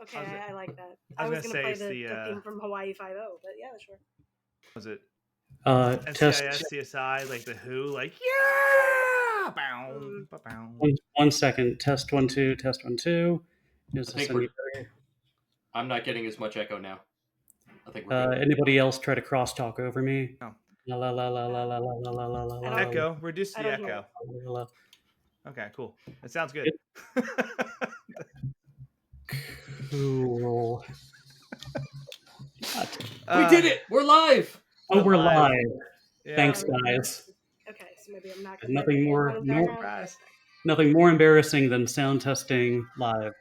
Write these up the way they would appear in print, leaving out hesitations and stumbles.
Okay, I like that. I was going to gonna play say the it's theme from Hawaii Five-0, but yeah, sure. Was it Test. NCIS CSI like the Who like yeah bow, bow. 1 second. Test 1 2. Test 1 2. Is I think this any better? I'm not getting as much echo now. I think we're good. Anybody else try to crosstalk over me? No. La la la la la la la la la la la. Echo. Reduce the I don't echo. la. Okay, cool. That sounds good. Cool. We did it! We're live! Oh, we're live. Yeah. Thanks, guys. Okay, so maybe I'm not. Nothing more. Surprise. Nothing more embarrassing than sound testing live.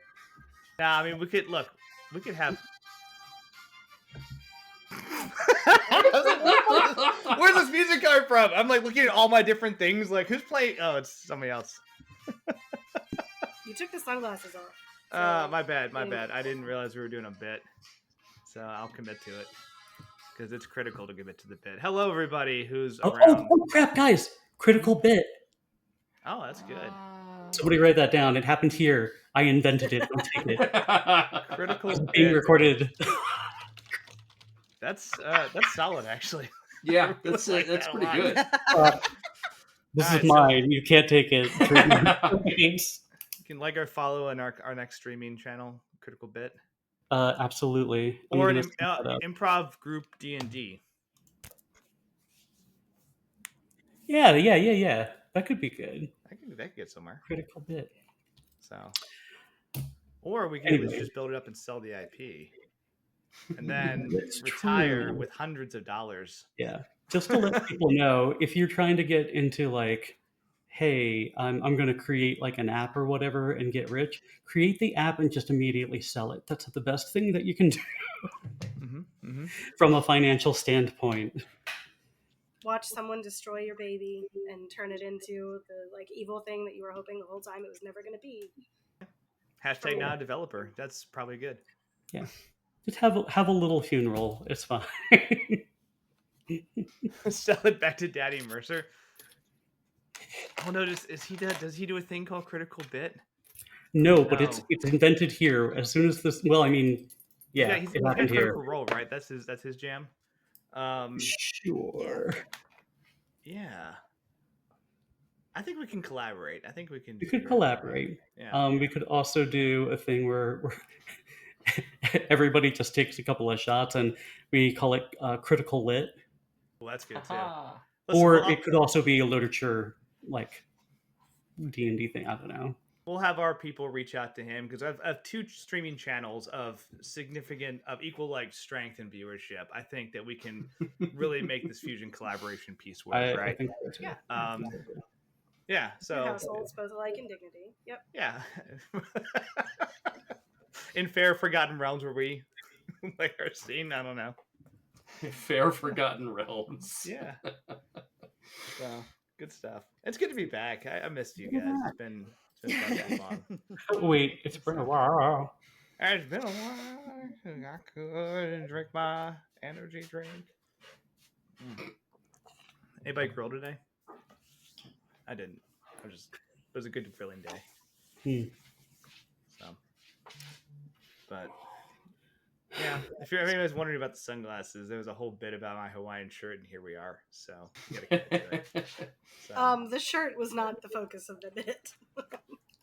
Nah, I mean we could have. Where's this music coming from? I'm like looking at all my different things. Like who's playing? Oh, it's somebody else. You took the sunglasses off. So my bad. I didn't realize we were doing a bit, so I'll commit to it because it's critical to commit to the bit. Hello, everybody who's around. Oh, crap, guys! Critical bit. Oh, that's good. Somebody write that down. It happened here. I invented it. Don't take it. Critical It's being bit. recorded. That's solid, actually. Yeah, that's pretty good. This Alright, is mine. You can't take it. You can like or follow in our next streaming channel, Critical Bit, Absolutely. or an improv group D&D. Yeah. That could be good. That could get somewhere. Critical bit. So, or we can Anyway. just build it up and sell the IP, and then That's retire true. with hundreds of dollars. Yeah. Just to let people know, if you're trying to get into like, hey, I'm going to create like an app or whatever and get rich, create the app and just immediately sell it. That's the best thing that you can do from a financial standpoint. Watch someone destroy your baby and turn it into the like evil thing that you were hoping the whole time it was never going to be. Hashtag not a developer. That's probably good. Yeah. Just have a little funeral. It's fine. Sell it back to Daddy Mercer. Oh no! Does he do a thing called Critical Bit? No, but it's invented here. As soon as this, well, I mean, yeah, he's it got happened here. Critical Role, right? That's his jam. Sure. Yeah. I think we can collaborate. We could collaborate. Yeah. We could also do a thing where everybody just takes a couple of shots and we call it critical lit. Well, that's good too. Or it could also be a literature like D&D thing. I don't know. We'll have our people reach out to him because I have two streaming channels of equal like strength and viewership. I think that we can really make this fusion collaboration piece work, right? I think so too. Yeah. So households both alike in dignity. Yep. Yeah. In fair forgotten realms where we like our scene, I don't know. Fair forgotten realms. Yeah. So good stuff. It's good to be back. I missed you guys. It's been quite that long. Wait, it's been a while. It's been a while. I couldn't drink my energy drink. Anybody grill today? I didn't. It was a good grilling day. So, but yeah, if anybody's wondering about the sunglasses, there was a whole bit about my Hawaiian shirt, and here we are. So you gotta get into it. So, the shirt was not the focus of the bit.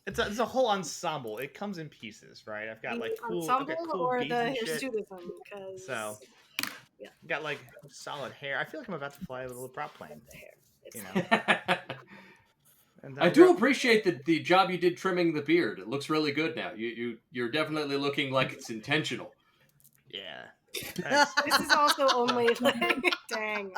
It's a whole ensemble. It comes in pieces, right? I've got like cool or beads the and shit. hirsutism, because So yeah, got like solid hair. I feel like I'm about to fly a little prop plane. the hair. You know. And I do appreciate the job you did trimming the beard. It looks really good now. You're definitely looking like it's intentional. Yeah. This is also only like, dang.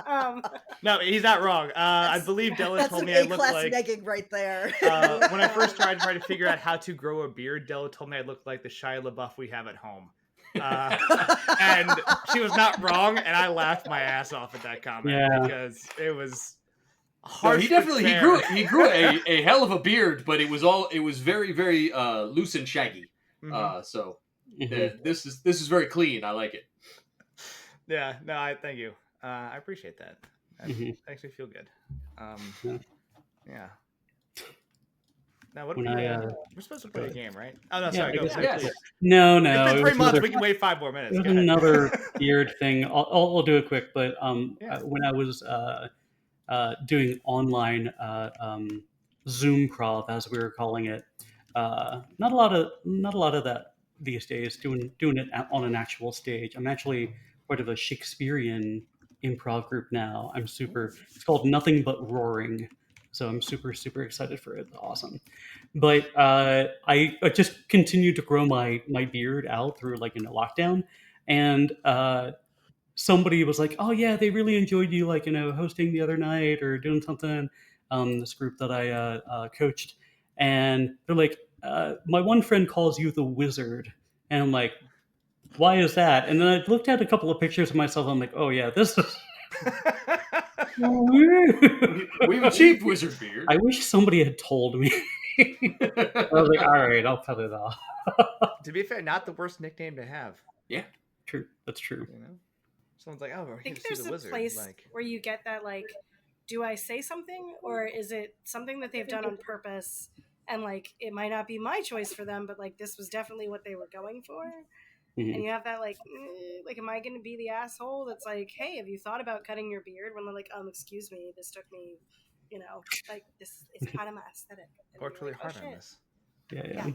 No, he's not wrong. I believe Della told me I look like negging right there. When I first tried to figure out how to grow a beard, Della told me I looked like the Shia LaBeouf we have at home. And she was not wrong, and I laughed my ass off at that comment because it was hard. No, he grew a hell of a beard, but it was very, very loose and shaggy. So this is very clean. I like it. Yeah, no, I thank you. I appreciate that. That makes me feel good. Yeah. Now, what when are we? I We're supposed to play a game, right? Oh no, yeah, sorry. I Go, guess sorry, Yes. please. no, It's been it 3 was months. another We can wait 5 more it minutes. was Go ahead. another weird thing. I'll do it quick, but Yeah. when I was doing online Zoom prov, as we were calling it, not a lot of that these days. Doing it on an actual stage. I'm actually part of a Shakespearean improv group now. It's called Nothing But Roaring. So I'm super excited for it. Awesome. But I just continued to grow my beard out through lockdown, and somebody was like, "Oh yeah, they really enjoyed you hosting the other night or doing something." This group that I coached, and they're like, "My one friend calls you the wizard," and I'm like, "Why is that?" And then I looked at a couple of pictures of myself. I'm like, "Oh yeah, this is." We've achieved wizard beard. I wish somebody had told me. I was like, "All right, I'll cut it off." To be fair, not the worst nickname to have. Yeah. True, that's true. You know, someone's like, "Oh, we're I here think to see there's the a wizard." place Like, where you get that, like, do I say something, or is it something that they've done on purpose, and like it might not be my choice for them, but like this was definitely what they were going for, and you have that like, am I going to be the asshole that's like, hey, have you thought about cutting your beard? When they're like, excuse me, this took me, like this is kind of my aesthetic. And worked you're really like, hard on this. Yeah.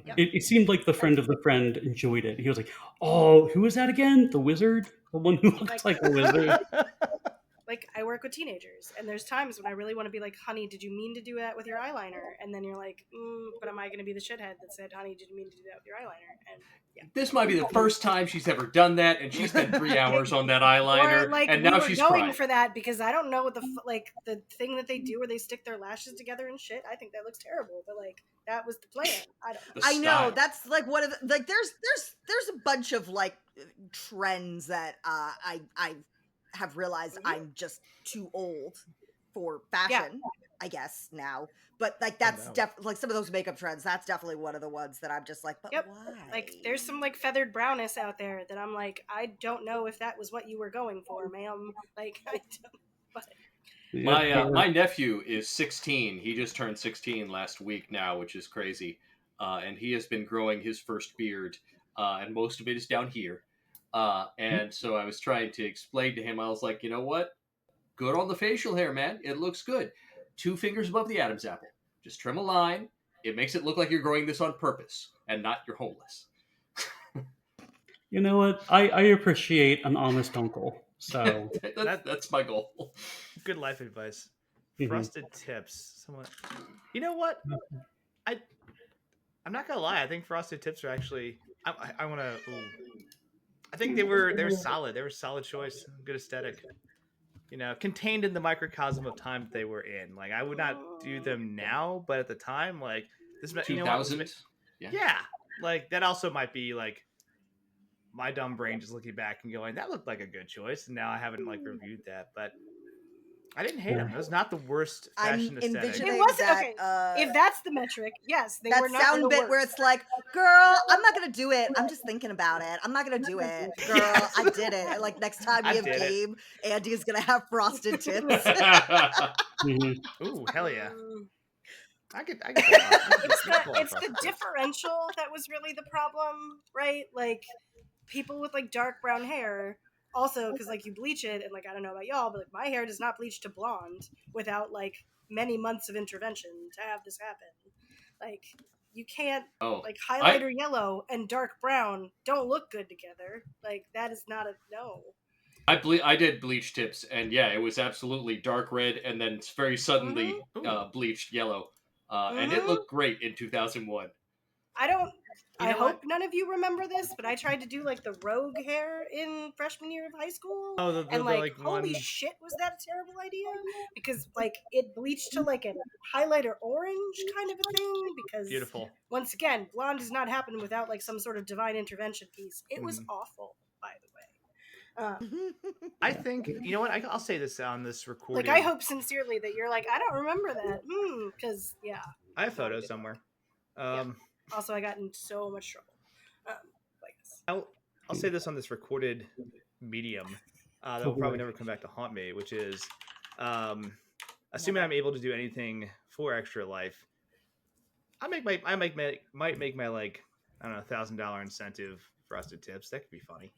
Yep. It seemed like the friend of the friend enjoyed it. He was like, "Oh, who is that again? The wizard? The one who looks like a wizard?" Like, I work with teenagers, and there's times when I really want to be like, honey, did you mean to do that with your eyeliner? And then you're like, but am I going to be the shithead that said, honey, did you mean to do that with your eyeliner? And yeah. This might be the first time she's ever done that, and she spent 3 hours on that eyeliner, Or like, and we now were she's going crying. for that because I don't know what the the thing that they do where they stick their lashes together and shit. I think that looks terrible, but like that was the plan. I don't know. The I know style. that's like one of the, like there's a bunch of like trends that I have realized I'm just too old for fashion, I guess now. But like that's definitely like some of those makeup trends. That's definitely one of the ones that I'm just like, but why? Like there's some like feathered brownness out there that I'm like, I don't know if that was what you were going for, ma'am. Like I don't. But My nephew is 16. He just turned 16 last week now, which is crazy. And he has been growing his first beard, and most of it is down here. And so I was trying to explain to him, I was like, you know what? Good on the facial hair, man. It looks good. 2 fingers above the Adam's apple. Just trim a line. It makes it look like you're growing this on purpose and not you're homeless. You know what? I appreciate an honest uncle. So that's my goal. Good life advice. Frosted tips. Someone. You know what? I'm not gonna lie. I think frosted tips are actually. I want to. I think they were solid. They were a solid choice. Good aesthetic. You know, contained in the microcosm of time they were in. Like I would not do them now, but at the time, like this. 2000. Yeah. Like that also might be like my dumb brain just looking back and going, that looked like a good choice. And now I haven't like reviewed that, but I didn't hate them. It was not the worst fashion aesthetic. It wasn't okay. If that's the metric, yes, they were not sound the bit worst. where it's like, girl, I'm not gonna do it. I'm just thinking about it. I'm not gonna do it, girl. Yes. I did it. And like next time we have game, Andy's gonna have frosted tips. Ooh, hell yeah! I get it's the differential that was really the problem, right? Like people with like dark brown hair. Also, because like you bleach it, and like I don't know about y'all, but like my hair does not bleach to blonde without like many months of intervention to have this happen. Like you can't like highlighter yellow and dark brown don't look good together. Like that is not a no. I did bleach tips, and yeah, it was absolutely dark red, and then very suddenly bleached yellow, and it looked great in 2001. I hope none of you remember this, but I tried to do like the rogue hair in freshman year of high school. And like holy shit, was that a terrible idea? Because like it bleached to like a highlighter orange kind of a thing. Because beautiful. Once again, blonde does not happen without like some sort of divine intervention piece. It was awful, by the way. I think you know what I'll say this on this recording. Like I hope sincerely that you're like I don't remember that. Because yeah, I have photos somewhere. Also, I got in so much trouble. I'll say this on this recorded medium that will probably never come back to haunt me, which is assuming I'm able to do anything for Extra Life. might make my like I don't know $1,000 incentive frosted tips. That could be funny.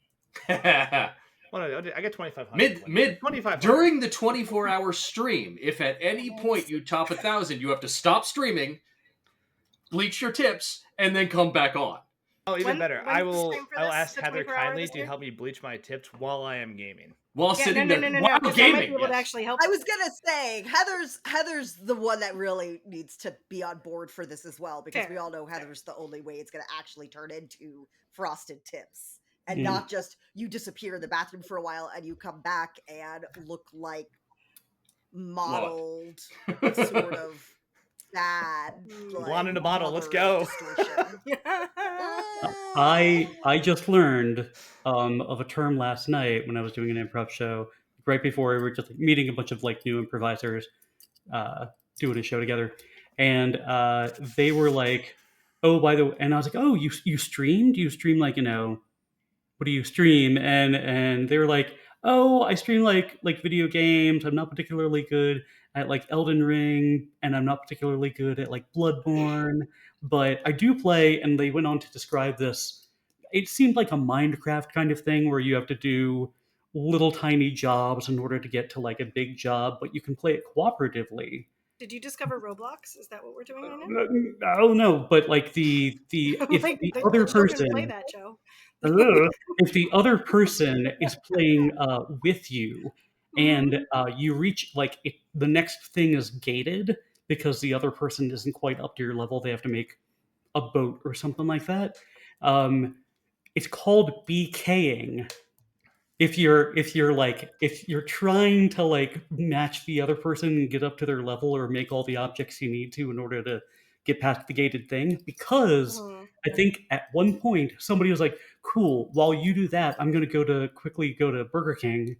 Well, I get 2,500. During the 24-hour stream, if at any point you top 1,000, you have to stop streaming, bleach your tips, and then come back on. Oh, even better. when I is the will. stream for I will this? ask The Heather 24 hour kindly this to year? help me bleach my tips while I am gaming. While sitting there, while 'cause I gaming. might be able to yes. actually help. I was gonna say Heather's the one that really needs to be on board for this as well, because Fair. we all know Heather's the only way it's gonna actually turn into frosted tips, and Mm. not just you disappear in the bathroom for a while and you come back and look like mottled, sort of sad, like, Blonde in a bottle. Let's mother go. distortion. I just learned of a term last night when I was doing an improv show. Right before we were just meeting a bunch of like new improvisers, doing a show together, and they were like, "Oh, by the way," and I was like, "Oh, you stream? Do you stream like what do you stream?" And they were like, "Oh, I stream like video games. I'm not particularly good at like Elden Ring, and I'm not particularly good at like Bloodborne, but I do play." And they went on to describe this. It seemed like a Minecraft kind of thing where you have to do little tiny jobs in order to get to like a big job, but you can play it cooperatively. Did you discover Roblox? Is that what we're doing right now? I don't know, but like if Like, the the other children person play that, Joe. if the other person is playing with you and you reach like the next thing is gated because the other person isn't quite up to your level, they have to make a boat or something like that. It's called BKing. If you're trying to like match the other person and get up to their level or make all the objects you need to in order to get past the gated thing, because I think at one point somebody was like, "Cool, while you do that, I'm going to quickly go to Burger King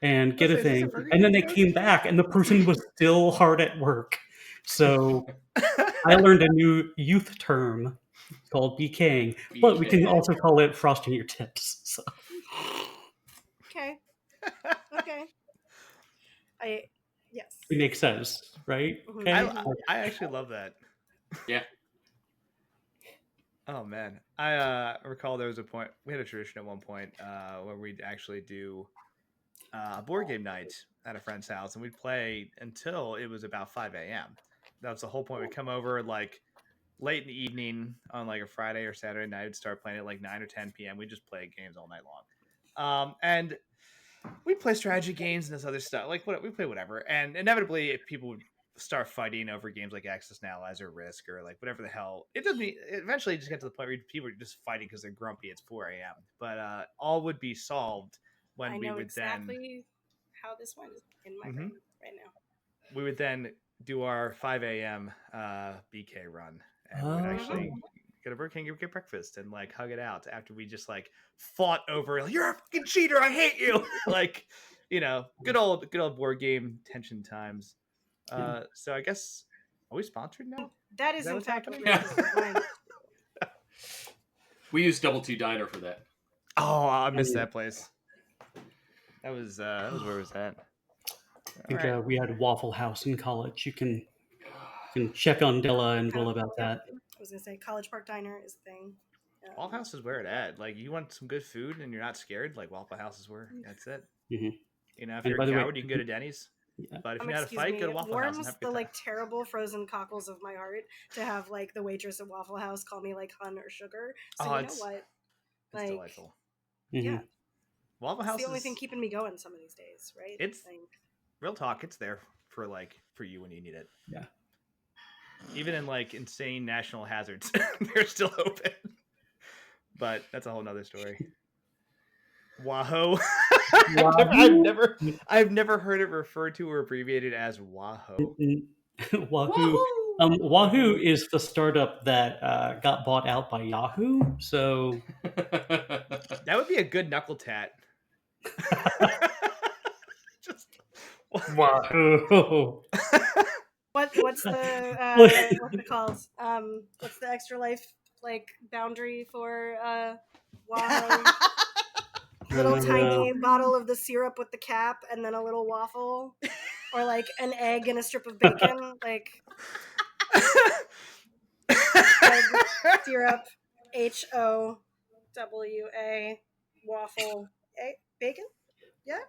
and get a thing," and then they came back and the person was still hard at work. So I learned a new youth term called BKing, but we can also call it frosting your tips. So. Okay. Yes. It makes sense, right? Okay. I actually love that. Yeah. Oh man, I recall there was a point we had a tradition at one point where we'd actually do board game night at a friend's house, and we'd play until it was about 5 a.m. That was the whole point. We'd come over like late in the evening on like a Friday or Saturday night. We'd start playing at like 9 or 10 p.m. We just play games all night long, and we play strategy games and this other stuff. Like we play whatever, and inevitably, if people would start fighting over games like Access and Allies or Risk or like whatever the hell, it doesn't. Eventually, just get to the point where people are just fighting because they're grumpy. It's 4 a.m. But all would be solved when I we know would exactly how this went in my brain right now. we would then do our 5 a.m. BK run, and we would actually go to Burger King, get breakfast, and like hug it out after we just like fought over. Like, you're a fucking cheater. I hate you. Like, good old board game tension times. So I guess, are we sponsored now? That is in what's fact happening? We use Double T Diner for that. Oh, I missed that place. That was where it was at. I think we had Waffle House in college. You can check on Della and Will about that. I was gonna say College Park Diner is the thing. Waffle House is where it at. Like, you want some good food and you're not scared, like Waffle House is where. That's it. Mm-hmm. If you're a coward, you can go to Denny's. Yeah. But if you're not a fight, go to Waffle House. And have a good the time. like terrible frozen cockles of my heart to have like the waitress at Waffle House call me like hun or sugar. So you know what? It's delightful. Yeah. Waffle House is the only is thing keeping me going some of these days, right? It's like, real talk. It's there for you when you need it. Yeah. Even in like insane national hazards, they're still open. But that's a whole nother story. Wahoo. I've never heard it referred to or abbreviated as Wahoo. Wahoo. Wahoo is the startup that got bought out by Yahoo. So that would be a good knuckle tat. Just Wahoo. What's the what's it called? What's the extra life like boundary for Wahoo? Little tiny bottle of the syrup with the cap, and then a little waffle, or like an egg and a strip of bacon. Like, syrup, HOWA, waffle, bacon. Yeah.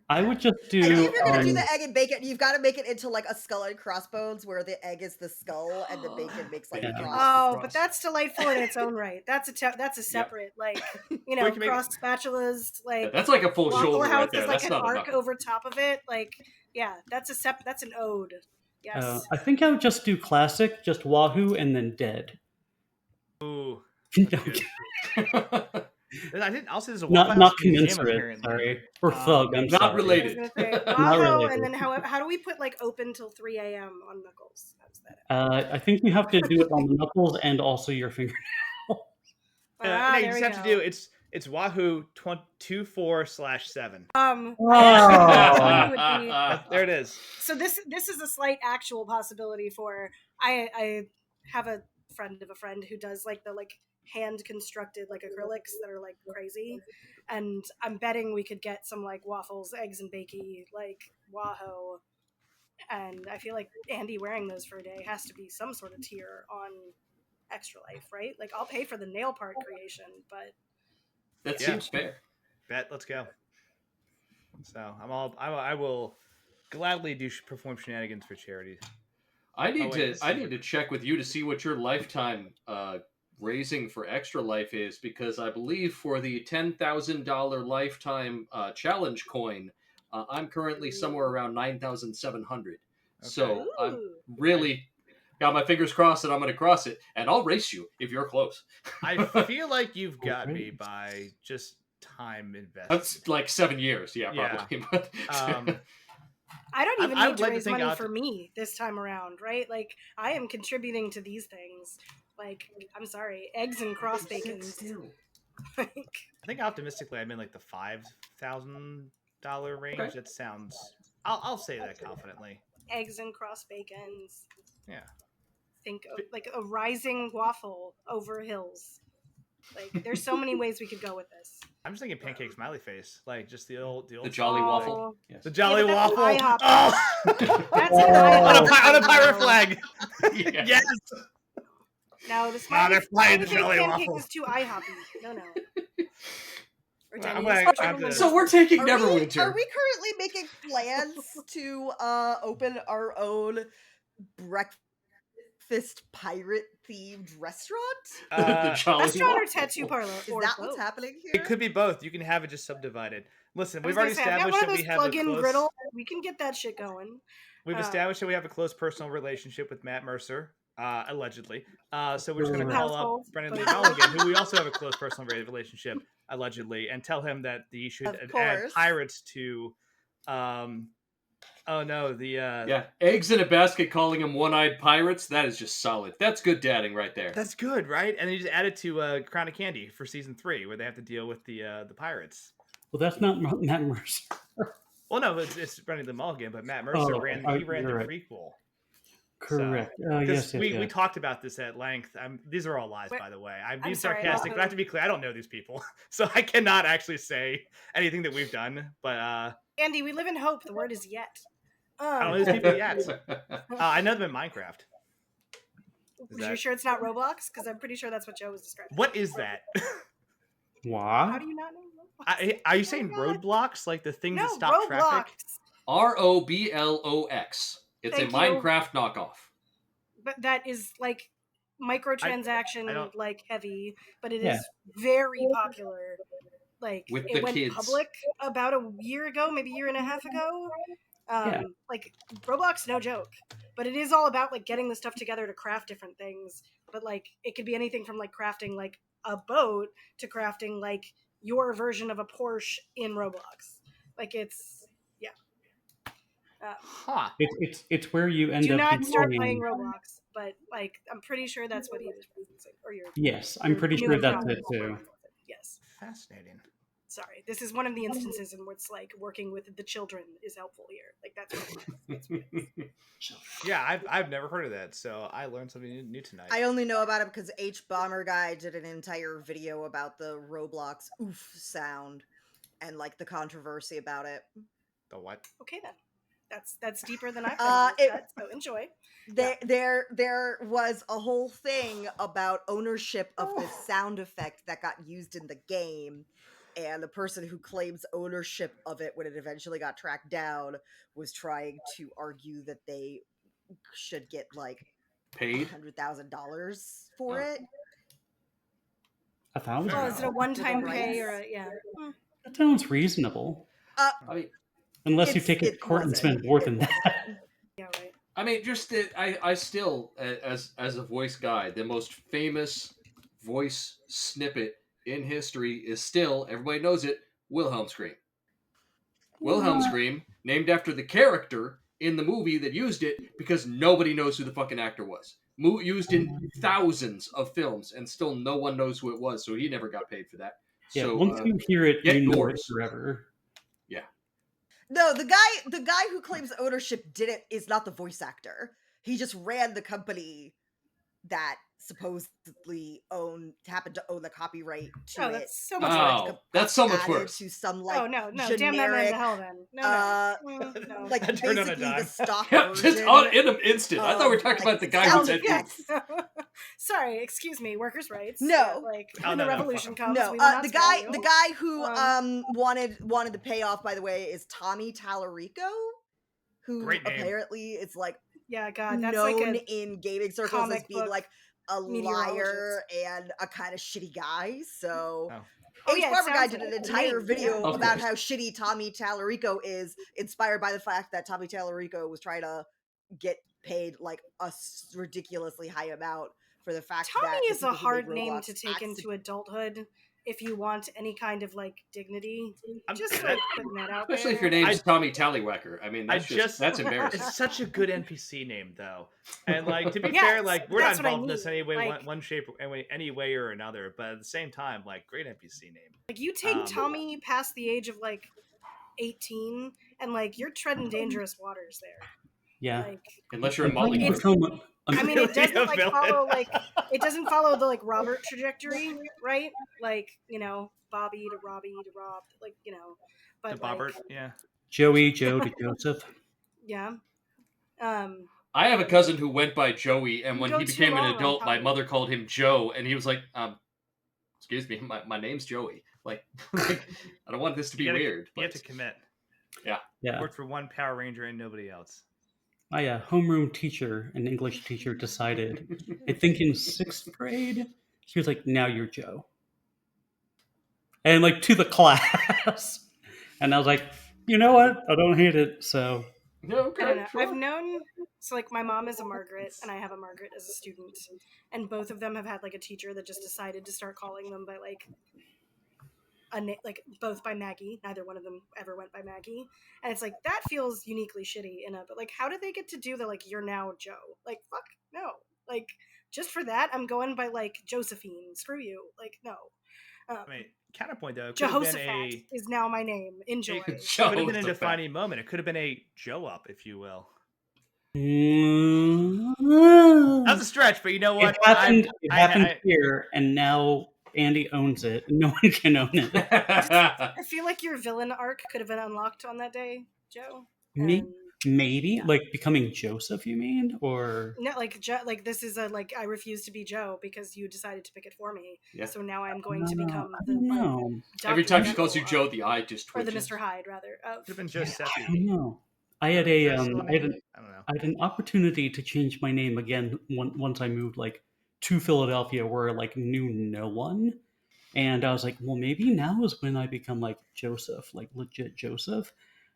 I would just I think do. if you're gonna do the egg and bacon, you've got to make it into like a skull and crossbones, where the egg is the skull and the bacon makes like Yeah. the cross. Oh, but that's delightful in its own right. That's a separate like we can make cross spatulas like That's like a full Waffle shoulder House right there. is like That's an not a arc knuckle. over top of it. Like that's an ode. Yes. I think I would just do classic, just Wahoo and then dead. Ooh. No, That's good. I didn't. Also, there's a Waffle not House museum commensurate. apparently. Sorry, or thug. I'm Not sorry. I related. was gonna say Not Waho, related. and then how do we put like open till 3 a.m. on Knuckles? How's that? I think you have to do it on the knuckles and also your fingernail. No, there you we just have to go. do it's Wahoo 24/7. Would be, There it is. so this is a slight actual possibility for I have a friend of a friend who does like the hand constructed like acrylics that are like crazy, and I'm betting we could get some like waffles, eggs and bakey like Waho, and I feel like Andy wearing those for a day has to be some sort of tier on Extra Life, right? Like I'll pay for the nail part creation, but That Yeah. seems fair. Bet. Let's go. So I will gladly perform shenanigans for charity. I need this I is need to check with you to see what your lifetime raising for Extra Life is, because I believe for the $10,000 lifetime challenge coin, I'm currently somewhere around 9,700. So I'm ooh. really got my fingers crossed that I'm going to cross it, and I'll race you if you're close. I feel like you've got me by just time invested. That's like 7 years, yeah, probably. But I don't even I need would to like to raise think money out- for me this time around, right? Like I am contributing to these things. Like I'm sorry, eggs and cross bacons. Like, I think optimistically I'm in like the $5,000 range. Okay. That sounds. I'll say that confidently. eggs and cross bacons. Yeah. Think of like a rising waffle over hills. Like there's so many ways we could go with this. I'm just thinking pancake smiley face, like just the old Jolly school, Waffle. like, Yes. the Jolly Yeah, but Waffle. that's Oh, That's an IHOP. on a pirate flag. Yeah. Yes. No, the they're smiley flying the face Jolly pancake Waffle. is too IHOPy. No. Or I'm Denny's, gonna whichever have to- one. So we're taking Are Neverwinter. we currently making plans to open our own breakfast pirate themed restaurant? The Jolly Restaurant or Waffle. tattoo parlor? Is or that both? what's happening here? It could be both. You can have it just subdivided. Listen, I we've was already gonna say, I've got established one that of we those have a plug-in close. griddle. We can get that shit going. We've established that we have a close personal relationship with Matt Mercer, allegedly. So we're just going to call up Household, Brendan but- Lee Mulligan, who we also have a close personal relationship, allegedly, and tell him that he should Of add course. pirates to. Oh no, the Yeah, eggs in a basket, calling them one-eyed pirates. That is just solid. That's good dadding right there. That's good, right? And then you just add it to Crown of Candy for season 3, where they have to deal with the pirates. Well, that's not Matt Mercer. Well, no, it's Brendan Lee Mulligan, but Matt Mercer ran the you're right. prequel. Correct. Because Yes. we talked about this at length. These are all lies, Wait, by the way. I'm I'm being sorry, sarcastic, but I have to be clear. I don't know these people, so I cannot actually say anything that we've done. But Andy, we live in hope. The word is yet. I don't know these people yet. I know them in Minecraft. You're sure it's not Roblox? Because I'm pretty sure that's what Joe was describing. What is that? How What? do you not know Roblox? Are you saying Oh my God. roadblocks, like the things No, that stop Roblox. traffic? ROBLOX. It's Thank a you. Minecraft knockoff. But that is like microtransaction, I don't- like heavy, but it Yeah. is very popular. Like With it the went kids. public about a year ago, maybe a year and a half ago. Yeah. Like Roblox, no joke. But it is all about like getting the stuff together to craft different things. But like it could be anything from like crafting like a boat to crafting like your version of a Porsche in Roblox. Like it's Huh. It's where you end do up not start becoming. playing Roblox. But like I'm pretty sure that's what he was referencing. Or your Yes, I'm pretty new sure and that's proper it too. Yes. Fascinating. Sorry, this is one of the instances in which like working with the children is helpful here. Like that's what it is. Yeah, I've never heard of that, so I learned something new tonight. I only know about it because H Bomber Guy did an entire video about the Roblox oof sound and like the controversy about it. The what? Okay then. That's deeper than I've ever It- cut, so enjoy. There was a whole thing about ownership of this sound effect that got used in the game, and the person who claims ownership of it when it eventually got tracked down was trying to argue that they should get like Paid? $100,000 for Oh. it. $1,000. Well, is it a one-time Right. pay or yeah? That sounds reasonable. I mean, Unless you take it to It court and wasn't. spend more It than that. wasn't. Yeah, right. I mean, just that I still, as a voice guy, the most famous voice snippet in history is still, everybody knows it, Wilhelm Scream. Wilhelm Scream, named after the character in the movie that used it, because nobody knows who the fucking actor was. Used in thousands of films, and still no one knows who it was, so he never got paid for that. Yeah, So once you hear it, get you know it yours. forever. No, the guy who claims ownership is not the voice actor. He just ran the company that supposedly happened to own the copyright to Oh, it. that's so much Oh, worse. that's so much Added worse. to some Oh no, damn that man generic, to hell then. No. No. like That turned on a basically the dime. stock Yeah, version. just in an instant. I thought we were talking like, about the guy who sound said effects. Sorry, excuse me, workers' rights. No. Like Oh, when no, the no, revolution fuck 'em. comes, No, we will not the spare guy you. the guy who Um, wanted the payoff, by the way, is Tommy Tallarico, who Great name. apparently is like Yeah, God, that's known like a in gaming circles as comic being book like a liar meteorologist. and a kind of shitty guy. So Oh. Oh, Ace yeah, it Barber Guy sounds did like an it. entire Name, video yeah. Of about course. how shitty Tommy Tallarico is, inspired by the fact that Tommy Tallarico was trying to get paid like a ridiculously high amount for the fact Tommy that the is a people who made hard name Roblox to take into adulthood if you want any kind of like dignity. I'm- Just that- like putting that out Especially there. if your name's Tommy Tallywhacker. I mean, that's embarrassing. It's such a good NPC name, though. And like to be Yes, fair, like we're not that's what I involved in this mean. any way, Like- one shape, any way or another. But at the same time, like great NPC name. Like you take Um, Tommy past the age of like 18, and like you're treading dangerous waters there. Yeah. Like, Unless you're a I'm playing Motley the Crue. film. I mean, it doesn't a like villain. follow like it doesn't follow the like Robert trajectory, right? Like Bobby to Robbie to Rob, like but The Bobbert, like, yeah. Joey, Joe to Joseph. yeah. I have a cousin who went by Joey, and You when go he too became long an on adult, my Tommy. mother called him Joe, and he was like, excuse me, my name's Joey. Like, I don't want this to be You gotta- weird. You have But to commit. Yeah. Work for one Power Ranger and nobody else. My homeroom teacher, an English teacher, decided, I think in 6th grade, he was like, now you're Joe. And like to the class. And I was like, you know what? I don't hate it. So yeah, I don't okay, know. sure. I've known so like my mom is a Margaret and I have a Margaret as a student, and both of them have had like a teacher that just decided to start calling them by like like both by Maggie. Neither one of them ever went by Maggie, and it's like that feels uniquely shitty but like how do they get to do the like you're now Joe? Like fuck no. Like just for that I'm going by like Josephine. Screw you. Like no. I mean, counterpoint though, it could have been Jehoshaphat is now my name. Enjoy. it could have been a Jehoshaphat. defining moment. It could have been a Joe up, if you will. That's a stretch, but you know what? it happened, I- happened here, and now Andy owns it. No one can own it. I feel like your villain arc could have been unlocked on that day, Joe. Me? And- Maybe Yeah. like becoming Joseph, you mean? Or No, like like this is a like I refuse to be Joe because you decided to pick it for me. Yeah. So now I'm going to become I the don't like, know. Every Dr. time she calls you Jekyll Joe, the eye just or the twitches. Mr. Hyde rather. Of, Could have been I Giuseppe. don't know. I had a Is that still I had an, I don't know. I had an opportunity to change my name again once I moved like to Philadelphia, where I like knew no one, and I was like, well, maybe now is when I become like Joseph, like legit Joseph,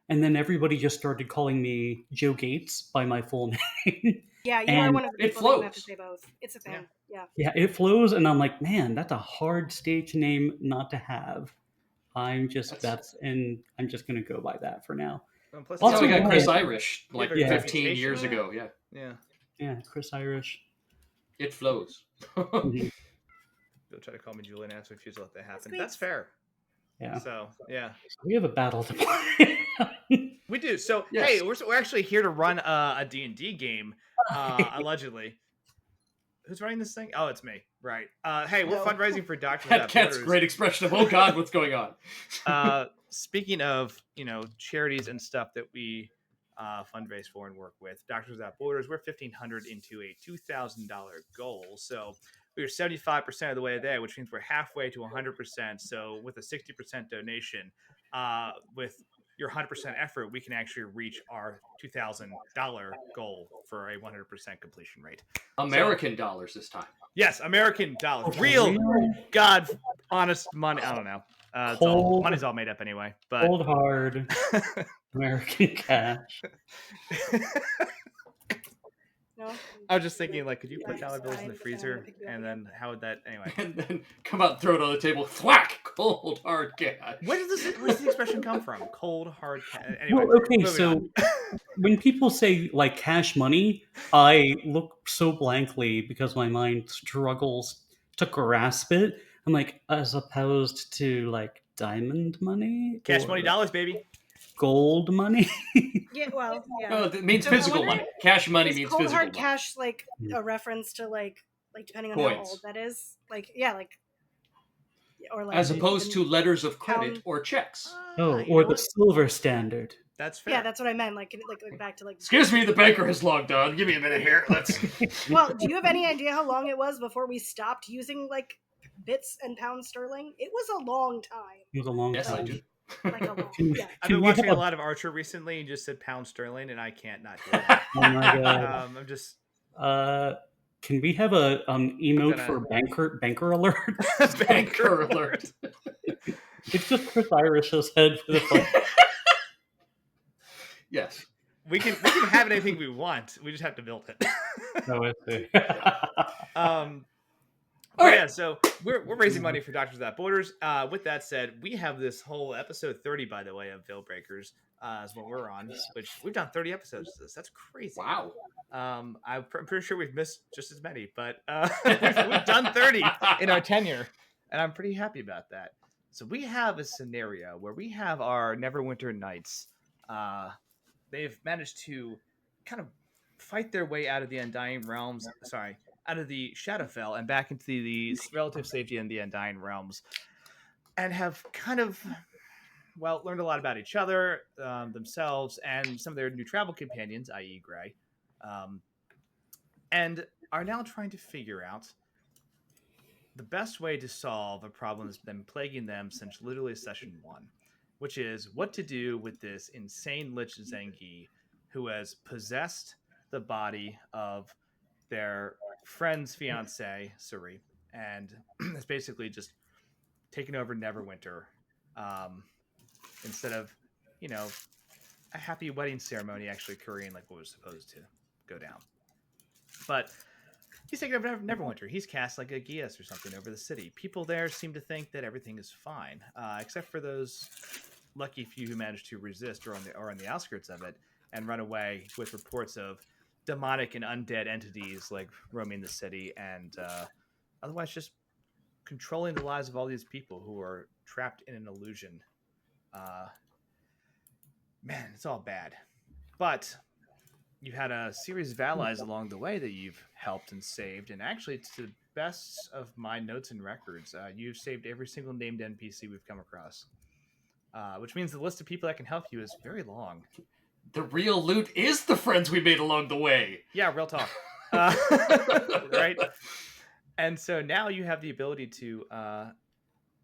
and then everybody just started calling me Joe Gates by my full name. yeah, you are And one of the it people that you have to flows. say both. It's a thing. Yeah. Yeah, it flows, and I'm like, man, that's a hard stage name not to have. I'm just I'm just gonna go by that for now. And plus, That's how Also, we got Chris yeah. Irish like Yeah. 15 years Yeah. ago. Yeah, yeah. Yeah, Chris Irish. it flows. Mhm. They'll try to call me Julian Ass refuse to let that happen. Squeaks. That's fair. Yeah, So yeah, we have a battle to play. we do. So Yes. hey, we're actually here to run a D&D game, allegedly. Who's running this thing? Oh, it's me. Right. Hey, we're No. fundraising for Doctors That Without cat's Borders. great expression of oh god, what's going on? Speaking of charities and stuff that we fundraise for and work with. Doctors Without Borders, we're $1,500 into a $2,000 goal. So we're 75% of the way there, which means we're halfway to 100%. So with a 60% donation, with your 100% effort, we can actually reach our $2,000 goal for a 100% completion rate. American dollars this time. Yes, American dollars. Real, God, honest money. I don't know. Money's all made up anyway. But cold hard American cash. No? I was just thinking, like, could you put dollar bills in the freezer, and then how would that anyway? And then come out and throw it on the table. Thwack! Cold hard cash. Where does the expression come from? Cold hard cash. Anyway, Well, okay, moving so on. when people say like cash money, I look so blankly because my mind struggles to grasp it. I'm like, as opposed to like diamond money, Cash or money dollars, baby. gold money. Yeah, well, yeah. No, it means So physical I wonder, money. Cash money is means cold physical hard money. cash like a reference to like depending on how Coins. old that is? Like yeah, like or like As opposed to letters of credit pound- or checks. Oh, You or know the what? silver standard. That's fair. yeah, that's what I meant. Like back to like. Excuse me, the banker has logged on. Give me a minute here. Let's. Well, do you have any idea how long it was before we stopped using like bits and pounds sterling? It was a long time. It was a long Yes, time. I do. Like a long. Can- Yeah. I've can been we watching have a lot of Archer recently, and just said pound sterling, and I can't not do that. Oh my god. I'm just Can we have a emote gonna- for banker alert? Banker alert. It's just Chris Irish's head for the fun. Yes. We can have anything we want. We just have to build it. No, I see. But yeah, so we're raising money for Doctors Without Borders. With that said, we have this whole episode 30, by the way, of Veil Breakers is what we're on, which we've done 30 episodes of this. That's crazy. Wow. I'm pretty sure we've missed just as many, but we've done 30 in our tenure, and I'm pretty happy about that. So we have a scenario where we have our Neverwinter Knights. They've managed to kind of fight their way out of the Undying Realms. Sorry, out of the Shadowfell and back into the relative safety in the Undying Realms, and have kind of, well, learned a lot about each other, themselves, and some of their new travel companions, i.e. Gray, and are now trying to figure out the best way to solve a problem that's been plaguing them since literally session 1, which is what to do with this insane Lich Zengi who has possessed the body of their friend's fiance, Suri, and has basically just taken over Neverwinter instead of, a happy wedding ceremony actually occurring like what was supposed to go down. But he's taking over Neverwinter. He's cast like a Gias or something over the city. People there seem to think that everything is fine, except for those lucky few who managed to resist or on the outskirts of it and run away with reports of demonic and undead entities like roaming the city and otherwise just controlling the lives of all these people who are trapped in an illusion. Man, it's all bad. But you've had a series of allies along the way that you've helped and saved, and actually, to the best of my notes and records, you've saved every single named NPC we've come across, which means the list of people that can help you is very long. The real loot is the friends we made along the way. Yeah, real talk. Right? And so now you have the ability to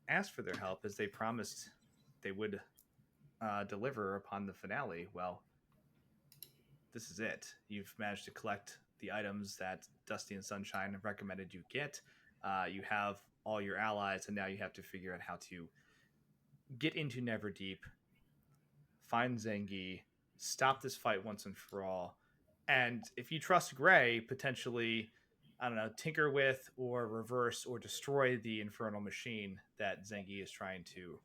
ask for their help, as they promised they would deliver upon the finale. Well, this is it. You've managed to collect the items that Dusty and Sunshine have recommended you get. You have all your allies, and now you have to figure out how to get into Neverdeep, find Zengi, stop this fight once and for all, and if you trust Gray, potentially, I don't know, tinker with or reverse or destroy the infernal machine that Zengi is trying to.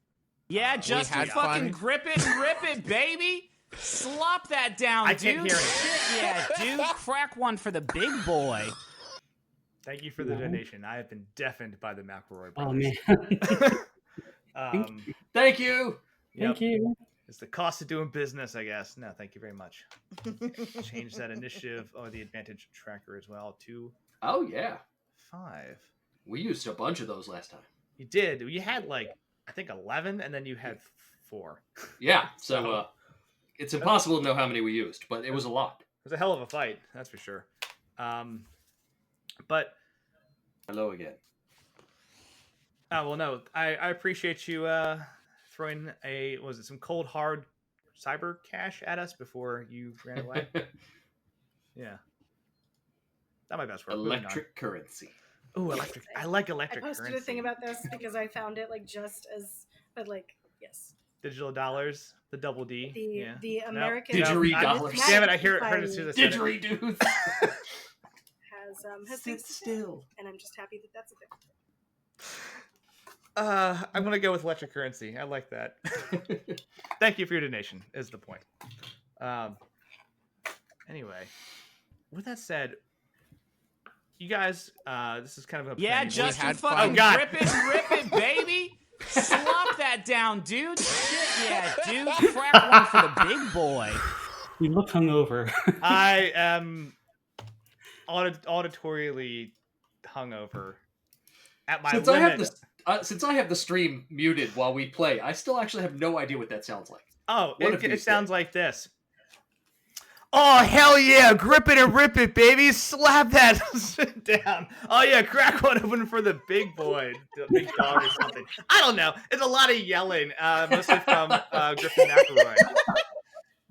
Yeah, just had fucking fun. grip it and rip it, baby. Slop that down, I dude. can't hear it. Shit, yeah, dude. Crack one for the big boy. Thank you for the donation. I have been deafened by the McElroy Oh brothers. man. Thank you. Thank you. It's the cost of doing business, I guess. No, thank you very much. Change that initiative or the advantage tracker as well to Oh, yeah. 5. We used a bunch of those last time. You did. You had I think 11, and then you had 4. Yeah, so It's impossible to know how many we used, but it was a lot. It was a hell of a fight, that's for sure. But hello again. Oh well, no, I appreciate you throwing some cold hard cyber cash at us before you ran away. Yeah, that might best work. Electric currency. Oh, electric! I like electric I posted currency. a thing about this because I found it yes. Digital dollars, the double D. The American Didgeridoo. Damn it! I heard it as soon as I said it. Didgeridoo. has Sit still. And I'm just happy that that's a thing. I'm gonna go with electric currency. I like that. Thank you for your donation. Is the point. Anyway, with that said, you guys, this is kind of a Justin fucking rip it, baby. Slop that down, dude. Shit, yeah, dude. Crack one for the big boy. You look hungover. I am auditorially hungover at my limit. Since I have the stream muted while we play, I still actually have no idea what that sounds like. Oh, it sounds like this. Oh, hell yeah. Grip it and rip it, baby. Slap that down. Oh, yeah. Crack one open for the big boy. The big dog or something. I don't know. It's a lot of yelling, mostly from Griffin McElroy.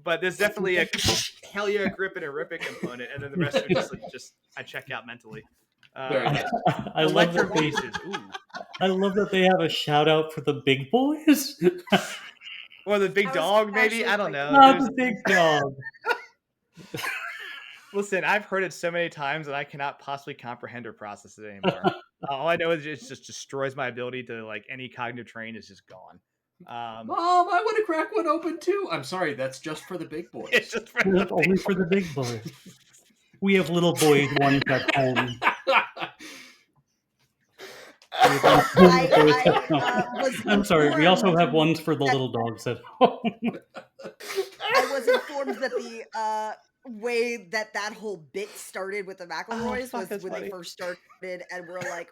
But there's definitely a hell yeah, grip it and rip it component. And then the rest are just I check out mentally. Very nice. I love that I love that they have a shout out for the big boys. Or the big dog, maybe? I don't know. Not the big dog. Listen, I've heard it so many times that I cannot possibly comprehend or process it anymore. All I know is it just destroys my ability to, like, any cognitive train is just gone. Mom, I want to crack one open too. I'm sorry, that's just for the big boys. It's just for only for the big boys. We have little boys ones at home. I'm sorry. We also have ones for the little dogs at home. I was informed that the way that whole bit started with the McElroys was when they first started and were like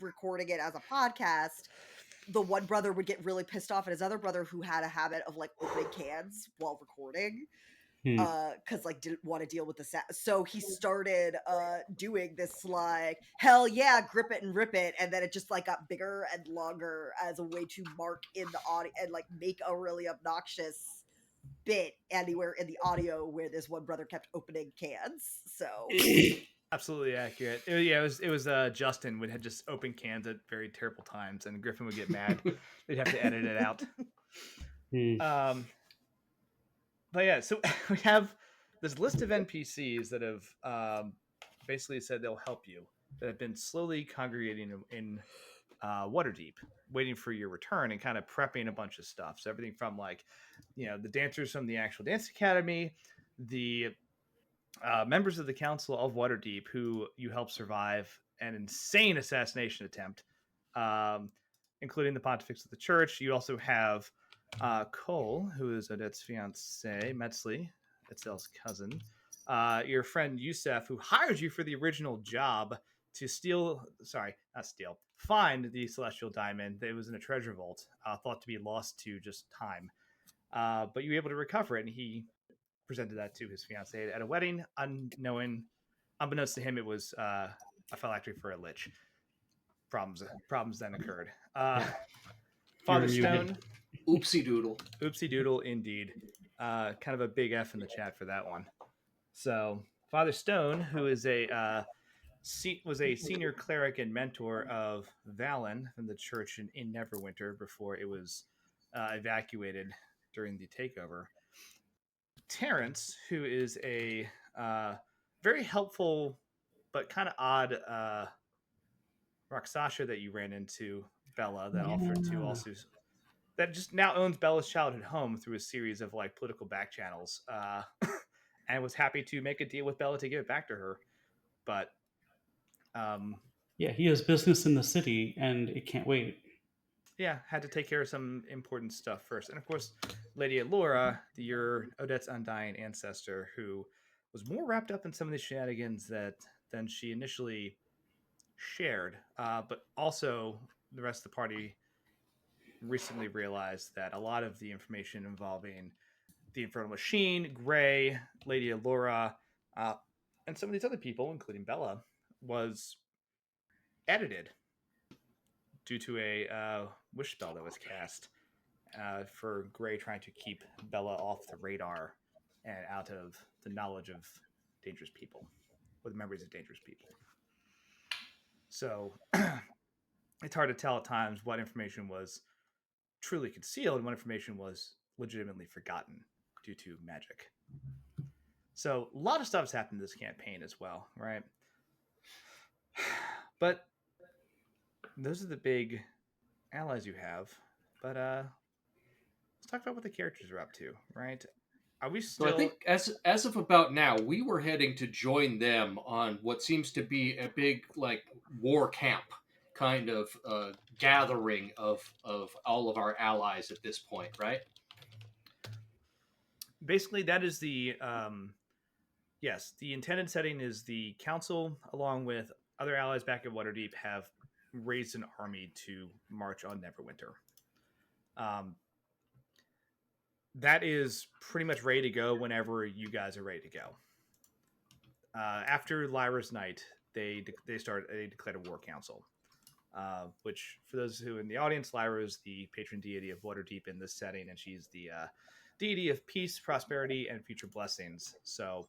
recording it as a podcast. The one brother would get really pissed off at his other brother who had a habit of like opening cans while recording. Because like didn't want to deal with the sound, so he started doing this like hell yeah, grip it and rip it, and then it just like got bigger and longer as a way to mark in the audio and like make a really obnoxious bit anywhere in the audio where this one brother kept opening cans. So absolutely accurate. It was Justin would have just open cans at very terrible times, and Griffin would get mad. They'd have to edit it out. But yeah, so we have this list of NPCs that have basically said they'll help you, that have been slowly congregating in Waterdeep, waiting for your return and kind of prepping a bunch of stuff. So everything from like, the dancers from the actual dance academy, the members of the Council of Waterdeep who you help survive an insane assassination attempt, including the Pontifex of the Church. You also have Cole, who is Odette's fiance, Metzli, Itzel's cousin. Your friend Yusef, who hired you for the original job to find the Celestial Diamond that was in a treasure vault, thought to be lost to just time. But you were able to recover it, and he presented that to his fiance at a wedding, unbeknownst to him, it was a phylactery for a lich. Problems then occurred. Father Stone. Oopsie doodle, indeed. Kind of a big F in the chat for that one. So Father Stone, who is was a senior cleric and mentor of Valen from the church in Neverwinter before it was evacuated during the takeover. Terrence, who is a very helpful but kind of odd Rakshasa that you ran into, Bella, that offered to also, that just now owns Bella's childhood home through a series of like political back channels, and was happy to make a deal with Bella to give it back to her. But yeah, he has business in the city and it can't wait. Yeah, had to take care of some important stuff first. And of course, Lady Allura, your Odette's undying ancestor, who was more wrapped up in some of the shenanigans than she initially shared. But also, the rest of the party recently realized that a lot of the information involving the Infernal Machine, Gray, Lady Allura, and some of these other people, including Bella, was edited due to a wish spell that was cast for Gray trying to keep Bella off the radar and out of the knowledge of dangerous people, or the memories of dangerous people. So it's hard to tell at times what information was truly concealed and what information was legitimately forgotten due to magic. So a lot of stuff's happened in this campaign as well, right? But those are the big allies you have. But let's talk about what the characters are up to, right? Are we still? So I think as of about now, we were heading to join them on what seems to be a big like war camp kind of gathering of all of our allies at this point, right? Basically, that is the yes. The intended setting is the council, along with other allies back at Waterdeep, have raised an army to march on Neverwinter. That is pretty much ready to go whenever you guys are ready to go. After Lyra's night, they declared a war council, which for those who in the audience, Lyra is the patron deity of Waterdeep in this setting, and she's the deity of peace, prosperity, and future blessings. So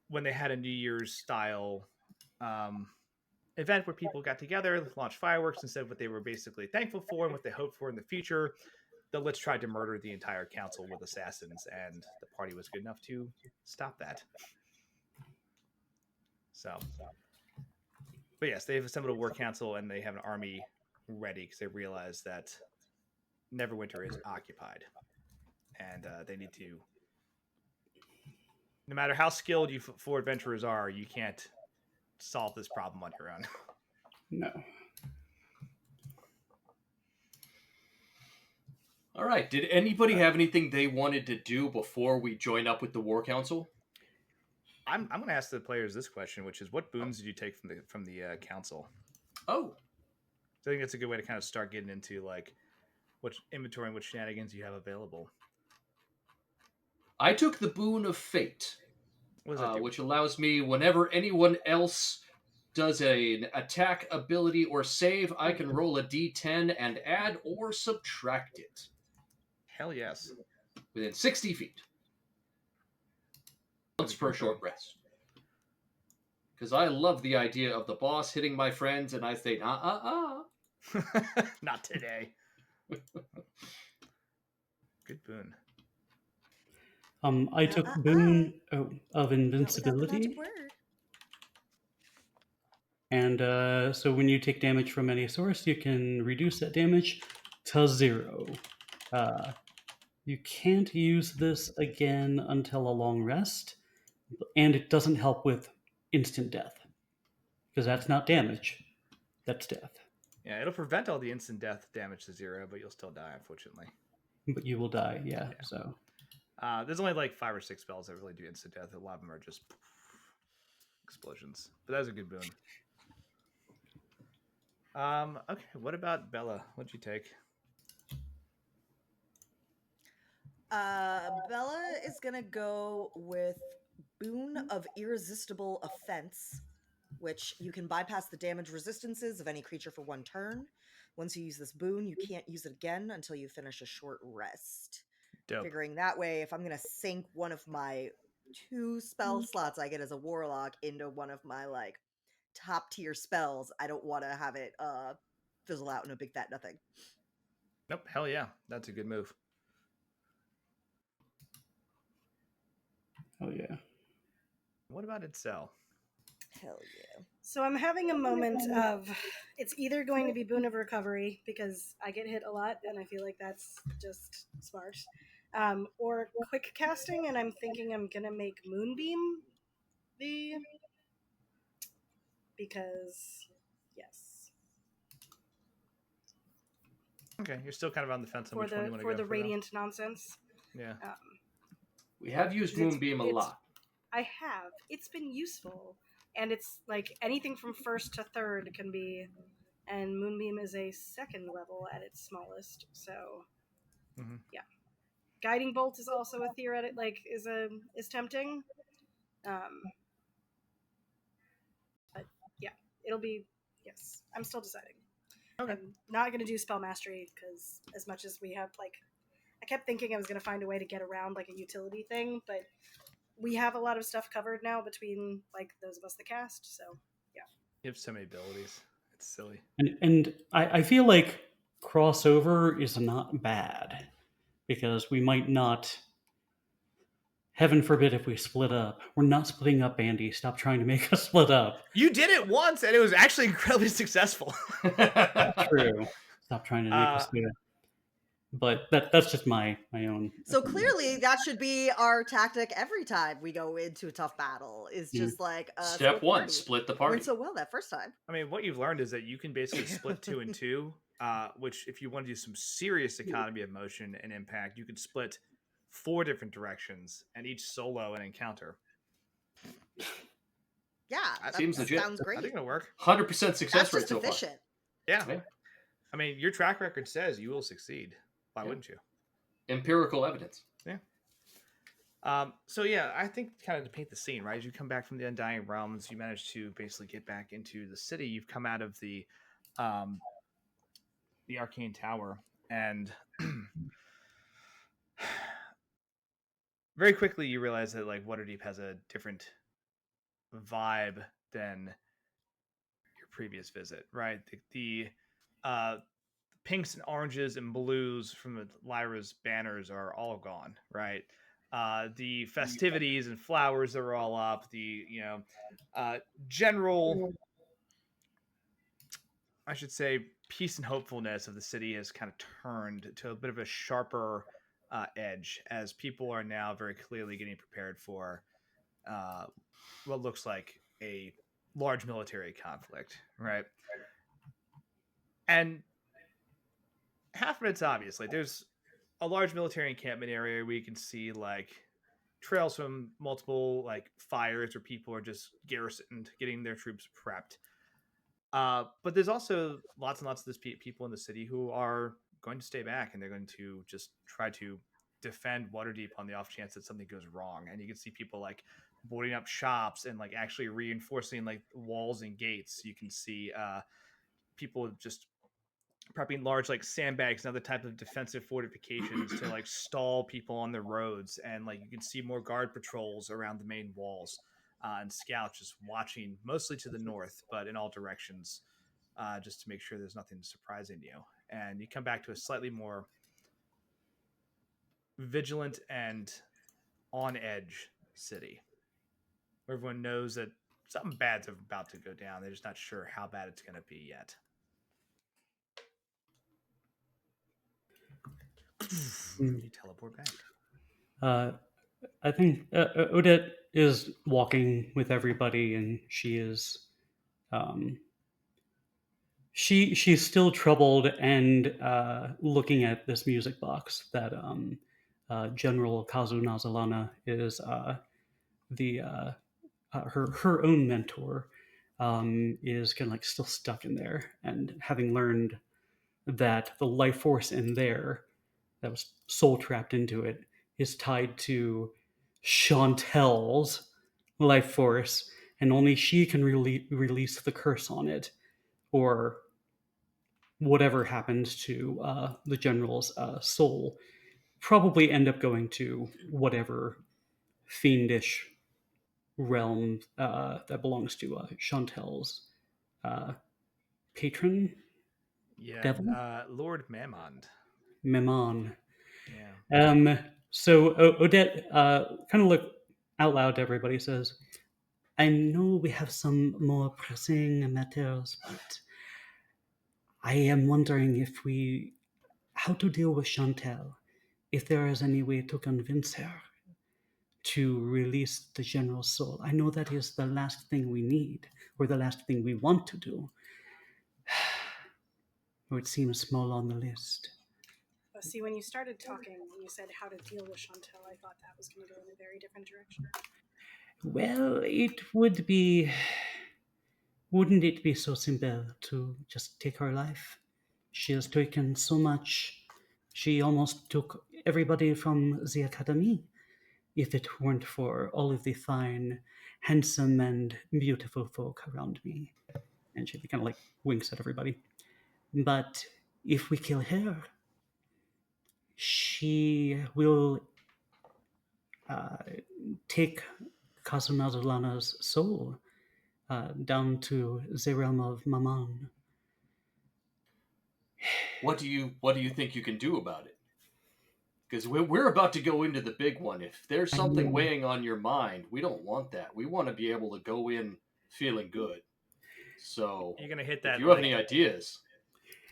when they had a New Year's style event where people got together, launched fireworks, and said what they were basically thankful for and what they hoped for in the future, the Lich tried to murder the entire council with assassins, and the party was good enough to stop that. So, but yes, they've assembled a war council and they have an army ready because they realize that Neverwinter is occupied, and they need to. No matter how skilled you four adventurers are, you can't solve this problem on your own. No. All right. Did anybody have anything they wanted to do before we join up with the War Council? I'm going to ask the players this question, which is, what boons did you take from the council? Oh, So I think that's a good way to kind of start getting into like what inventory and what shenanigans you have available. I took the boon of fate, What does that do? which allows me whenever anyone else does an attack, ability, or save, I can roll a d10 and add or subtract it Hell yes. within 60 feet. Once for a short rest. Because I love the idea of the boss hitting my friends, and I say, Not today. Good boon. I took boon of invincibility. Not without the magic word. And so when you take damage from any source, you can reduce that damage to 0. You can't use this again until a long rest, and it doesn't help with instant death, because that's not damage, that's death. Yeah, it'll prevent all the instant death damage to 0, but you'll still die, unfortunately. But you will die, yeah. So there's only like 5 or 6 spells that really do instant death. A lot of them are just explosions. But that was a good boon. Okay, what about Bella? What'd you take? Bella is gonna go with Boon of Irresistible Offense, which you can bypass the damage resistances of any creature for 1 turn. Once you use this boon, you can't use it again until you finish a short rest. Dope. Figuring that way, if I'm gonna sink one of my 2 spell slots I get as a warlock into one of my like top tier spells, I don't want to have it fizzle out in a big fat nothing. Nope, hell yeah. That's a good move. oh yeah. What about Itzel? Hell yeah. So I'm having a moment of, it's either going to be Boon of Recovery, because I get hit a lot, and I feel like that's just smart, or Quick Casting, and I'm thinking I'm going to make Moonbeam because, yes. Okay, you're still kind of on the fence on For which one you want to go for the for, Radiant nonsense. Yeah. we have used Moonbeam a lot. I have. It's been useful. And it's like anything from 1st to 3rd can be, and Moonbeam is a 2nd level at its smallest. So, yeah. guiding bolt is also a theoretic, like is tempting. But yeah, it'll be yes. I'm still deciding. Okay. I'm not going to do spell mastery because as much as we have like, I kept thinking I was going to find a way to get around like a utility thing, but we have a lot of stuff covered now between like those of us that cast. So yeah, You have so many abilities. It's silly. And I feel like crossover is not bad because we might not. Heaven forbid if we split up. We're not splitting up, Andy. Stop trying to make us split up. You did it once, and it was actually incredibly successful. True. Stop trying to make us do it. But that's just my own. So opinion. clearly, that should be our tactic every time we go into a tough battle. Is just like Step one: split the party. Went so well that first time. I mean, what you've learned is that you can basically split 2 and 2, which if you want to do some serious economy of motion and impact, you could split 4 different directions and each solo an encounter. Yeah, That seems legit. Sounds great. I think it'll work. 100% success That's rate just so far. efficient. Yeah. Yeah. I mean, your track record says you will succeed. Why wouldn't you? Empirical evidence. Yeah. So yeah, I think kind of to paint the scene, right? As you come back from the Undying Realms, you manage to basically get back into the city. You've come out of the Arcane Tower, and very quickly you realize that like Waterdeep has a different vibe than your previous visit, right? The pinks and oranges and blues from the Lyra's banners are all gone, right? The festivities and flowers are all up. The general, I should say, peace and hopefulness of the city has kind of turned to a bit of a sharper edge as people are now very clearly getting prepared for what looks like a large military conflict, right? And half of it's obvious. Like, there's a large military encampment area where you can see like trails from multiple like fires where people are just garrisoned, getting their troops prepped. But there's also lots and lots of this people in the city who are going to stay back, and they're going to just try to defend Waterdeep on the off chance that something goes wrong. And you can see people like boarding up shops and like actually reinforcing like walls and gates. You can see people just prepping large like sandbags and other type of defensive fortifications to like stall people on the roads, and like you can see more guard patrols around the main walls, and scouts just watching mostly to the north but in all directions, just to make sure there's nothing surprising you. And you come back to a slightly more vigilant and on edge city where everyone knows that something bad's about to go down. They're just not sure how bad it's going to be yet. You teleport back. I think Odette is walking with everybody, and she is, she's still troubled and looking at this music box that General Kazu Nazalana is the her own mentor, is kind of like still stuck in there, and having learned that the life force in there that was soul trapped into it is tied to Chantel's life force, and only she can release the curse on it, or whatever happens to the general's soul. Probably end up going to whatever fiendish realm that belongs to Chantel's patron. Yeah, Devil? Lord Mammon. Memon. Yeah. So Odette kind of look out loud to everybody, says, I know we have some more pressing matters, but I am wondering how to deal with Chantel, if there is any way to convince her to release the general's soul. I know that is the last thing we need, or the last thing we want to do. Or it seems small on the list. See, when you started talking, when you said how to deal with Chantel, I thought that was going to go in a very different direction. Well, wouldn't it be so simple to just take her life? She has taken so much. She almost took everybody from the academy if it weren't for all of the fine, handsome, and beautiful folk around me. And she kind of like winks at everybody. But if we kill her, she will take Kazunazulana's soul down to the realm of Maman. What do you think you can do about it? Because we're about to go into the big one. If there's something weighing on your mind, we don't want that. We want to be able to go in feeling good. So you're gonna hit that. If you have any ideas,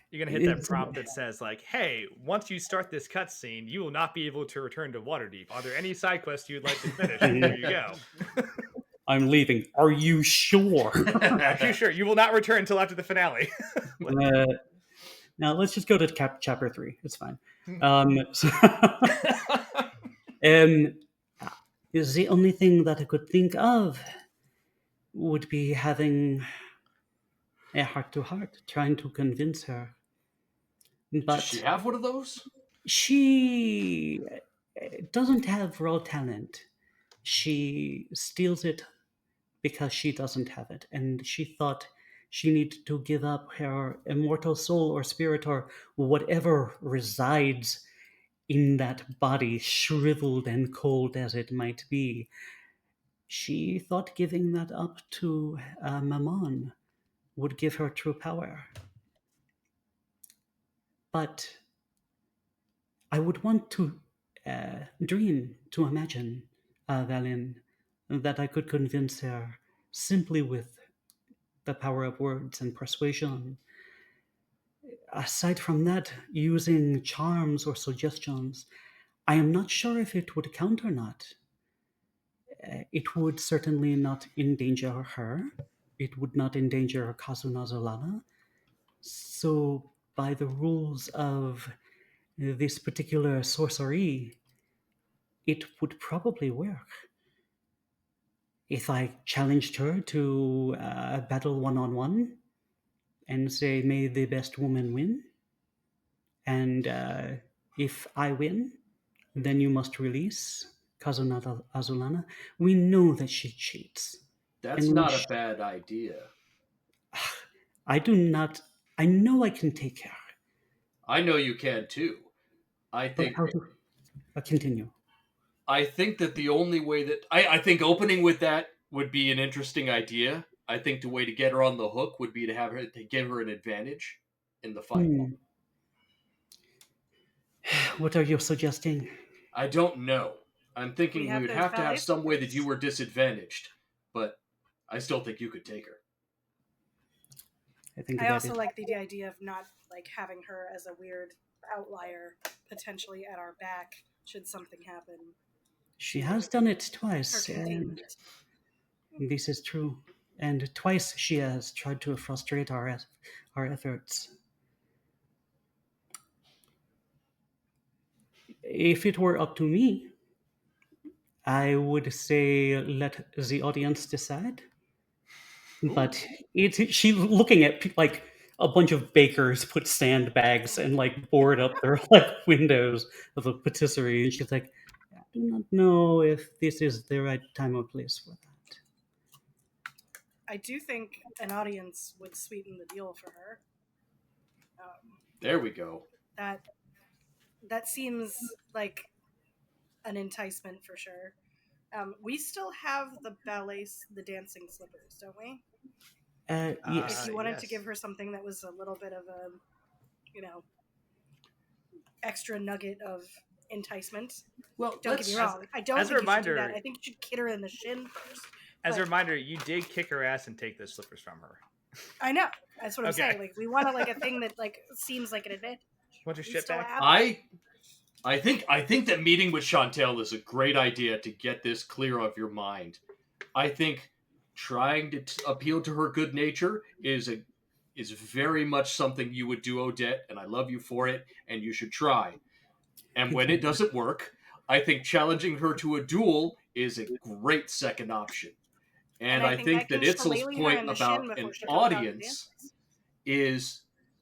you're gonna hit that prompt that says like, "Hey, once you start this cutscene, you will not be able to return to Waterdeep. Are there any side quests you'd like to finish? There you go." I'm leaving. Are you sure? Are you sure? You will not return until after the finale. Now let's just go to chapter 3. It's fine. Is the only thing that I could think of would be having a heart-to-heart, trying to convince her. But does she have one of those? She doesn't have raw talent. She steals it because she doesn't have it, and she thought she needed to give up her immortal soul or spirit or whatever resides in that body, shriveled and cold as it might be. She thought giving that up to Mammon would give her true power. But I would want to dream, to imagine, Valin, that I could convince her simply with the power of words and persuasion. Aside from that, using charms or suggestions, I am not sure if it would count or not. It would certainly not endanger her. It would not endanger Kazuna Zolana. So, by the rules of this particular sorcery, it would probably work. If I challenged her to a battle one-on-one and say, may the best woman win, and if I win, then you must release Kazunata Azulana. We know that she cheats. That's not a bad idea. I know I can take her. I know you can too. Continue. I think that the only way that I think opening with that would be an interesting idea. I think the way to get her on the hook would be to give her an advantage in the fight. What are you suggesting? I don't know. I'm thinking we would have to have some way that you were disadvantaged, but I still think you could take her. I also like the idea of not like having her as a weird outlier potentially at our back should something happen. She has done it twice, and this is true. And twice she has tried to frustrate our efforts. If it were up to me, I would say let the audience decide. Ooh. But she's looking at like a bunch of bakers put sandbags and like board up their like windows of a patisserie, and she's like, I do not know if this is the right time or place for that. I do think an audience would sweeten the deal for her. There we go. That seems like an enticement for sure. We still have the dancing slippers, don't we? Yes. If you wanted to give her something that was a little bit of a, extra nugget of enticement. Well, don't get me wrong. I don't think you should do that. I think you should hit her in the shin first. As a reminder, you did kick her ass and take those slippers from her. I know. That's what I'm saying. Like, we want a thing that like seems like an advantage. Want your shit back? I think that meeting with Chantel is a great idea to get this clear of your mind. I think trying to appeal to her good nature is very much something you would do, Odette, and I love you for it, and you should try. And when it doesn't work, I think challenging her to a duel is a great second option. And I think that Itzel's point about an audience is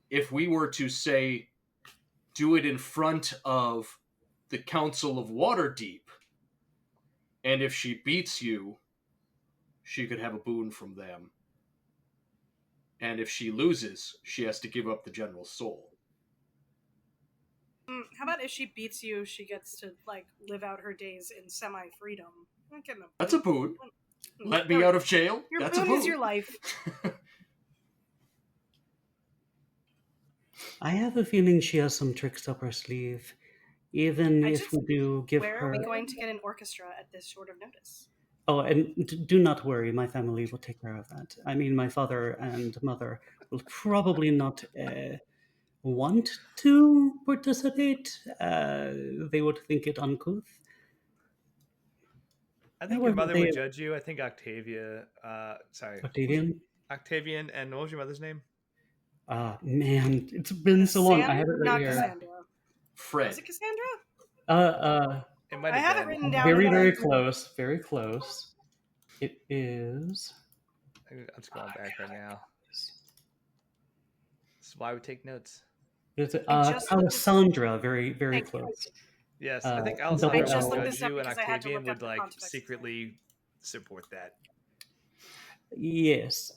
if we were to say do it in front of the Council of Waterdeep. And if she beats you, she could have a boon from them. And if she loses, she has to give up the General's soul. How about if she beats you, she gets to like live out her days in semi-freedom? That's a boon. Let me out of jail. Your That's boon a boon. is your life. I have a feeling she has some tricks up her sleeve. Even if we do give Where her... are we going to get an orchestra at this short of notice? Oh, and do not worry, my family will take care of that. I mean, my father and mother will probably not want to participate. They would think it uncouth. I think your mother would judge you. I think Octavian, and what was your mother's name? Man, it's been so long. I have it right not here. Cassandra. Fred. Was it Cassandra? It might I have been. it written down. Very close. Very close. It is. I'm just going back right now. That's why we take notes. It's Alessandra. Very, very close. Yes, I think Alessandra would judge you, and Octavian would like secretly support that. Yes.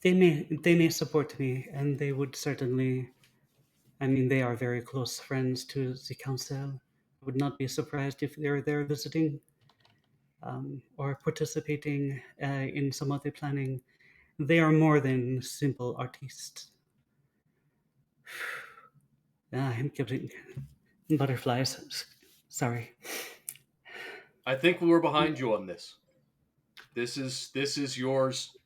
They may support me, and they would certainly. I mean, they are very close friends to the council. I would not be surprised if they're there visiting or participating in some other planning. They are more than simple artists. I'm getting butterflies. Sorry. I think we're behind you on this. This is yours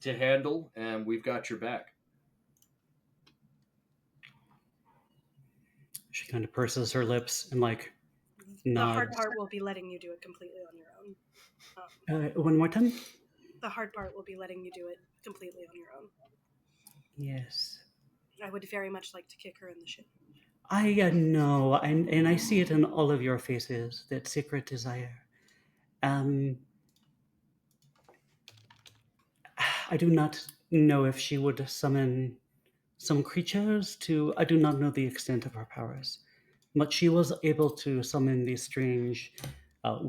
to handle, and we've got your back. She kind of purses her lips and like nods. The hard part will be letting you do it completely on your own. One more time? The hard part will be letting you do it completely on your own. Yes. I would very much like to kick her in the shin. I know, and I see it in all of your faces, that secret desire. I do not know if she would summon some creatures to... I do not know the extent of her powers, but she was able to summon these strange...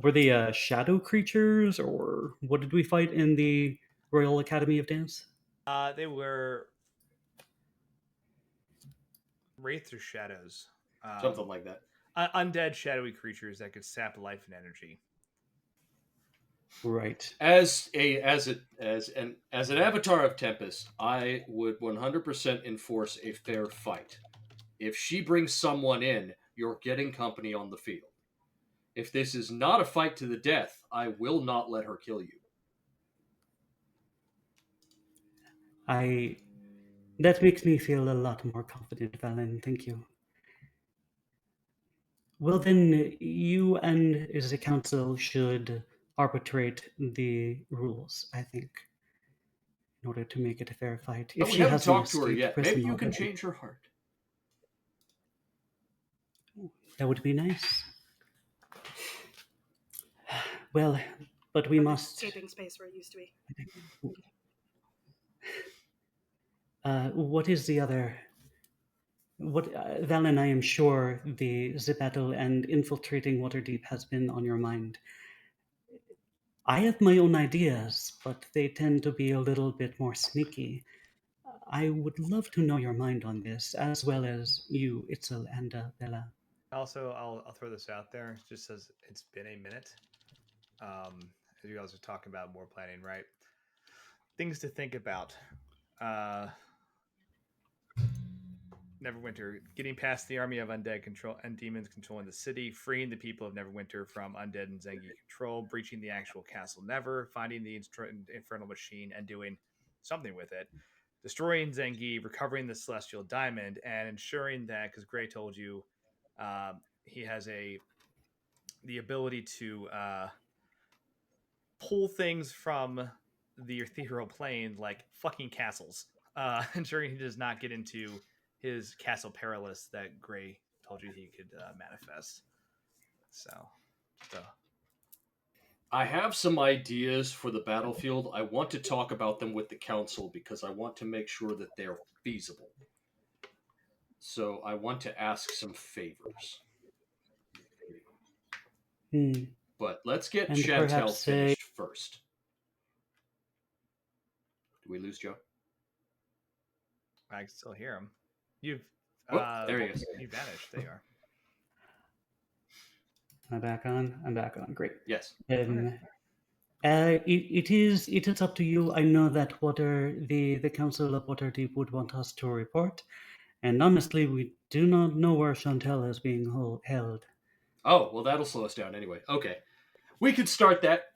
were they shadow creatures, or what did we fight in the Royal Academy of Dance? They were wraiths or shadows. Something like that. Undead, shadowy creatures that could sap life and energy. Right. As an avatar of Tempest, I would 100% enforce a fair fight. If she brings someone in, you're getting company on the field. If this is not a fight to the death, I will not let her kill you. That makes me feel a lot more confident, Valen. Thank you. Well, then, you and the council should arbitrate the rules, I think, in order to make it a fair fight. But we haven't talked to her yet. Maybe you can change her heart. That would be nice. Well, but we must... Escaping space where it used to be. What is the other... Valen, I am sure the battle and infiltrating Waterdeep has been on your mind. I have my own ideas, but they tend to be a little bit more sneaky. I would love to know your mind on this, as well as you, Itzel and Bella. Also, I'll throw this out there, just as it's been a minute. As you guys are talking about more planning, right? Things to think about. Neverwinter, getting past the army of undead control and demons controlling the city, freeing the people of Neverwinter from undead and Zengi control, breaching the actual castle Never, finding the infernal machine and doing something with it, destroying Zengi, recovering the celestial diamond, and ensuring that, because Gray told you, he has the ability to pull things from the ethereal plane, like fucking castles, ensuring he does not get into his Castle Perilous that Gray told you he could manifest. So, I have some ideas for the battlefield. I want to talk about them with the council because I want to make sure that they're feasible. So I want to ask some favors. But let's get And Chantel perhaps, finished first. Do we lose Joe? I can still hear him. You've there he is. You vanished. There you are. Am I back on? I'm back on. Great. Yes. It is up to you. I know that the Council of Waterdeep would want us to report, and honestly, we do not know where Chantel is being held. Oh, well, that'll slow us down anyway. Okay. We could start that.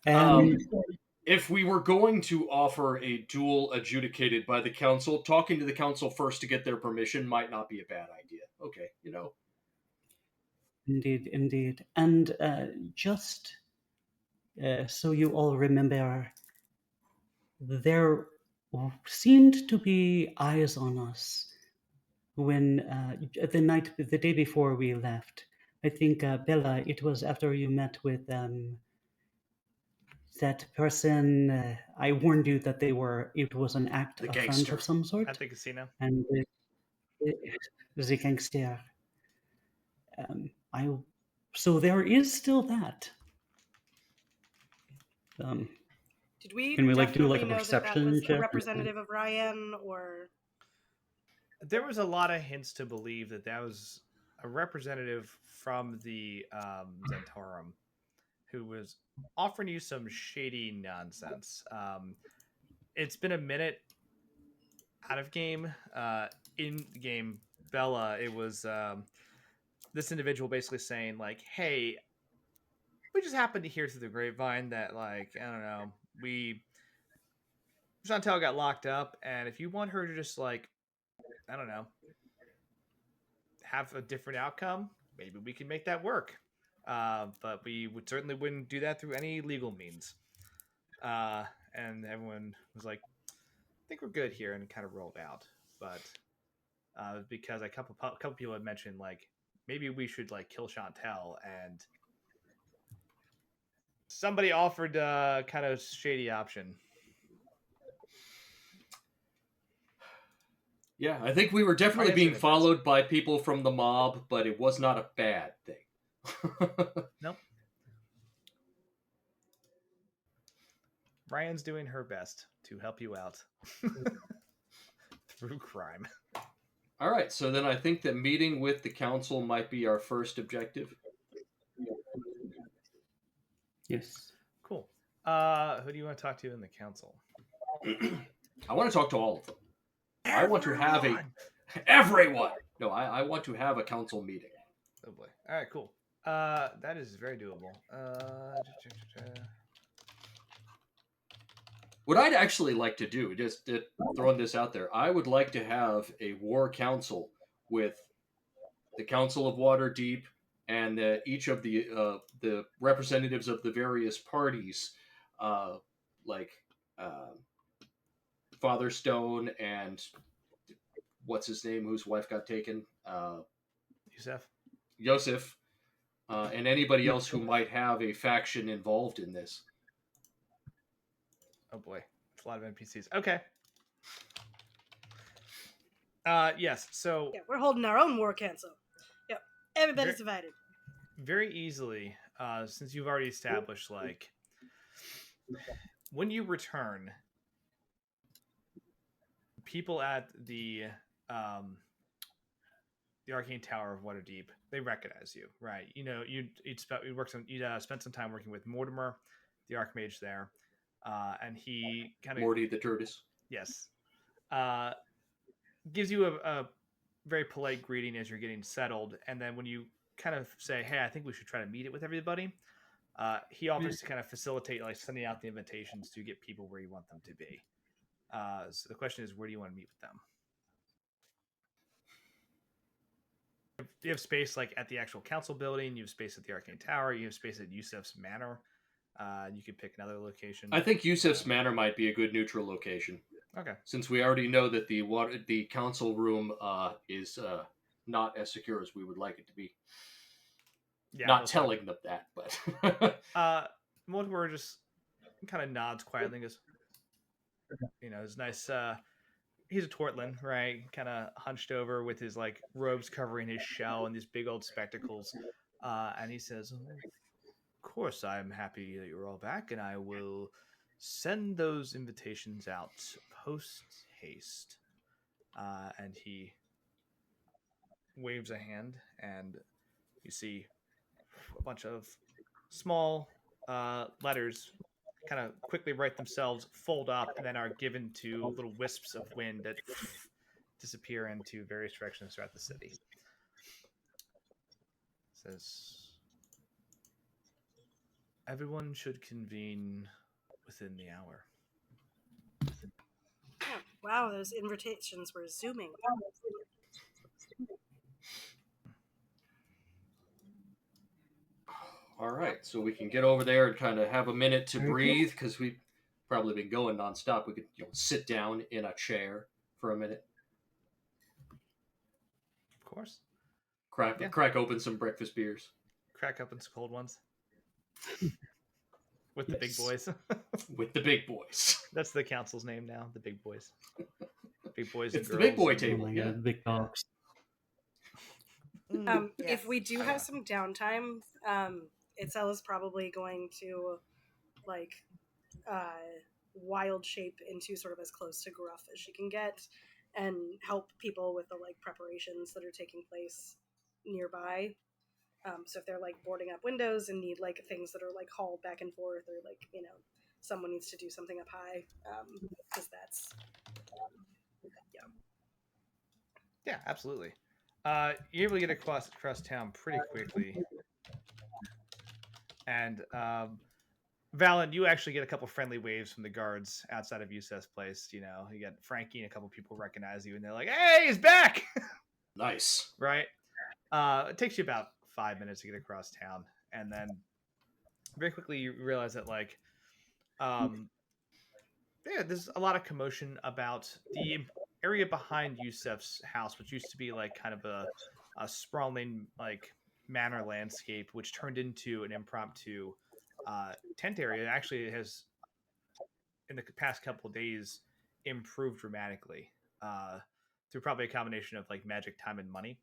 If we were going to offer a duel adjudicated by the council, talking to the council first to get their permission might not be a bad idea. Okay, you know. Indeed. And just so you all remember, there seemed to be eyes on us when the day before we left. I think, Bella, it was after you met with that person. I warned you that it was an act of front of some sort. At the casino. And the gangster. So there is still that. Did we? Can we do a know perception that was check? a representative of Ryan, or? There was a lot of hints to believe that was a representative from the Zentarum who was offering you some shady nonsense. It's been a minute out of game. In game, Bella, it was this individual basically saying, like, hey, we just happened to hear through the grapevine that, like, I don't know, Chantel got locked up, and if you want her to just, like, I don't know, have a different outcome, maybe we can make that work. But we wouldn't do that through any legal means. And everyone was like, I think we're good here, and kind of rolled out. But because a couple people had mentioned, like, maybe we should, like, kill Chantel, and somebody offered a kind of shady option. Yeah, I think we were definitely being followed by people from the mob, but it was not a bad thing. Nope. Ryan's doing her best to help you out through crime. All right, so then I think that meeting with the council might be our first objective. Yes. Cool. Who do you want to talk to in the council? I want to talk to all of them. I want to have everyone. No, I want to have a council meeting. Oh boy. All right, cool. That is very doable. What I'd actually like to do, just throwing this out there, I would like to have a war council with the Council of Waterdeep and each of the representatives of the various parties, like Father Stone and what's his name, whose wife got taken, Yosef, and anybody else who might have a faction involved in this. Oh boy, it's a lot of NPCs. Okay. Yes. So yeah, we're holding our own war council. Yep, everybody's divided. Very easily, since you've already established, like, when you return, people at the Arcane Tower of Waterdeep, they recognize you, right? You know, you'd spent some time working with Mortimer, the Archmage there, and he kind of Morty the Tortoise. Yes, gives you a very polite greeting as you're getting settled, and then when you kind of say, "Hey, I think we should try to meet it with everybody," he offers to kind of facilitate, like, sending out the invitations to get people where you want them to be. So the question is, where do you want to meet with them? You have space, like, at the actual council building. You have space at the Arcane Tower. You have space at Yusef's Manor. You could pick another location. I think Yusef's Manor might be a good neutral location. Okay. Since we already know that the council room is not as secure as we would like it to be. Yeah, not telling them that, but Mortimer just kind of nods quietly and goes, you know, his nice he's a Tortland, right? Kind of hunched over with his like robes covering his shell and these big old spectacles. And he says, "Of course, I'm happy that you're all back, and I will send those invitations out post haste." And he waves a hand, and you see a bunch of small letters kind of quickly write themselves, fold up, and then are given to little wisps of wind that disappear into various directions throughout the city. It says, everyone should convene within the hour. Oh, wow, those invitations were zooming. All right, so we can get over there and kind of have a minute to breathe because we've probably been going nonstop. We could sit down in a chair for a minute. Of course. Crack open some breakfast beers. Crack open some cold ones. With the big boys. With the big boys. That's the council's name now, the big boys. Big boys It's and the girls. big boy table. Oh my God, big dogs. Yes. If we do have some downtime, Itzel is probably going to like wild shape into sort of as close to gruff as she can get and help people with the like preparations that are taking place nearby. So if they're like boarding up windows and need like things that are like hauled back and forth, or like, you know, someone needs to do something up high, because that's Yeah, absolutely. You're able to get across town pretty quickly. And Valen, you actually get a couple friendly waves from the guards outside of Yusef's place. You know, you get Frankie and a couple people recognize you, and they're like, "Hey, he's back!" Nice. Right? It takes you about 5 minutes to get across town, and then very quickly you realize that like, there's a lot of commotion about the area behind Yusef's house, which used to be like kind of a sprawling like manor landscape, which turned into an impromptu tent area. Actually, it has in the past couple of days improved dramatically through probably a combination of like magic, time, and money.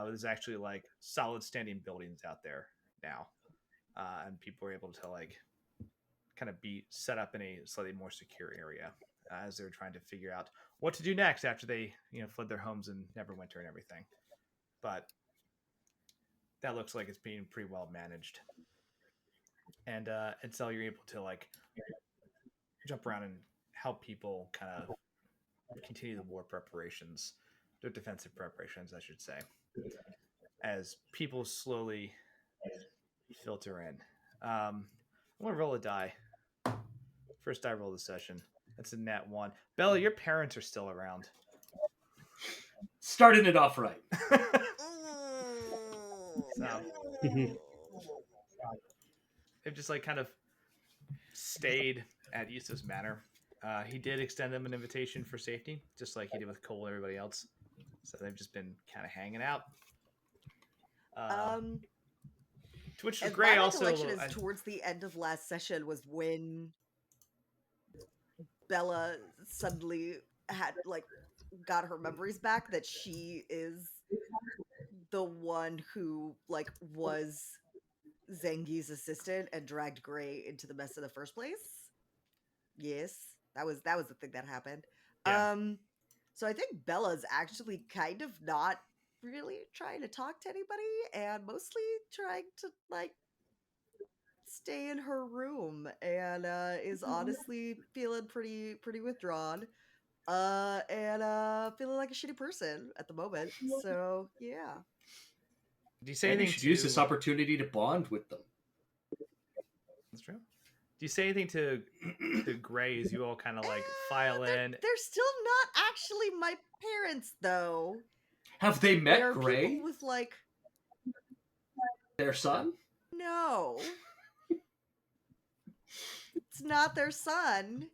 There's actually like solid standing buildings out there now, and people are able to like kind of be set up in a slightly more secure area as they're trying to figure out what to do next after they fled their homes in Neverwinter and everything. But that looks like it's being pretty well managed. And so you're able to like jump around and help people kind of continue the war preparations, their defensive preparations, I should say, as people slowly filter in. I'm gonna roll a die. First die roll of the session. That's a nat 1. Bella, your parents are still around. Starting it off right. So they've just like kind of stayed at Yusuf's manor. He did extend them an invitation for safety, just like he did with Cole and everybody else. So they've just been kind of hanging out. To which Gray also is towards the end of last session was when Bella suddenly had like got her memories back that she is the one who like was Zangi's assistant and dragged Gray into the mess in the first place. Yes, that was the thing that happened. Yeah. So I think Bella's actually kind of not really trying to talk to anybody and mostly trying to like stay in her room and is honestly feeling pretty withdrawn and feeling like a shitty person at the moment. So yeah. Do you say Maybe anything? You should use this opportunity to bond with them. That's true. Do you say anything to Gray as you all kind of like file in? They're still not actually my parents, though. Have they met They're Gray? people with like their son? No, it's not their son.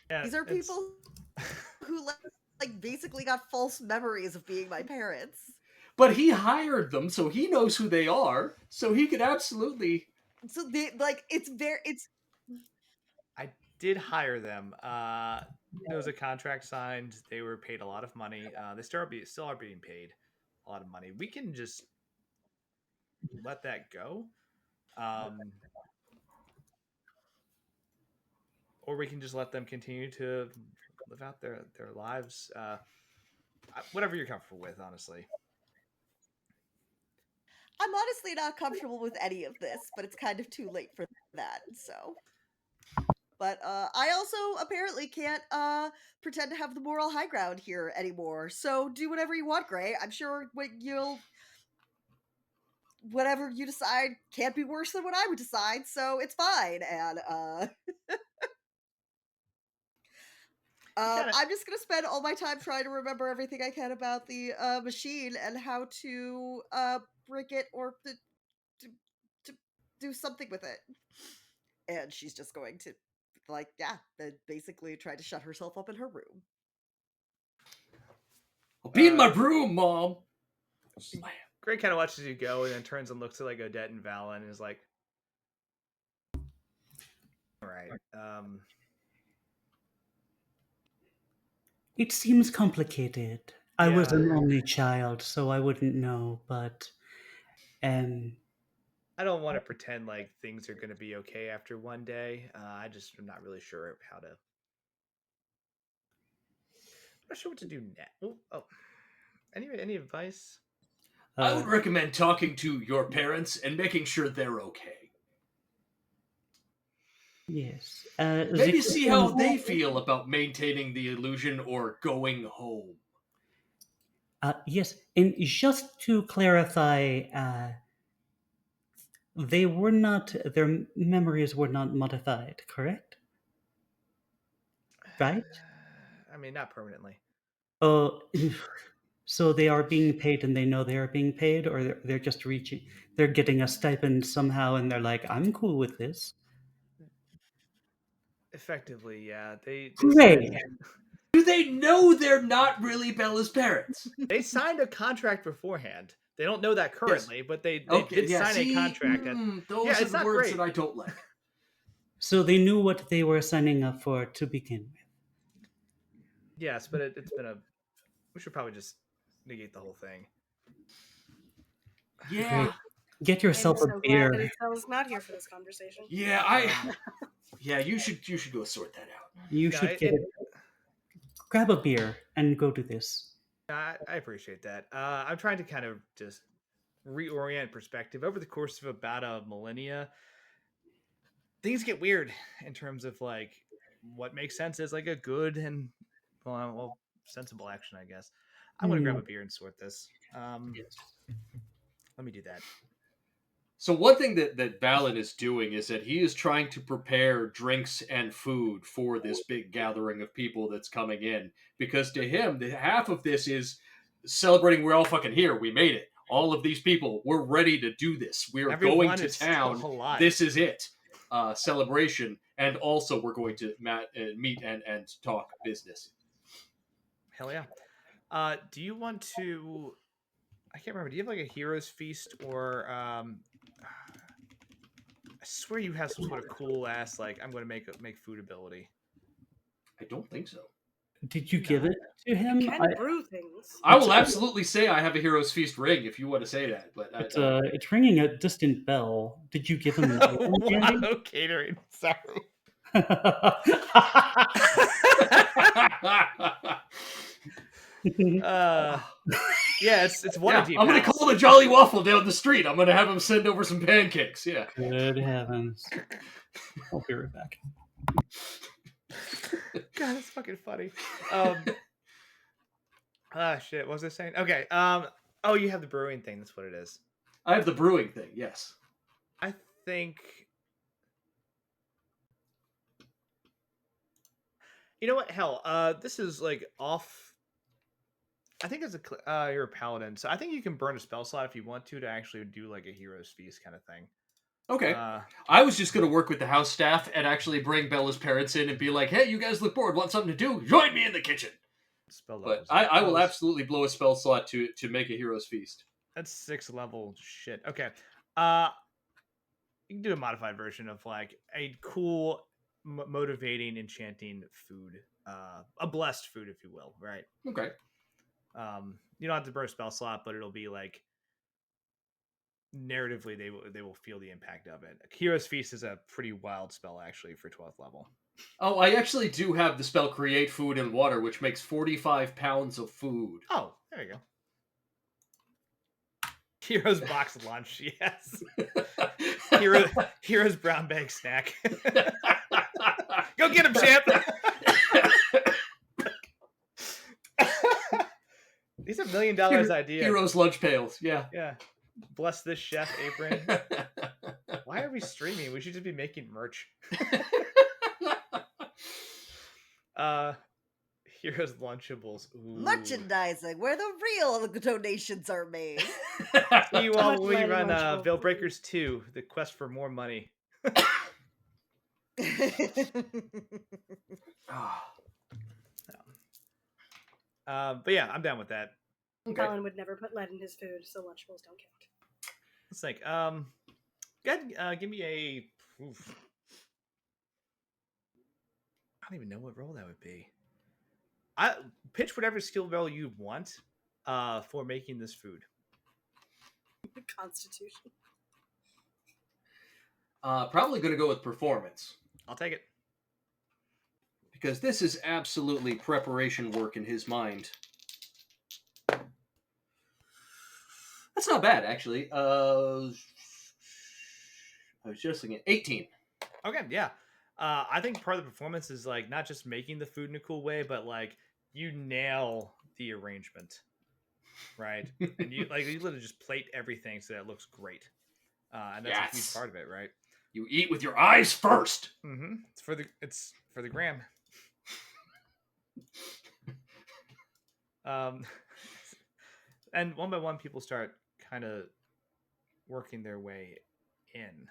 Yeah, These are people who like basically got false memories of being my parents. But he hired them, so he knows who they are. So he could absolutely. So they like it's very. did hire them. There was a contract signed. They were paid a lot of money. They still are being paid a lot of money. We can just let that go. Or we can just let them continue to live out their lives. Whatever you're comfortable with, honestly. I'm honestly not comfortable with any of this, but it's kind of too late for that, so. But I also apparently can't pretend to have the moral high ground here anymore. So do whatever you want, Gray. I'm sure whatever you decide can't be worse than what I would decide, so it's fine. And I'm just gonna spend all my time trying to remember everything I can about the machine and how to break it or to do something with it. And she's just going to, like, basically try to shut herself up in her room. I'll be in my room, Mom. Slam. Greg kind of watches you go and then turns and looks at like Odette and Valen and is like, "All right." It seems complicated. I was Yeah. an only child, so I wouldn't know, but I don't want to pretend like things are going to be okay after one day. I just am not really sure how to. I'm not sure what to do next. Oh. Any advice? I would recommend talking to your parents and making sure they're okay. Yes. Maybe see how they feel about maintaining the illusion or going home. Yes, and just to clarify, their memories were not modified, correct? Right? I mean, not permanently. Oh, so they are being paid and they know they are being paid, or they're just they're getting a stipend somehow and they're like, I'm cool with this. Effectively, yeah. They Hooray! Do they know they're not really Bella's parents? They signed a contract beforehand. They don't know that currently, Yes. but they did sign a contract. Those are the words that I don't like. So they knew what they were signing up for to begin with. Yes, but it's been we should probably just negate the whole thing. Yeah. Great. Get yourself I'm so a beer. glad that Itzel's not here for this conversation. Yeah, yeah, you should go sort that out. You should grab a beer and go do this. I appreciate that. I'm trying to kind of just reorient perspective. Over the course of about a millennia, things get weird in terms of like what makes sense as like a good and well sensible action, I guess. I'm gonna grab a beer and sort this. Let me do that. So one thing that Valen is doing is that he is trying to prepare drinks and food for this big gathering of people that's coming in. Because to him, half of this is celebrating we're all fucking here. We made it. All of these people, we're ready to do this. We're going to town. This is it. Celebration. And also we're going to meet and talk business. Hell yeah. Do you want to... I can't remember. Do you have like a hero's feast or... I swear you have some sort of cool ass like I'm going to make food ability. I don't think so. Did you give it to him? You can brew things. I will absolutely say I have a hero's feast ring if you want to say that, but it's ringing a distant bell. Did you give him? Wow, catering. Sorry. Yeah, it's one I'm gonna call the Jolly Waffle down the street. I'm gonna have him send over some pancakes. Yeah. Good heavens! I'll be right back. God, that's fucking funny. Shit. What was I saying? Okay. Oh, you have the brewing thing. That's what it is. I have the brewing thing. Yes. I think. You know what? Hell, this is like off. I think it's you're a paladin, so I think you can burn a spell slot if you want to actually do like a hero's feast kind of thing. Okay. I was just going to work with the house staff and actually bring Bella's parents in and be like, hey, you guys look bored. Want something to do? Join me in the kitchen. But I will absolutely blow a spell slot to make a hero's feast. That's 6th level shit. Okay. You can do a modified version of like a cool motivating, enchanting food, a blessed food, if you will, right? Okay. You don't have to burn a spell slot, but it'll be like narratively they will feel the impact of it. Hero's Feast is a pretty wild spell actually for 12th level. Oh, I actually do have the spell Create Food and Water, which makes 45 pounds of food. Oh, there you go. Hero's box lunch, yes. Hero's brown bag snack. Go get him, champ. These are $1 million ideas. Hero's lunch pails, yeah. Yeah. Bless this chef apron. Why are we streaming? We should just be making merch. Hero's Lunchables. Ooh. Merchandising, where the real donations are made. See you all when we run Veil Breakers 2, the quest for more money. But yeah, I'm down with that. Okay. Alan would never put lead in his food, so Lunchables don't count. Let's think. Go ahead, give me a. Oof. I don't even know what role that would be. I pitch whatever skill role you want for making this food. Constitution. Probably going to go with performance. I'll take it. Because this is absolutely preparation work in his mind. That's not bad, actually. I was just thinking 18. Okay, yeah. I think part of the performance is like not just making the food in a cool way, but like you nail the arrangement, right? And you literally just plate everything so that it looks great, and that's a huge part of it, right? You eat with your eyes first. Mm-hmm. It's for the gram. And one by one, people start kind of working their way in.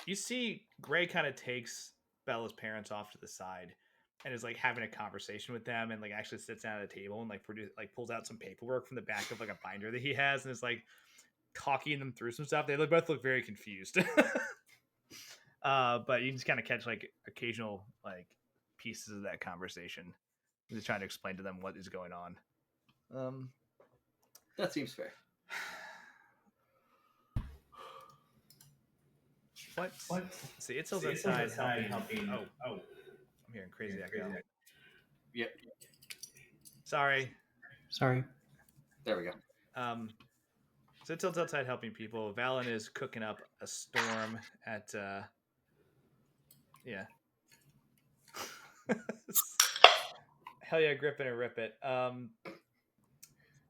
You see Gray kind of takes Bella's parents off to the side and is like having a conversation with them, and like actually sits down at a table and like pulls out some paperwork from the back of like a binder that he has and is like talking them through some stuff. They both look very confused. But you just kind of catch like occasional like pieces of that conversation. Just trying to explain to them what is going on. That seems fair. What? See, Itzel's outside helping. Oh, I'm hearing crazy echo. Yep. Sorry. There we go. So Itzel's outside helping people. Valen is cooking up a storm at. Yeah. Hell yeah, grip it and rip it.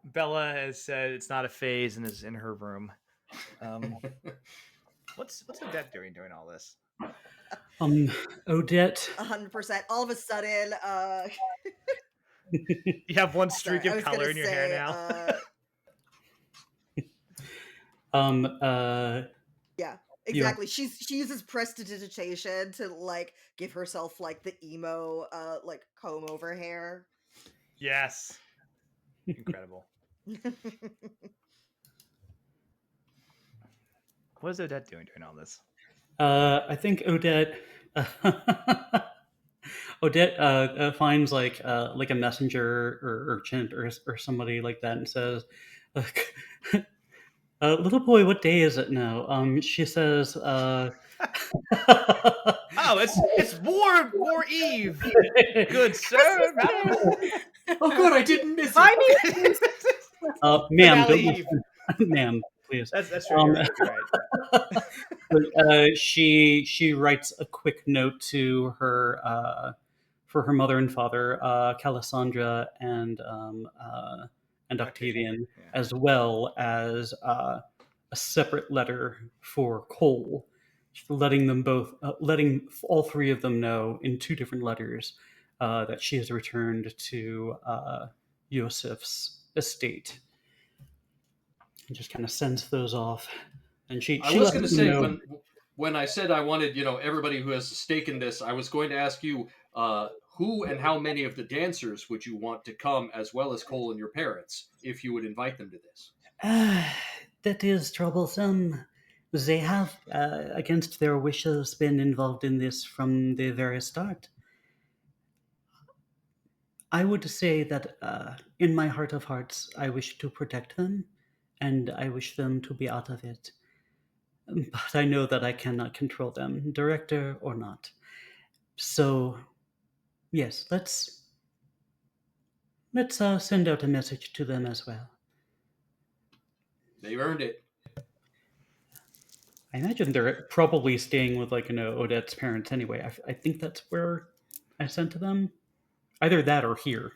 Bella has said it's not a phase and is in her room. What's Odette doing during all this? Odette. 100%. All of a sudden, you have one streak of color in your hair now. Yeah, exactly. She uses prestidigitation to like give herself like the emo like comb over hair. Yes. Incredible. What is Odette doing during all this? I think Odette finds like a messenger or urchin or somebody like that and says, little boy, what day is it now? She says, oh, it's War Eve. Good sir. Oh, good, I didn't miss it. Ma'am, ma'am, please. That's right. But, she writes a quick note to her for her mother and father, Calisandra and Octavian, as well as a separate letter for Cole, letting all three of them know in two different letters that she has returned to Yosef's estate. And just kind of sends those off. And I was going to say, when I said I wanted, everybody who has a stake in this, I was going to ask you, who and how many of the dancers would you want to come, as well as Cole and your parents, if you would invite them to this? That is troublesome. They have, against their wishes, been involved in this from the very start. I would say that in my heart of hearts, I wish to protect them, and I wish them to be out of it. But I know that I cannot control them, director or not. So, yes, let's send out a message to them as well. They've earned it. I imagine they're probably staying with, like, Odette's parents anyway. I think that's where I sent to them. Either that or here.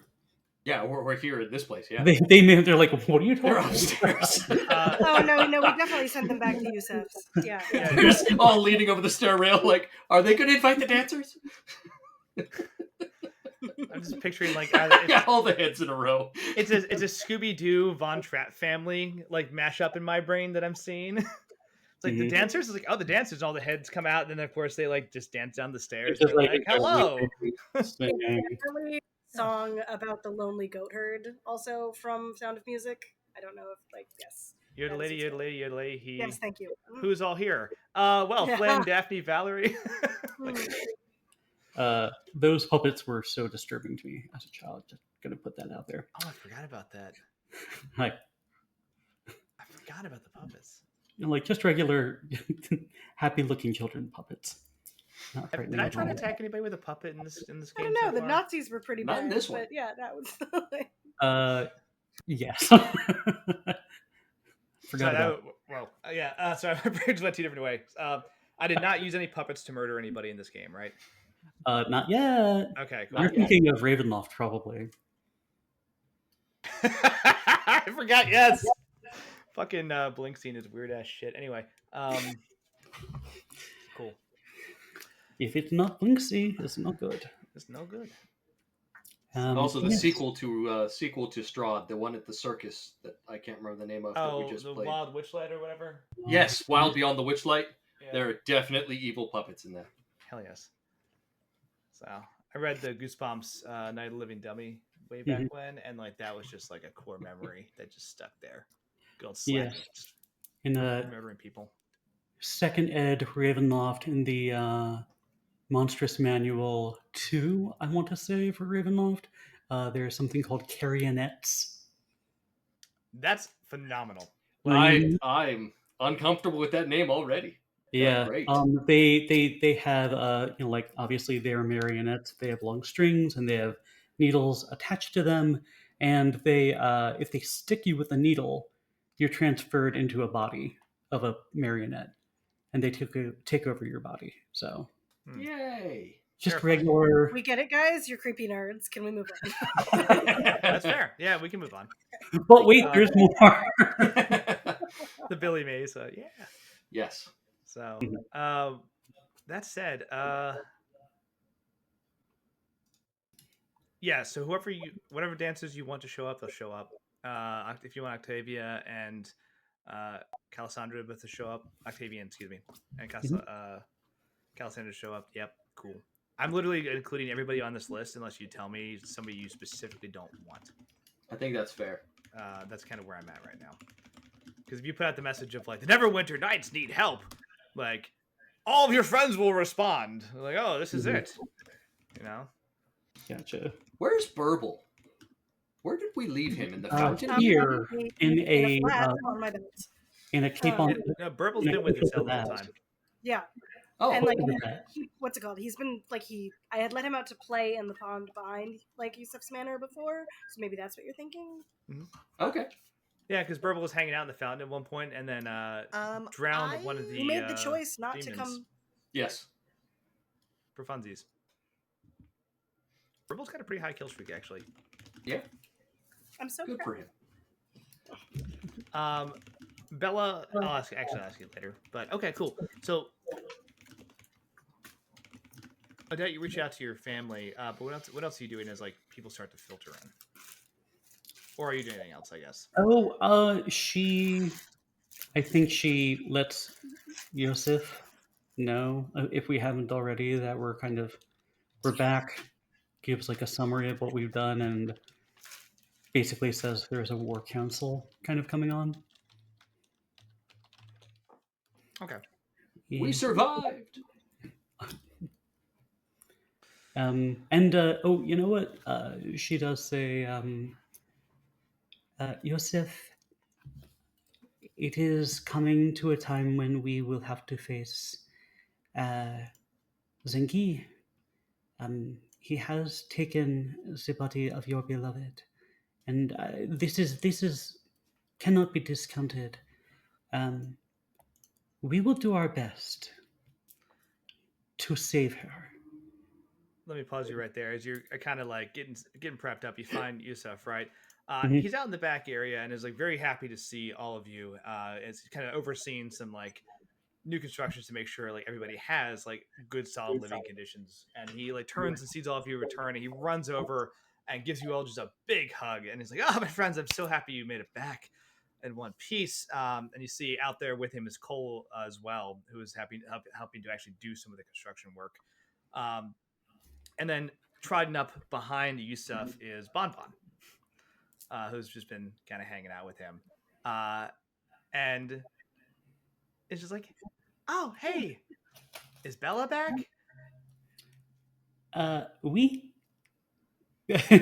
Yeah, we're here in this place. Yeah, They're like, what are you talking they're about? upstairs. Oh no, we definitely sent them back to Yusef's. Yeah. They're just all leaning over the stair rail, like, are they going to invite the dancers? I'm just picturing like Yeah, all the heads in a row. it's a Scooby Doo Von Trapp family like mashup in my brain that I'm seeing. It's like the dancers is like, oh, the dancers, all the heads come out, and then of course they like just dance down the stairs. Just They're like, hello. Really song about the lonely goat herd, also from Sound of Music. I don't know if yes. Yodelady, yodelady, yodelady. He. Yes, thank you. Who's all here? Well, Flynn, Daphne, Valerie. Those puppets were so disturbing to me as a child. Just gonna put that out there. Oh, I forgot about that. Like, I forgot about the puppets. like just regular, happy-looking children puppets. Not Did frightening I at try to all. attack anybody with a puppet in this I game? don't know. So The far? Nazis were pretty Not bad. in this one. But yeah, that was. Yes. So Forgot about. yeah. Sorry, my brains went two different ways. I did not use any puppets to murder anybody in this game, right? Not yet. Okay, cool. You're thinking of Ravenloft, probably. I forgot. Yes. Fucking Blink scene is weird ass shit. Anyway, cool. If it's not Blinksy, it's not good. It's no good. Also, the yes. sequel to Strahd, the one at the circus that I can't remember the name of that we just the played. Wild Witchlight or whatever. Yes, Wild Beyond the Witchlight. Yeah. There are definitely evil puppets in there. Hell yes. So I read the Goosebumps Night of the Living Dummy way back when, and like that was just like a core memory that just stuck there. Good old Slack. Yeah. In Murdering people. second ed Ravenloft, in the Monstrous Manual 2, I want to say, for Ravenloft, there's something called carionettes. That's phenomenal. I'm uncomfortable with that name already. Yeah, great. They have like, obviously they're marionettes. They have long strings and they have needles attached to them, and they if they stick you with a needle, you're transferred into a body of a marionette, and they take over your body. So Yay! just Terrifying. regular. We get it, guys. You're creepy nerds. Can we move on? That's fair. Yeah, we can move on. But wait, there's more. The Billy Mays. Yeah. Yes. So, that said, yeah. So whatever dancers you want to show up, they'll show up. If you want Octavia and Calasandra both to show up, Octavian, excuse me, and Calasandra to show up. Yep, cool. I'm literally including everybody on this list unless you tell me somebody you specifically don't want. I think that's fair. That's kind of where I'm at right now. Because if you put out the message of like the Neverwinter Nights need help, like all of your friends will respond. Like, oh, this is it. You know? Gotcha. Where's Burble? Where did we leave him in the fountain? Here in a on my belt. in a cape on. No, Burble's been with Itzel the whole time. Yeah. Oh, And like, look at that. what's it called? He's been like I had let him out to play in the pond behind like Yusef's Manor before, so maybe that's what you're thinking. okay. Yeah, because Burble was hanging out in the fountain at one point, and then drowned one of the. He made the choice not demons to come. Yes. for funsies. Burble's got a pretty high kill streak, actually. Yeah. I'm so Good proud. for him. Bella, I'll ask you later. But okay, cool. So, Odette, you reach out to your family, but what else are you doing as like people start to filter in? Or are you doing anything else, I guess? I think she lets Yosef know, if we haven't already, that we're back, gives like a summary of what we've done, and basically says there's a war council kind of coming on. Okay. We Yeah. survived. And you know what? She does say, Yosef, it is coming to a time when we will have to face Zengi. He has taken the body of your beloved, and this is cannot be discounted. Um, we will do our best to save her. Let me pause you right there as you're kind of like getting prepped up. You find Yusuf, right? Mhm. He's out in the back area and is like very happy to see all of you. As he's kind of overseeing some like new constructions to make sure like everybody has like good solid living conditions. And he like turns and sees all of you return, and he runs over and gives you all just a big hug. And he's like, "Oh, my friends, I'm so happy you made it back in one piece." And you see out there with him is Cole as well, who is helping to actually do some of the construction work. And then trotting up behind Yusuf is Bonbon, who's just been kind of hanging out with him. And it's just like, "Oh, hey, is Bella back?" We.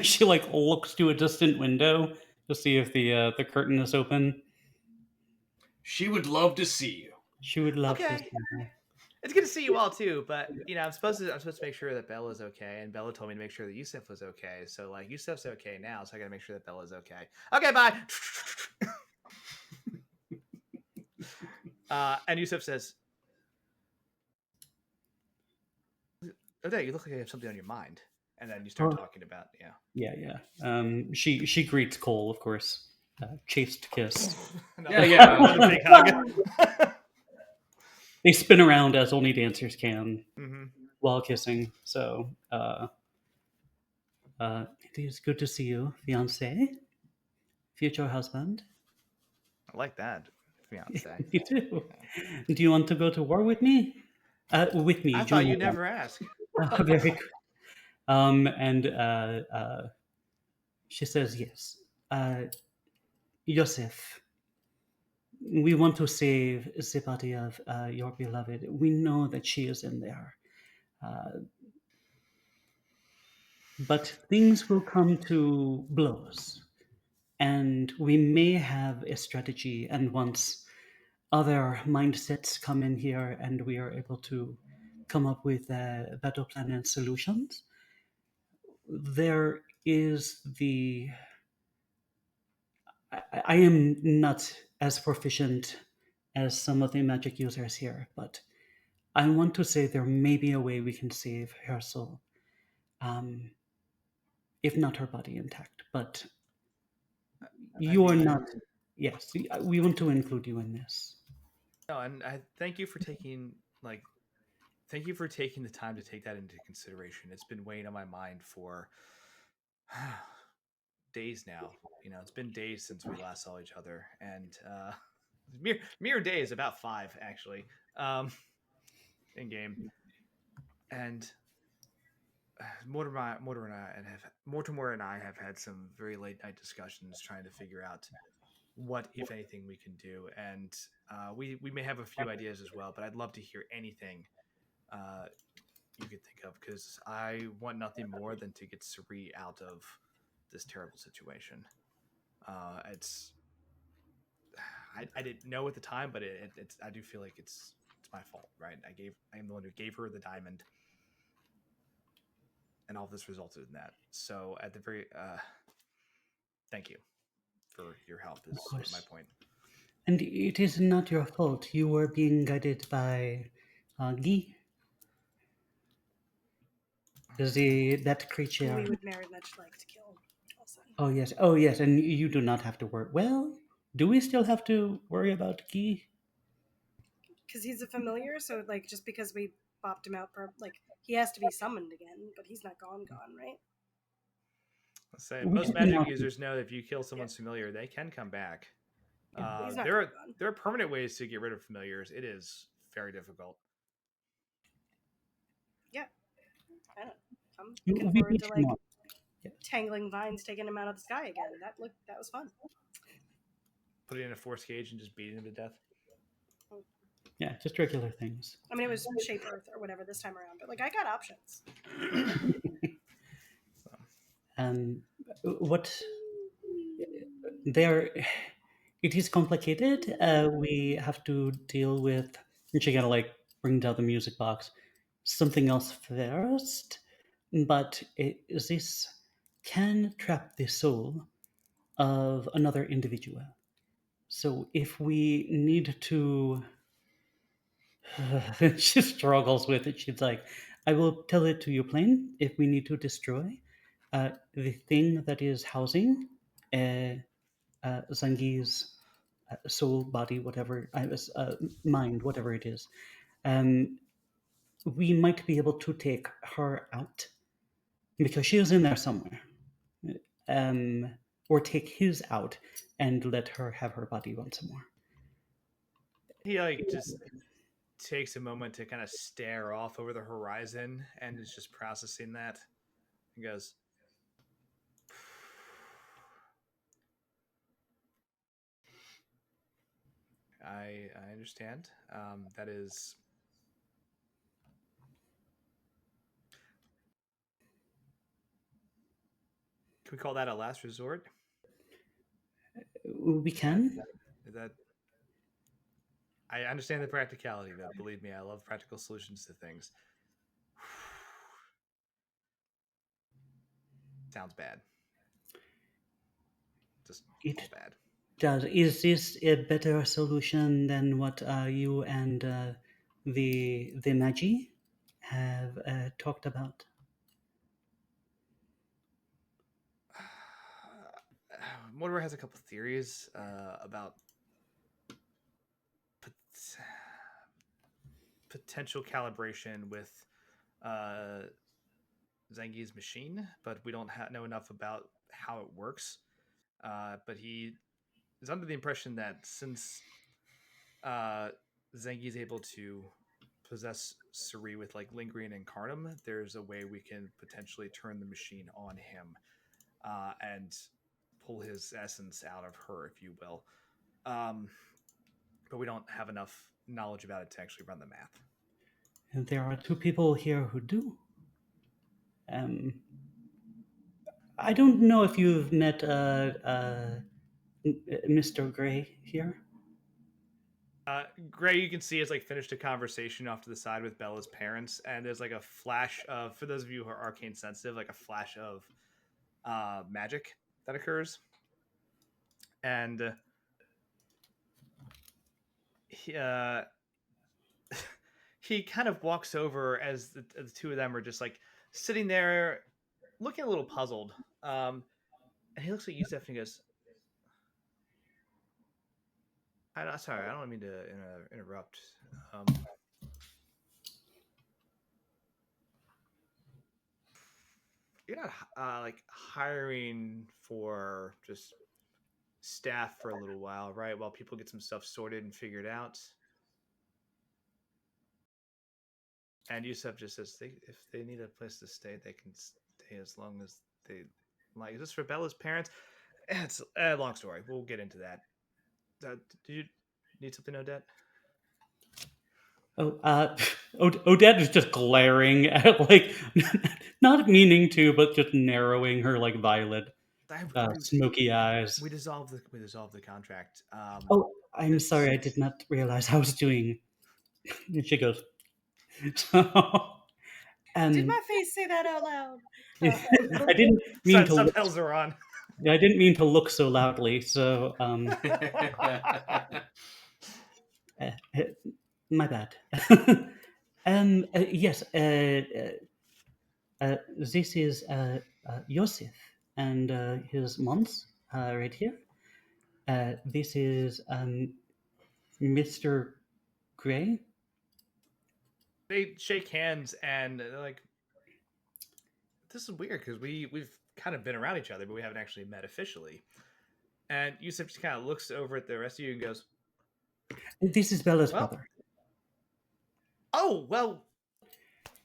She like looks to a distant window to see if the curtain is open. She would love to see you. She would love to Okay. see her. It's good to see you all too, but I'm supposed to make sure that Bella's okay, and Bella told me to make sure that Yusuf was okay. So like Yusuf's okay now, so I gotta make sure that Bella's okay. Okay, bye. And Yusuf says, "Okay, you look like you have something on your mind." And then you start Oh. talking about Yeah. She greets Cole, of course. Chaste kiss. Yeah. Another big hug. They spin around as only dancers can Mm-hmm. while kissing. So, it is good to see you, fiance, future husband. I like that, fiance. You too. Do you want to go to war with me? With me, I thought join you me. never ask. Very good. And she says yes. Yosef, we want to save the body of your beloved. We know that she is in there. But things will come to blows, and we may have a strategy. And once other mindsets come in here and we are able to come up with a better plan and solutions, there is the. I am not as proficient as some of the magic users here, but I want to say there may be a way we can save her soul. If not her body intact. But you are not. Yes, we want to include you in this. No, and I thank you for taking the time to take that into consideration. It's been weighing on my mind for days now. It's been days since we last saw each other, and mere days, about 5 actually, in game. And Mortimer and I have had some very late night discussions trying to figure out what, if anything, we can do. And we may have a few ideas as well, but I'd love to hear anything you could think of, because I want nothing more than to get Suri out of this terrible situation. It's I didn't know at the time, but it's I do feel like it's my fault, right? I'm the one who gave her the diamond, and all this resulted in that. So at the very thank you for your help is my point. And it is not your fault. You were being guided by Guy. That creature? We would very much like to kill. Also. Oh yes, and you do not have to worry. Well, do we still have to worry about Guy? Because he's a familiar, so like just because we popped him out, he has to be summoned again, but he's not gone, right? Let's say most magic users know that if you kill someone's familiar, they can come back. He's not there gone. are permanent ways to get rid of familiars. It is very difficult. Yeah, I know. I'm looking forward to tangling vines, taking him out of the sky again. That was fun. Put it in a force cage and just beating him to death. Yeah, just regular things. I mean, it was Shape Earth or whatever this time around, but like I got options. What there, it is complicated. We have to deal with. And she gotta like bring down the music box. Something else first, but this can trap the soul of another individual. So if we need to, she struggles with it. She's like, I will tell it to you plain. If we need to destroy the thing that is housing Zangi's soul, body, whatever, mind, whatever it is, we might be able to take her out because she is in there somewhere. Or take his out and let her have her body once more. He like just takes a moment to kind of stare off over the horizon and is just processing that. He goes, I understand. That is. Can we call that a last resort? We can. Is that? I understand the practicality, though. Believe me, I love practical solutions to things. Sounds bad. Just all bad. Is this a better solution than what you and the Magi have talked about? Mortimer has a couple theories about potential calibration with Zangi's machine, but we don't know enough about how it works. But he is under the impression that since Zangi is able to possess Suri with like lingering incarnum, there's a way we can potentially turn the machine on him and pull his essence out of her, if you will. But we don't have enough knowledge about it to actually run the math. And there are two people here who do. I don't know if you've met Mr. Gray here. Gray, you can see, has like finished a conversation off to the side with Bella's parents, and there's like a flash of, for those of you who are arcane sensitive, like a flash of magic that occurs, and he kind of walks over as the two of them are just like sitting there, looking a little puzzled, and he looks at you, Stephanie, and goes, sorry, I don't mean to interrupt. You're not like hiring for just staff for a little while, right? While people get some stuff sorted and figured out. And Yusuf just says, if they need a place to stay, they can stay as long as they like. Is this for Bella's parents? It's a long story. We'll get into that. Do you need something, Odette? Odette is just glaring at, like, not meaning to, but just narrowing her like violet, smoky eyes. We dissolved the contract. I'm sorry, I did not realize I was doing. And she goes. So, did my face say that out loud? I didn't mean to. Subtitles are on. I didn't mean to look so loudly. So, my bad. Yes, this is Yosef and his moms right here. This is Mr. Gray. They shake hands and they're like, this is weird because we've kind of been around each other, but we haven't actually met officially. And Yusuf just kind of looks over at the rest of you and goes, this is Bella's brother. Oh, well,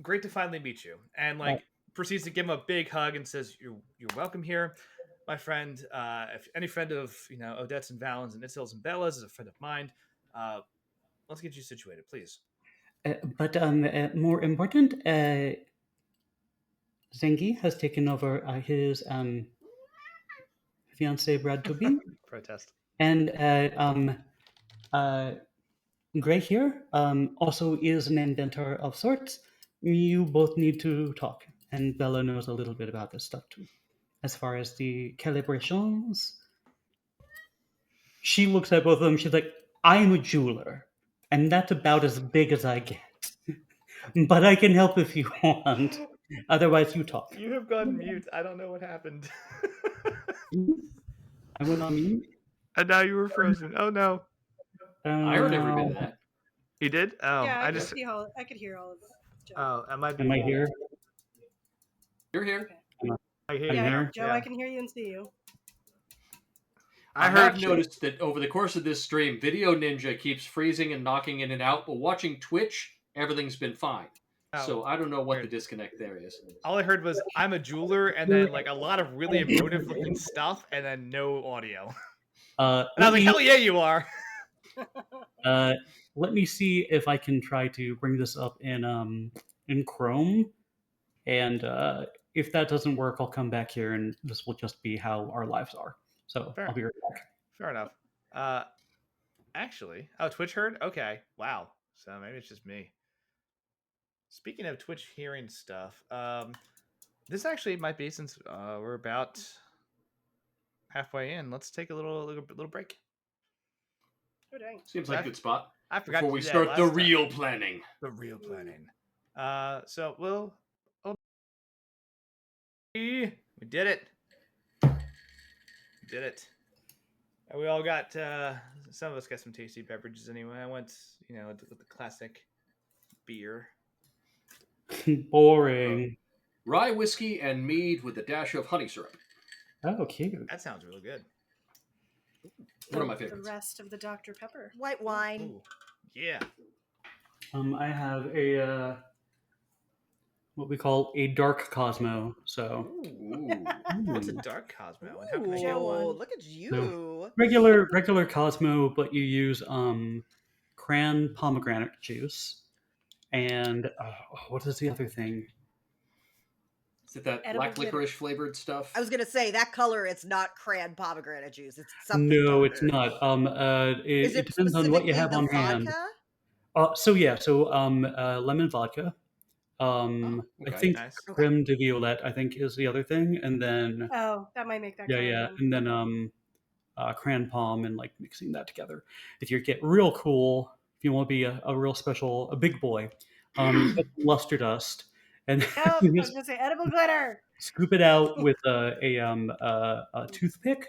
great to finally meet you. And like proceeds to give him a big hug and says, you're welcome here, my friend. If any friend of Odette's and Valen's and Itzel's and Bella's is a friend of mine, let's get you situated, please. But more important, Zengi has taken over his fiance Brad to be, Protest. and Gray here also is an inventor of sorts. You both need to talk, and Bella knows a little bit about this stuff too. As far as the calibrations, she looks at both of them. She's like, "I'm a jeweler, and that's about as big as I get. But I can help if you want. Otherwise, you talk." You have gone mute. I don't know what happened. I went on mute. And now you were frozen. Oh no. I heard every bit of that. You did? Oh, Yeah, I just. I could hear all of it. Joe. Oh, am I? Am I here? You're here. I hear Yeah, you. here? Joe, I can hear you and see you. I have noticed that over the course of this stream, Video Ninja keeps freezing and knocking in and out, but watching Twitch, everything's been fine. Oh, So I don't know what weird. the disconnect there is. All I heard was "I'm a jeweler" and then like a lot of really emotive looking stuff, and then no audio. And I was like, "Hell yeah, you are!" Let me see if I can try to bring this up in Chrome, and if that doesn't work, I'll come back here, and this will just be how our lives are. So Fair. I'll be right back. Fair enough. Actually, Twitch heard. Okay, wow. So maybe it's just me. Speaking of Twitch hearing stuff, this actually might be, since we're about halfway in. Let's take a little break. Oh, dang. Seems like a good spot. I forgot before to we do that start the last time. real planning. The real planning. So we'll. We did it. We did it. And we all got. Some of us got some tasty beverages anyway. I went, with the classic beer. Boring. Rye whiskey and mead with a dash of honey syrup. Oh, cute. That sounds really good. One of my The favorites. rest of the Dr. Pepper. White wine. Ooh. Yeah. I have a what we call a dark Cosmo. So Ooh. What's a dark Cosmo? And how can I get Joe one? won. Look at you. regular Cosmo, but you use cran pomegranate juice, and what is the other thing? Is it that Edible black glitter. licorice flavored stuff? I was gonna say that color. It's not cran pomegranate juice. It's something. No, darker. it's not. Is It depends on what you have on hand. So lemon vodka. okay. I think Nice. creme de violette, I think, is the other thing, and then Oh, that might make that yeah, color yeah, then. and then cran palm, and like mixing that together. If you get real cool, if you want to be a real special, a big boy, get luster dust, and Nope, I you was just gonna say edible glitter. scoop it out with a toothpick,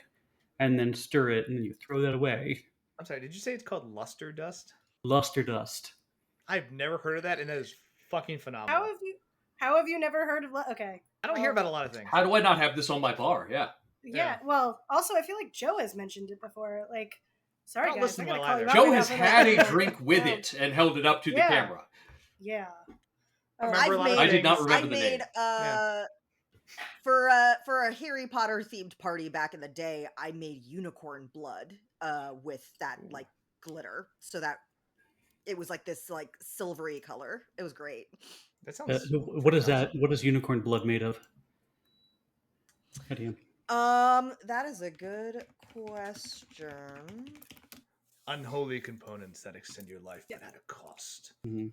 and then stir it, and then you throw that away. I'm sorry, did you say it's called luster dust? Luster dust. I've never heard of that, and that is fucking phenomenal. How have you never heard of? Okay. I don't hear about a lot of things. How do I not have this on my bar? Yeah. Yeah. Well, also I feel like Joe has mentioned it before. Like, sorry Don't guys, listen I gotta well call you either. out Joe right has now for had that. a drink with Yeah. it and held it up to the Yeah. camera. Yeah. Remember a lot of I did not things. remember I the made name. Yeah. for a Harry Potter themed party back in the day. I made unicorn blood with that like glitter, so that it was like this like silvery color. It was great. That sounds. What is that? What is unicorn blood made of? How do you? That is a good question. Unholy components that extend your life but at a cost. Mhm.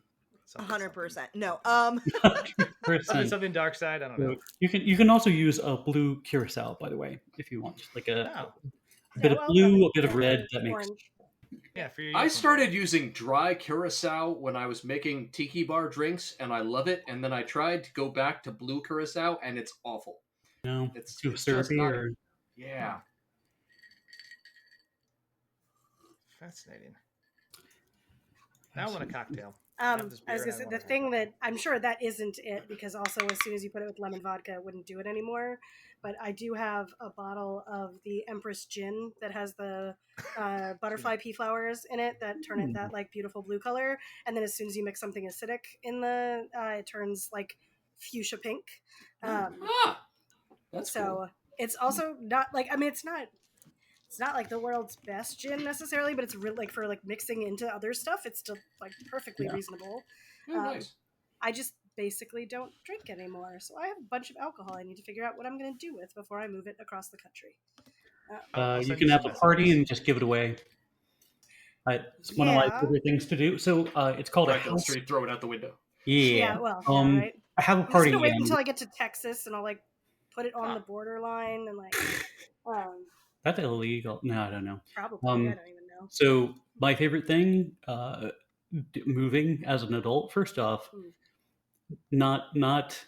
100%. No. Something dark side. I don't know. You can also use a blue curacao, by the way, if you want, just like a bit of well, blue, a bit of red. That makes orange. Yeah, for your I unicorn started blood. using dry curacao when I was making tiki bar drinks, and I love it. And then I tried to go back to blue curacao, and it's awful. no It's too just syrupy not. or Yeah. Fascinating. Now I want a cocktail. I was gonna say the thing that I'm sure that isn't it, because also as soon as you put it with lemon vodka, it wouldn't do it anymore. But I do have a bottle of the Empress Gin that has the butterfly pea flowers in it that turn it that like beautiful blue color. And then as soon as you mix something acidic in the, it turns like fuchsia pink. That's so cool. it's also not like, I mean, it's It's not like the world's best gin necessarily, but it's really like for like mixing into other stuff. It's still like perfectly reasonable. Oh, nice. I just basically don't drink anymore, so I have a bunch of alcohol I need to figure out what I'm going to do with before I move it across the country. I'll You send can have some a party messages. and just give it away. It's one of my Yeah. favorite things to do. So it's called Right a down the house. street, throw it out the window. Yeah. Well, yeah, right. I have a I'm just party. gonna wait until I get to Texas, and I'll like put it on Ah. the borderline, and like, That's illegal. No, I don't know. probably I don't even know. So my favorite thing, moving as an adult. First off, not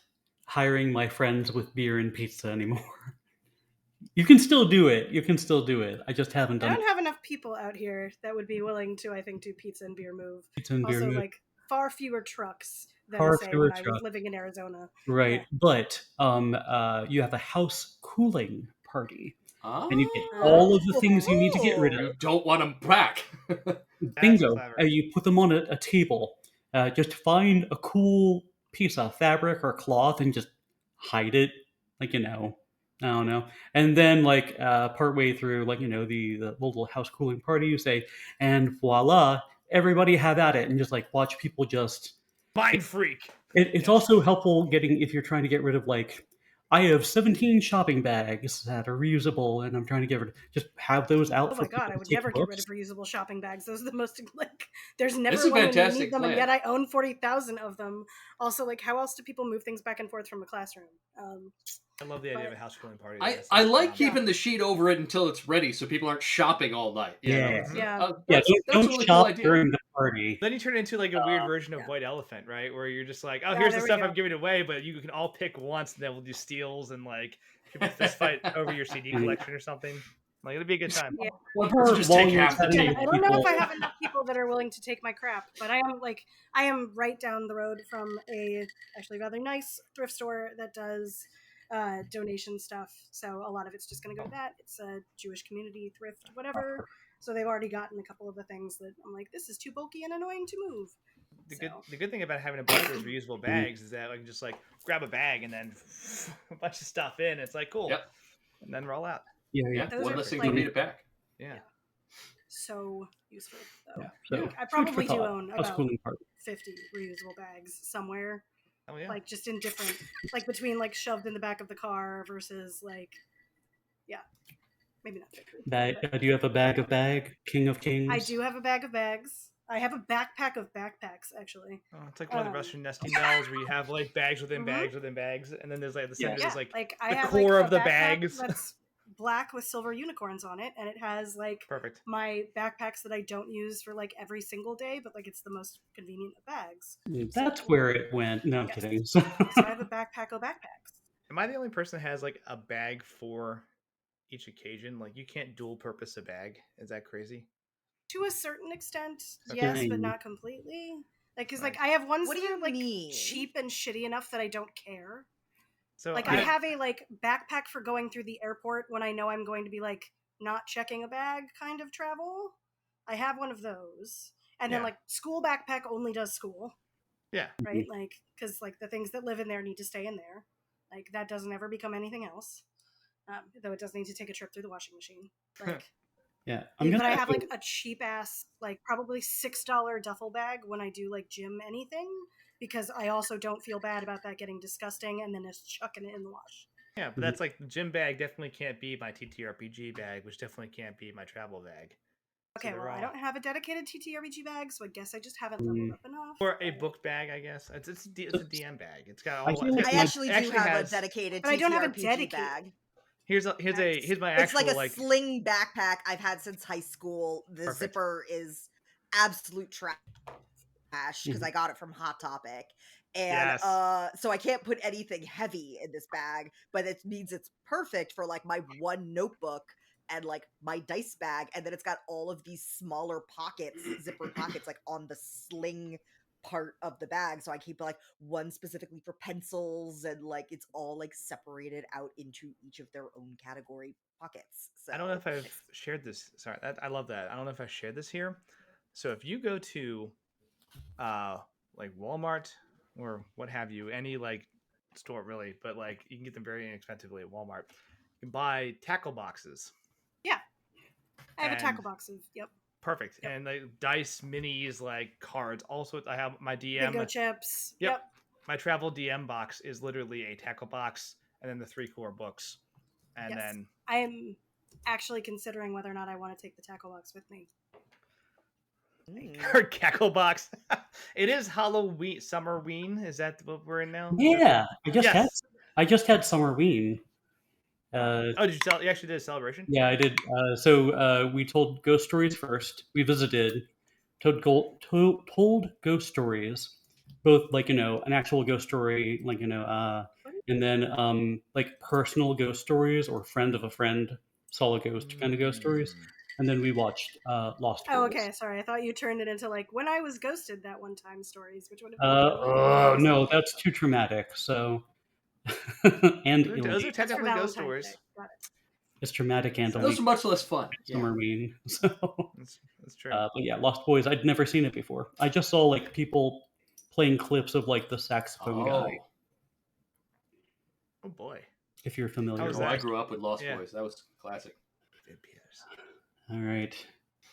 hiring my friends with beer and pizza anymore. You can still do it. You can still do it. I just haven't I done don't have enough people out here that would be willing to, I think, do pizza and beer move. pizza and beer. Also, Move. like far fewer trucks than Far say fewer when I was trucks. living in Arizona. Right, but you have a house cooling party, and you get all of the things you need to get rid You of. don't want them back. Bingo! clever. You put them on a table. Just find a cool piece of fabric or cloth and just hide it, like I don't know. And then like partway through, like the little house cooling party, you say, and voila, everybody have at it, and just like watch people just. Mind freak. It's also helpful getting if you're trying to get rid of like. I have 17 shopping bags that are reusable, and I'm trying to get rid of. Just have those out. Oh for my god, people I to would take never get rid looks. of reusable shopping bags. Those are the most like. There's never It's a one when you fantastic need them, and plan. yet I own 40,000 of them. Also, like, how else do people move things back and forth from a classroom? I love the idea of a house cooling party. I like keeping the sheet over it until it's ready, so people aren't shopping all night. You know? Yeah. That's Don't a really shop cool idea. during the party. Then you turn it into like a weird version of White Elephant, right? Where you're just like, oh, Yeah, here's the there we stuff go. I'm giving away, but you can all pick once, and then we'll do steals and like people fist fight over your CD collection or something. Like it'll be a good time. Yeah. One person just take half the Again, table. I don't know if I have enough people that are willing to take my crap, but I am right down the road from a actually rather nice thrift store that does donation stuff. So a lot of it's just going to go to that. It's a Jewish community thrift, whatever. So they've already gotten a couple of the things that I'm like, this is too bulky and annoying to move. The good thing about having a bunch of those reusable bags is that I can just like grab a bag and then a bunch of stuff in. It's like cool, and then roll out. Yeah. Those One are less thing like- for me to pack. Yeah. So useful though. Yeah, so Like, I probably do own house about cooling party. 50 reusable bags somewhere. Oh yeah. Like just in different, like between like shoved in the back of the car versus like, maybe not 50. Bag. but Do you have a bag of King of Kings? I do have a bag of bags. I have a backpack of backpacks actually. Oh, it's like one of the Russian nesting dolls where you have like bags within bags within bags, and then there's like the center is like I the have core like, of the a backpack bags. that's black with silver unicorns on it, and it has like Perfect. my backpacks that I don't use for like every single day, but like it's the most convenient of bags. That's where it went. No, I'm kidding. So I have a backpack of backpacks. Am I the only person that has like a bag for each occasion? Like you can't dual purpose a bag. Is that crazy? To a certain extent, Okay. yes, but not completely. Like, cause like I have ones What do that you are like mean? cheap and shitty enough that I don't care. So Like I have a like backpack for going through the airport when I know I'm going to be like not checking a bag kind of travel. I have one of those, and then like school backpack only does school. Yeah. Right. Like because like the things that live in there need to stay in there. Like that doesn't ever become anything else. Though it does need to take a trip through the washing machine. Like. Yeah, But I have like a cheap ass, like probably $6 duffel bag when I do like gym anything, because I also don't feel bad about that getting disgusting and then just chucking it in the wash. Yeah, but that's like the gym bag definitely can't be my TTRPG bag, which definitely can't be my travel bag. Okay, So well, I don't have a dedicated TTRPG bag, so I guess I just haven't leveled up enough. Or a book bag, I guess. It's a DM bag. It's got all. I actually do have a dedicated but I don't have a TTRPG dedicated bag. Here's my actual It's like a sling backpack I've had since high school. The zipper is absolute trash because I got it from Hot Topic. And so I can't put anything heavy in this bag, but it means it's perfect for like my one notebook and like my dice bag, and then it's got all of these smaller pockets, zipper pockets, like on the sling part of the bag, so I keep like one specifically for pencils, and like it's all like separated out into each of their own category pockets. So I don't know if I've shared this. Sorry, I love that. I don't know if I shared this here. So if you go to like Walmart or what have you, any like store really, but like you can get them very inexpensively at Walmart. You can buy tackle boxes. Yeah. I have a And- tackle box of Perfect. Yep. And like dice, minis, like cards. Also, I have my DM. bingo chips. Yep. My travel DM box is literally a tackle box, and then the 3 core books, and Yes. then I am actually considering whether or not I want to take the tackle box with me. her cackle box. It is Halloween, Summerween. Is that what we're in now? Yeah, Yes. I just had Summerween. Oh, did you tell? You actually did a celebration? Yeah, I did. So we told ghost stories first. We visited, told ghost stories, both like an actual ghost story, like and then like personal ghost stories or friend of a friend saw a ghost kind of ghost stories. And then we watched Lost Boys. Oh, okay. Sorry, I thought you turned it into like when I was ghosted that one time stories, which would have been. Oh no, that's too traumatic. So and Those illegal. are That's for technically ghost Valentine's stories. Day. Got it. It's traumatic and Those illegal. are much less fun. Summerween. So. That's true. But yeah, Lost Boys. I'd never seen it before. I just saw like people playing clips of like the saxophone guy. Oh boy. If you're familiar. How was Oh, that? I grew up with Lost Yeah. Boys. That was classic. All right.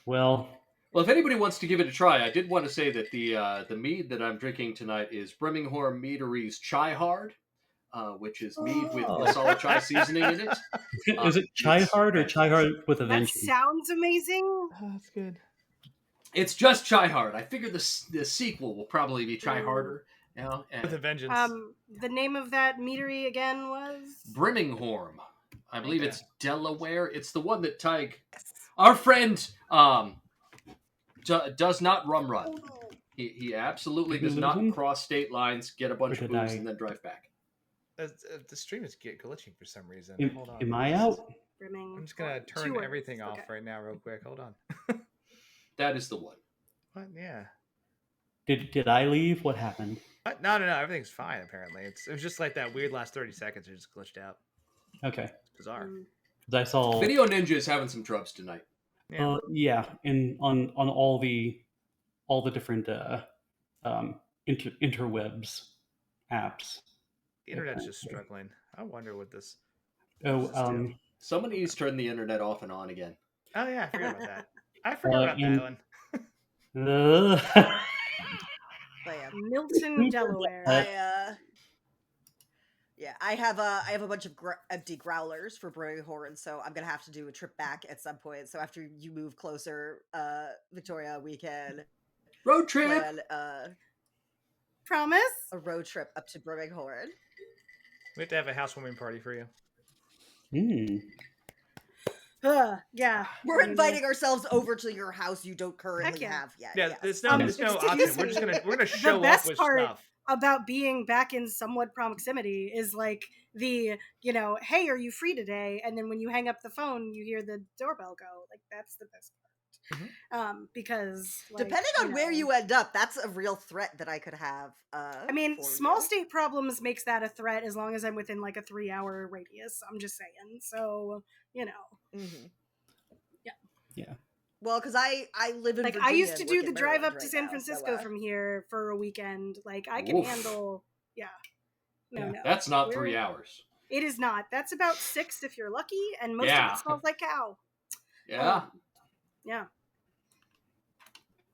Well, Well, if anybody wants to give it a try, I did want to say that the mead that I'm drinking tonight is Birmingham Meadery's Chai Hard, which is mead with masala chai seasoning in it. is it Chai it's Hard or Chai Hard with a That vengeance? sounds amazing. Oh, that's good. It's just Chai Hard. I figure the sequel will probably be Chai Harder. You know, and With a vengeance. The name of that meadery again was Birmingham. I believe Okay. it's Delaware. It's the one that Tig, our friend, does not run. He absolutely Did we does lose not him? cross state lines, get a bunch Or of did booze, I- and then drive back. The stream is glitching for some reason. Hold on. Am I out? brimming. I'm just gonna Two turn words. everything off Okay. right now, real quick. Hold on. That is the one. What? Yeah. Did I leave? What happened? What? No. Everything's fine. Apparently, it was just like that weird last 30 seconds. It just glitched out. Okay. It's bizarre. 'Cause I saw. Video Ninja is having some troubles tonight. Yeah. Yeah, and on all the different interwebs apps. The internet's just struggling. I wonder what this. Oh, What's this do? Someone needs to turn the internet off and on again. Oh yeah, I forgot about that. I forgot about and- that one. But yeah. Milton, Delaware. I have a bunch of empty growlers for brewing horn, so I'm gonna have to do a trip back at some point. So after you move closer, Victoria, we can Road trip. plan Promise. a road trip up to Birmingham. We have to have a housewarming party for you. Yeah. We're inviting ourselves over to your house you don't currently yeah. have yet. Yeah, yes. there's no Excuse option. We're me. gonna show up best with part- stuff. About being back in somewhat proximity is like the, hey, are you free today? And then when you hang up the phone, you hear the doorbell go. Like, that's the best part. Because like, Depending on where you end up, that's a real threat that I could have. I mean, for small you. state problems makes that a threat as long as I'm within like a 3-hour radius. I'm just saying. So, Mhm. Yeah. Well, because I live in Like Virginia I used to and do work the in drive Maryland up to right San now, Francisco so, from here for a weekend. Like I can Oof. handle. Yeah. No. That's not We're- 3 hours. It is not. That's about 6 if you're lucky, and most Yeah. of it smells like cow. Yeah. Yeah.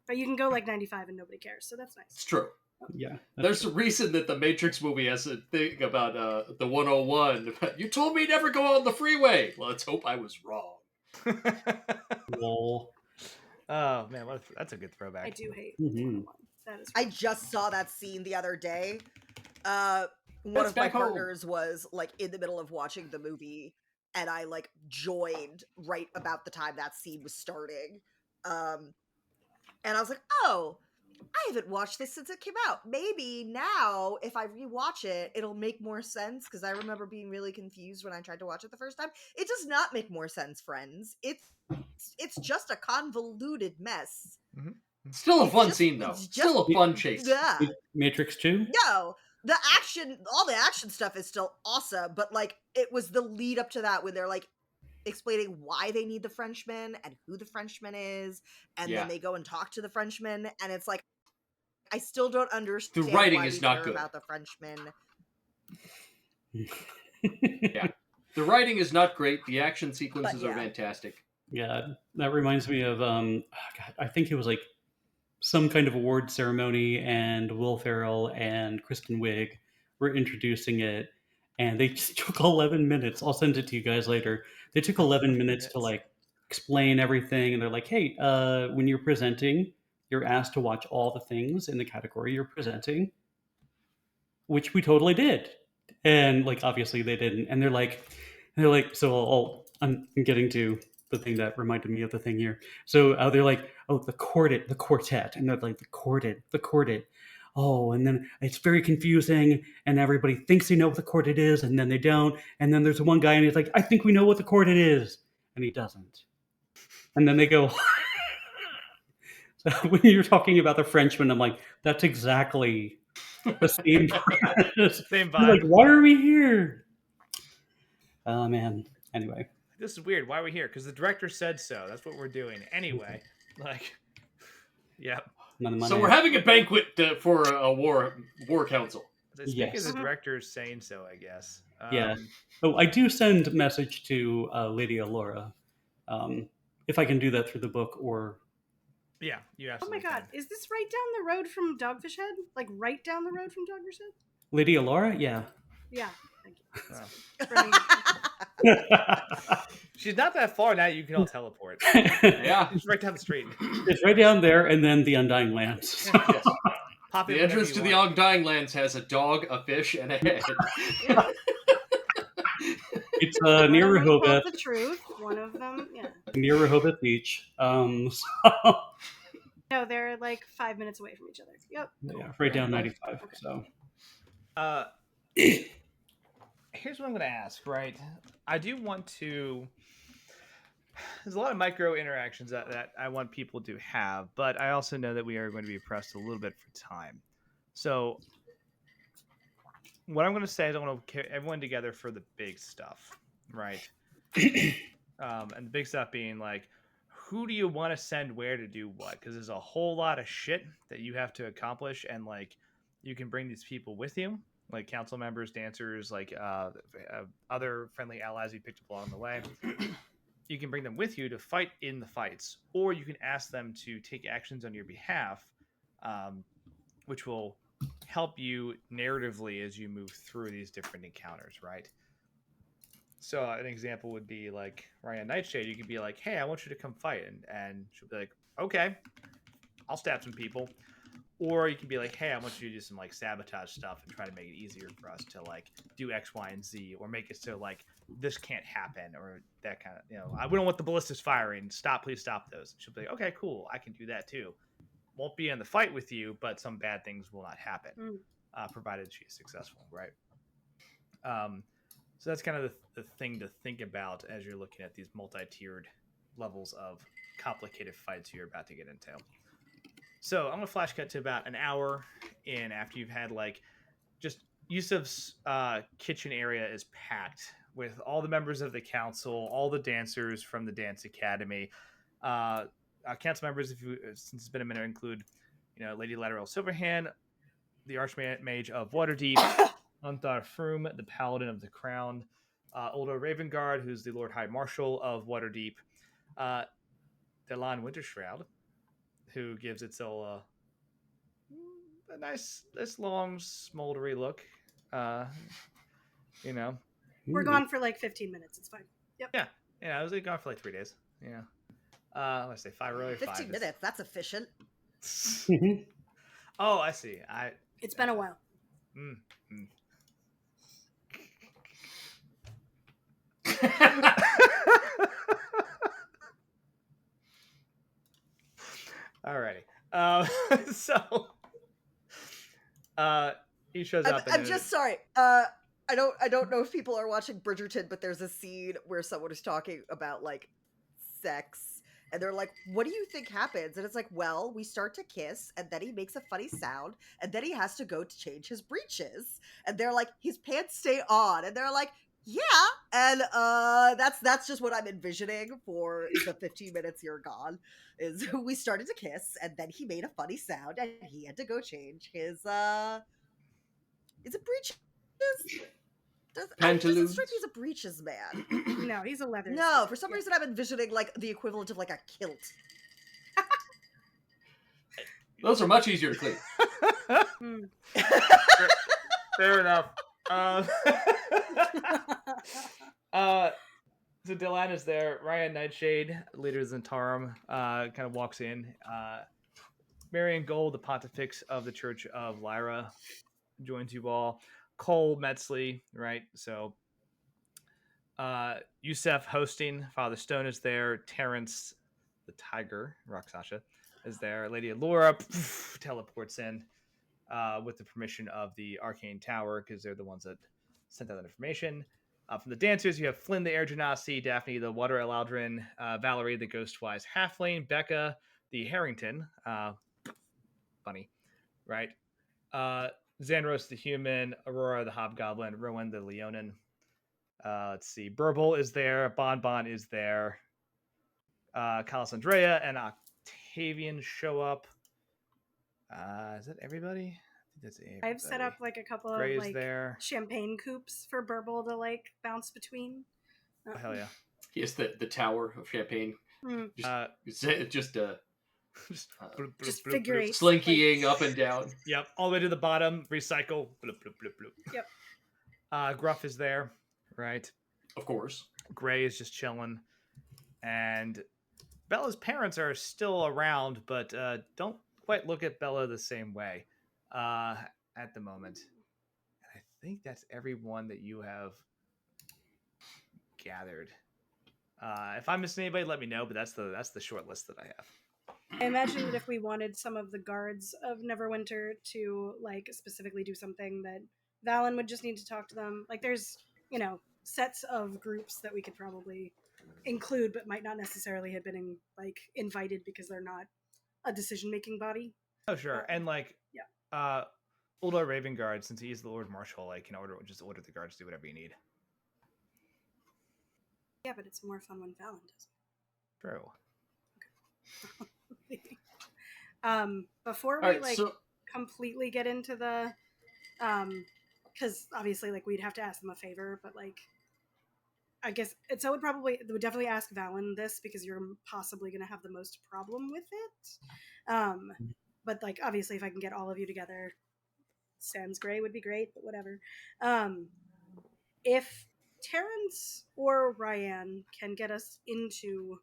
But you can go like 95 and nobody cares, so that's It's nice. true. Yeah. There's a reason that the Matrix movie has a thing about the 101. You told me never go on the freeway. Well, let's hope I was wrong. Lol. Oh man, that's a good throwback. I do hate Mhm. that is. I just saw that scene the other day. One That's of my back home. partners was like in the middle of watching the movie, and I like joined right about the time that scene was starting. And I was like, oh, I haven't watched this since it came out. Maybe now, if I rewatch it, it'll make more sense, because I remember being really confused when I tried to watch it the first time. It does not make more sense, friends. It's just a convoluted mess. Still a It's fun just- scene, though. it's Still a just- fun chase. Yeah. Matrix 2? No, all the action stuff is still awesome, but like it was the lead up to that when they're like explaining why they need the Frenchman and who the Frenchman is, and Yeah. then they go and talk to the Frenchman, and it's like I still don't understand writing why is we not care good. about the Frenchman. The writing is not great. The action sequences But, are yeah. fantastic. Yeah, that reminds me of God, I think it was like some kind of award ceremony, and Will Ferrell and Kristen Wiig were introducing it, and they just took 11 minutes. I'll send it to you guys later. They took 11 minutes to like explain everything, and they're like, "Hey, when you're presenting, you're asked to watch all the things in the category you're presenting," which we totally did. And like, obviously they didn't. And they're like, so I'm getting to the thing that reminded me of the thing here. So they're like, oh, the quartet, and they're like, the quartet. Oh, and then it's very confusing, and everybody thinks they know what the quartet is, and then they don't. And then there's one guy, and he's like, I think we know what the quartet is, and he doesn't. And then they go. So when you're talking about the Frenchman, I'm like, that's exactly the same Same You're like, vibe. why are we here? Oh man. Anyway, This is weird. Why are we here? Because the director said so. That's what we're doing anyway. Like, yeah. So we're having a banquet for a war council. Speaking Yes. of the director saying so, I guess. Yeah. Oh, I do send a message to Lady Alora, if I can do that through the book or. Yeah, you Oh absolutely. my god, can. is this right down the road from Dogfish Head? Like right down the road from Dogfish Head? Lady Alora, yeah. Yeah. Thank you. Wow. She's not that far now. You can all teleport. Yeah, it's right down the street. It's right down there, and then the Undying Lands. Yes. Pop The entrance to the Undying Lands has a dog, a fish, and a head. It's near Rehoboth. The truth. One of them, yeah. Near Rehoboth Beach. No, they're like 5 minutes away from each other. Yep. Yeah, right down 95. Okay. So. Here's what I'm going to ask. Right, I do want to. There's a lot of micro interactions that I want people to have, but I also know that we are going to be pressed a little bit for time. So what I'm going to say is I want to carry everyone together for the big stuff, right? And the big stuff being like, who do you want to send where to do what? Because there's a whole lot of shit that you have to accomplish, and like you can bring these people with you, like council members, dancers, like other friendly allies you picked up along the way. You can bring them with you to fight in the fights, or you can ask them to take actions on your behalf, which will help you narratively as you move through these different encounters, right? So an example would be like Ryan Nightshade. You could be like, hey, I want you to come fight. And she'll be like, okay, I'll stab some people. Or you can be like, hey, I want you to do some like sabotage stuff and try to make it easier for us to like do X, Y, and Z, or make it so like this can't happen, or that kind of, we don't want the ballistas firing. Please stop those. She'll be like, okay, cool, I can do that too. Won't be in the fight with you, but some bad things will not happen, provided she is successful, right? So that's kind of the thing to think about as you're looking at these multi-tiered levels of complicated fights you're about to get into. So I'm going to flash cut to about an hour in after you've had like just Yusuf's kitchen area is packed with all the members of the council, all the dancers from the dance academy. Council members, since it's been a minute, include Lady Lateral Silverhand, the Archmage of Waterdeep, Anthar Froom, the Paladin of the Crown, Oldo Ravengard, who's the Lord High Marshal of Waterdeep, Delan Wintershroud, who gives Itzel a nice, long, smoldery look. We're gone for like 15 minutes. It's fine. Yep. Yeah. I was gone for like 3 days. Yeah. Let's say 5 earlier. 15 minutes. That's efficient. Oh, I see. It's been a while. Alrighty. So he shows up. I'm just sorry. I don't know if people are watching Bridgerton, but there's a scene where someone is talking about like sex, and they're like, "What do you think happens?" And it's like, "Well, we start to kiss, and then he makes a funny sound, and then he has to go to change his breeches." And they're like, "His pants stay on," and they're like, "Yeah." And that's just what I'm envisioning for the 15 minutes you're gone. Is we started to kiss, and then he made a funny sound, and he had to go change his is it breeches? Doesn't Pantaloons? strike me as a breeches man. No, he's a leather. No, suit. for some reason I'm envisioning like the equivalent of like a kilt. Those are much easier to clean. Mm. Fair enough. So Dylan is there. Ryan Nightshade, leader of Zentarum, kind of walks in. Marion Gold, the Pontifex of the Church of Lyra, joins you all. Cole Metzley, right? So Yusef hosting. Father Stone is there. Terrence, the Tiger, Roxasha, is there. Lady Allura teleports in with the permission of the Arcane Tower because they're the ones that sent out that information. From the dancers, you have Flynn, the Air Genasi, Daphne, the Water Eladrin, Valerie, the Ghostwise Halfling, Becca, the Harrington, funny, right? Xandros, the Human, Aurora, the Hobgoblin, Rowan, the Leonin. Let's see, Burble is there, Bonbon is there, Calasandrea and Octavian show up. Is that everybody? That's everybody. I've set up like a couple Gray of is like there. champagne coupes for Burble to like bounce between. Oh, hell yeah. He has the tower of champagne. Mm. Just Just figure eight. slinkying up and down. Yep, all the way to the bottom. Recycle. Bloop, bloop, bloop, bloop. Yep. Gruff is there, right? Of course. Gray is just chilling, and Bella's parents are still around, but don't quite look at Bella the same way at the moment. And I think that's everyone that you have gathered. If I'm missing anybody, let me know. But that's the short list that I have. I imagine that if we wanted some of the guards of Neverwinter to like specifically do something, that Valen would just need to talk to them. Like there's, sets of groups that we could probably include, but might not necessarily have been invited because they're not a decision-making body. Oh sure, and Old Lord Raven Guard, since he's the Lord Marshal, can order the guards to do whatever you need. Yeah, but it's more fun when Valen does. True. Before we completely get into the because obviously we'd have to ask them a favor, but I guess Itzel would definitely ask Valen this because you're possibly going to have the most problem with it. But obviously if I can get all of you together, Sans Gray would be great, but whatever. If Terrence or Ryan can get us into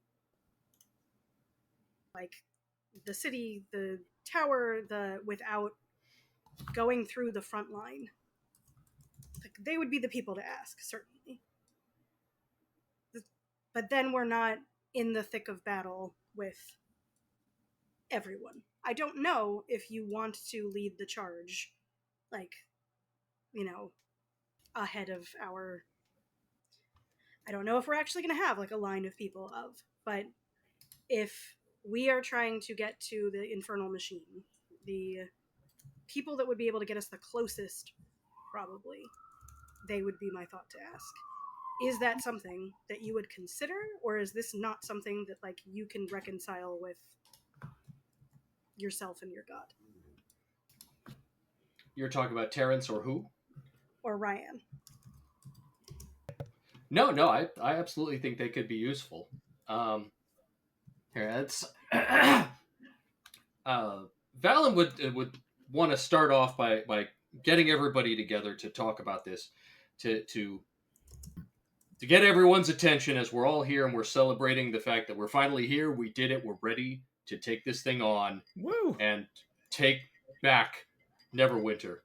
the city, the tower, without going through the front line, they would be the people to ask, certainly. But then we're not in the thick of battle with everyone. I don't know if you want to lead the charge, ahead of our... I don't know if we're actually going to have a line of people but if we are trying to get to the infernal machine, the people that would be able to get us the closest, probably, they would be my thought to ask. Is that something that you would consider, or is this not something that you can reconcile with yourself and your god? You're talking about Terrence or who? Or Ryan. No, I absolutely think they could be useful. Here, it's Valen would want to start off by getting everybody together to talk about this, to get everyone's attention as we're all here and we're celebrating the fact that we're finally here. We did it. We're ready to take this thing on. Woo! And take back Neverwinter.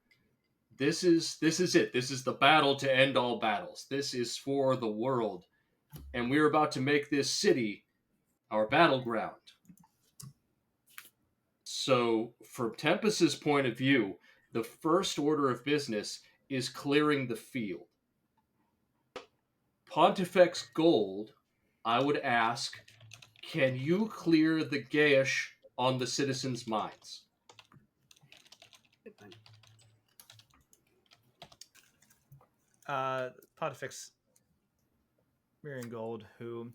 This is it. This is the battle to end all battles. This is for the world. And we're about to make this city our battleground. So, from Tempest's point of view, the first order of business is clearing the field. Pontifex Gold, I would ask, can you clear the Gaish on the citizens' minds? Good point. Pontifex Marion Gold, who...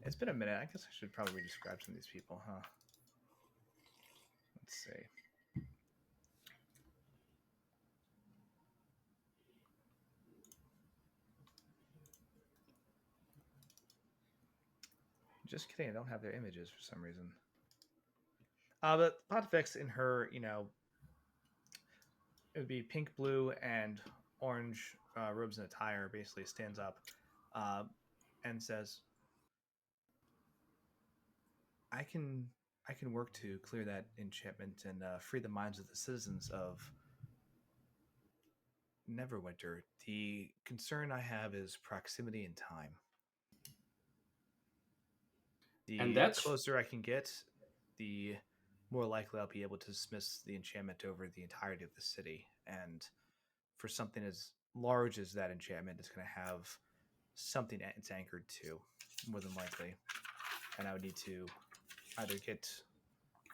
It's been a minute. I guess I should probably describe some of these people, huh? Let's see. Just kidding. I don't have their images for some reason. But Pontifex in her, it would be pink, blue, and orange robes and attire. Basically, stands up uh, and says, "I can, I can work to clear that enchantment and free the minds of the citizens of Neverwinter. The concern I have is proximity and time. And The that's closer I can get, the more likely I'll be able to dismiss the enchantment over the entirety of the city. And for something as large as that enchantment, it's going to have something it's anchored to, more than likely. And I would need to either get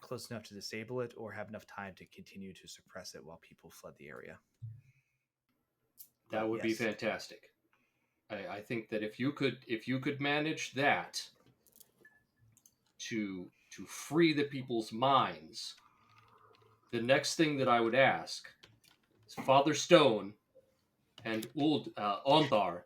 close enough to disable it or have enough time to continue to suppress it while people fled the area. that would be fantastic. I think that if you could manage that to free the people's minds, the next thing that I would ask is Father Stone and Ondar.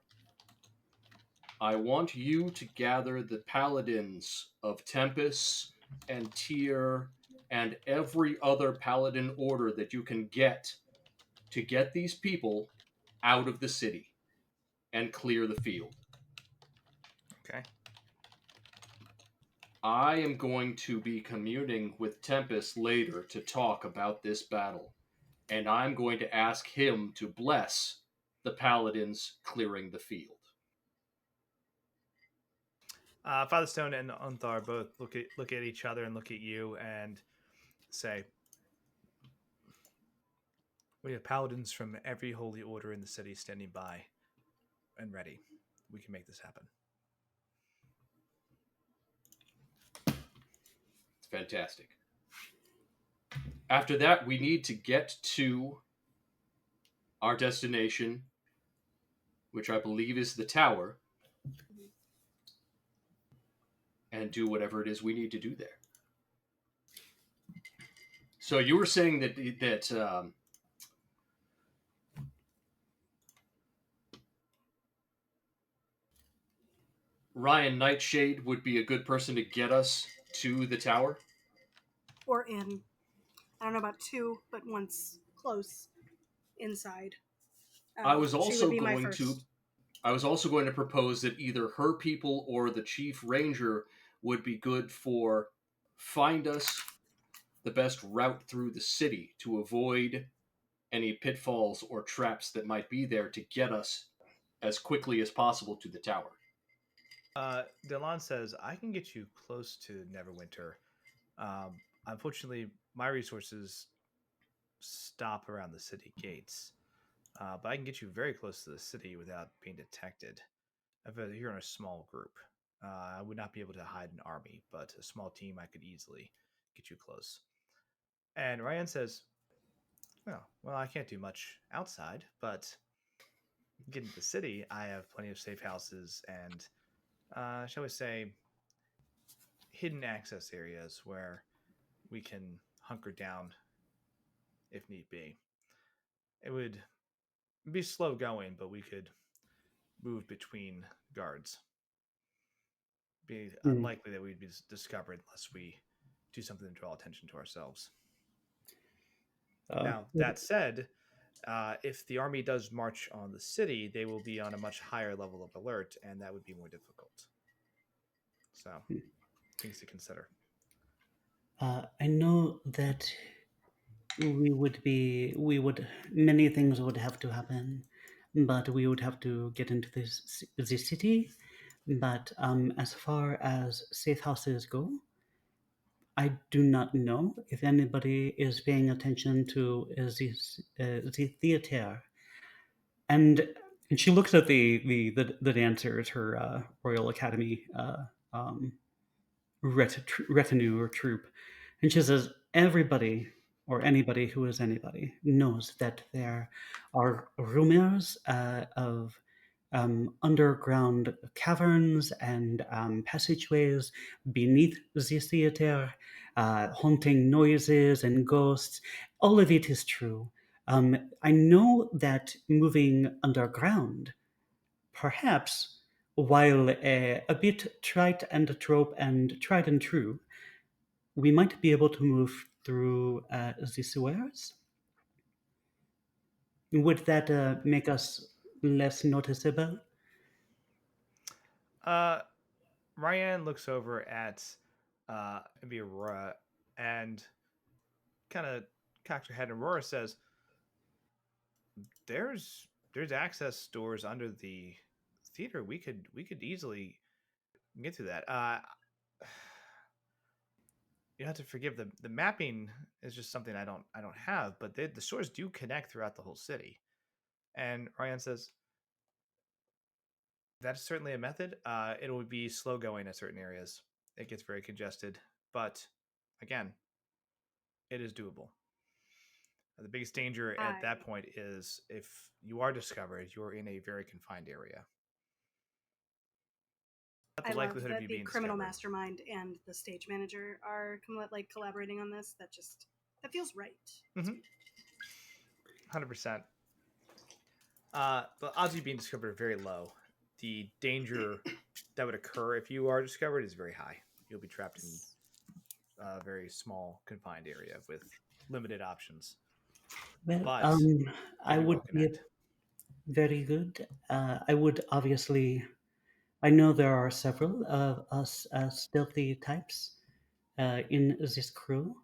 I want you to gather the paladins of Tempest and Tyr and every other paladin order that you can get to get these people out of the city and clear the field. Okay. I am going to be communing with Tempest later to talk about this battle, and I'm going to ask him to bless the paladins clearing the field. Father Stone and Unthar both look at each other and look at you and say, "We have paladins from every holy order in the city standing by and ready. We can make this happen." It's fantastic. After that, we need to get to our destination, which I believe is the tower, and do whatever it is we need to do there. So you were saying that Ryan Nightshade would be a good person to get us to the tower? Or in. I don't know about two, but once close inside. I was She also would be my going first. to I was also going to propose that either her people or the chief ranger would be good for find us the best route through the city to avoid any pitfalls or traps that might be there to get us as quickly as possible to the tower. Delon says, "I can get you close to Neverwinter. Unfortunately, my resources stop around the city gates, but I can get you very close to the city without being detected. If you're in a small group, I would not be able to hide an army, but a small team I could easily get you close." And Ryan says, "Oh, well, I can't do much outside, but getting to the city, I have plenty of safe houses and, shall we say, hidden access areas where we can hunker down if need be. It would be slow going, but we could move between guards. Be unlikely that we'd be discovered unless we do something to draw attention to ourselves." Now, that said, if the army does march on the city, they will be on a much higher level of alert, and that would be more difficult. So, things to consider. I know that many things would have to happen, but we would have to get into the city. But as far as safe houses go, I do not know if anybody is paying attention to the theater. And she looks at the dancers, her Royal Academy retinue or troupe, and she says, everybody or anybody who is anybody knows that there are rumors of underground caverns and passageways beneath the theater, haunting noises and ghosts. All of it is true. I know that moving underground perhaps while a bit trite and trope and tried and true, we might be able to move through the sewers. Would that make us less noticeable? Ryan looks over at maybe Aurora and kind of cocks her head, and Aurora says, "There's access doors under the theater. We could easily get through that. You have to forgive the mapping is just something I don't have, but the stores do connect throughout the whole city." And Ryan says, "That's certainly a method. It would be slow going in certain areas. It gets very congested, but again, it is doable. The biggest danger at that point is if you are discovered, you're in a very confined area. I love that the criminal mastermind and the stage manager are collaborating on this. That feels right. 100%. The odds of you being discovered are very low. The danger that would occur if you are discovered is very high. You'll be trapped in a very small, confined area with limited options. Well, but I would be very good. I would obviously. I know there are several of us stealthy types in this crew,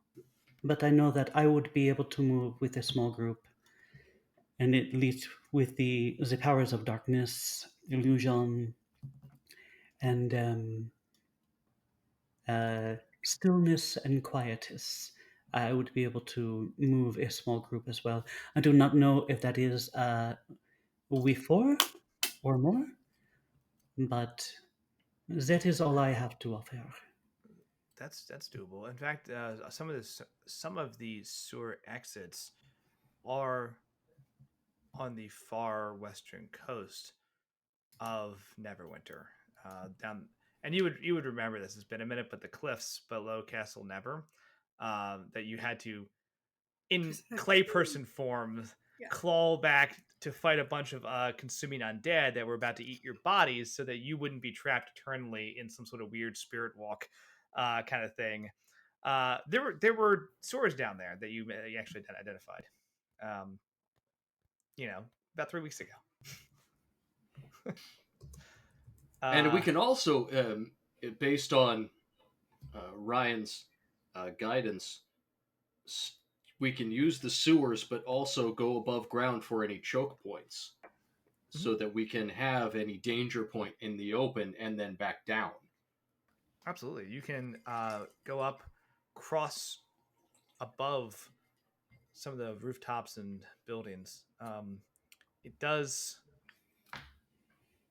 but I know that I would be able to move with a small group, and at least with the powers of darkness, illusion, and stillness and quietus. I would be able to move a small group as well. I do not know if that is we four or more, but that is all I have to offer. That's doable. In fact, some of these sewer exits are on the far western coast of Neverwinter. Down, and you would remember this. It's been a minute, but the cliffs below Castle Never, that you had to, in clay person form, claw back to fight a bunch of consuming undead that were about to eat your bodies, so that you wouldn't be trapped eternally in some sort of weird spirit walk kind of thing. There were sewers down there that you actually identified. About 3 weeks ago. And we can also, based on Ryan's guidance, we can use the sewers, but also go above ground for any choke points, so that we can have any danger point in the open and then back down. Absolutely. You can go up, cross above some of the rooftops and buildings. It does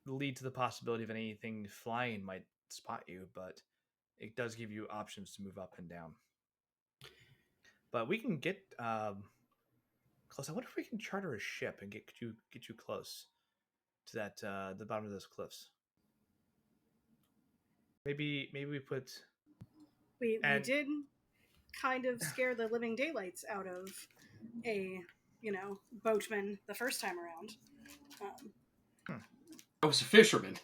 lead to the possibility of anything flying might spot you, but it does give you options to move up and down. But we can get close. I wonder if we can charter a ship and get you close to that the bottom of those cliffs. Maybe we put. We did kind of scare the living daylights out of a boatman the first time around. I was a fisherman.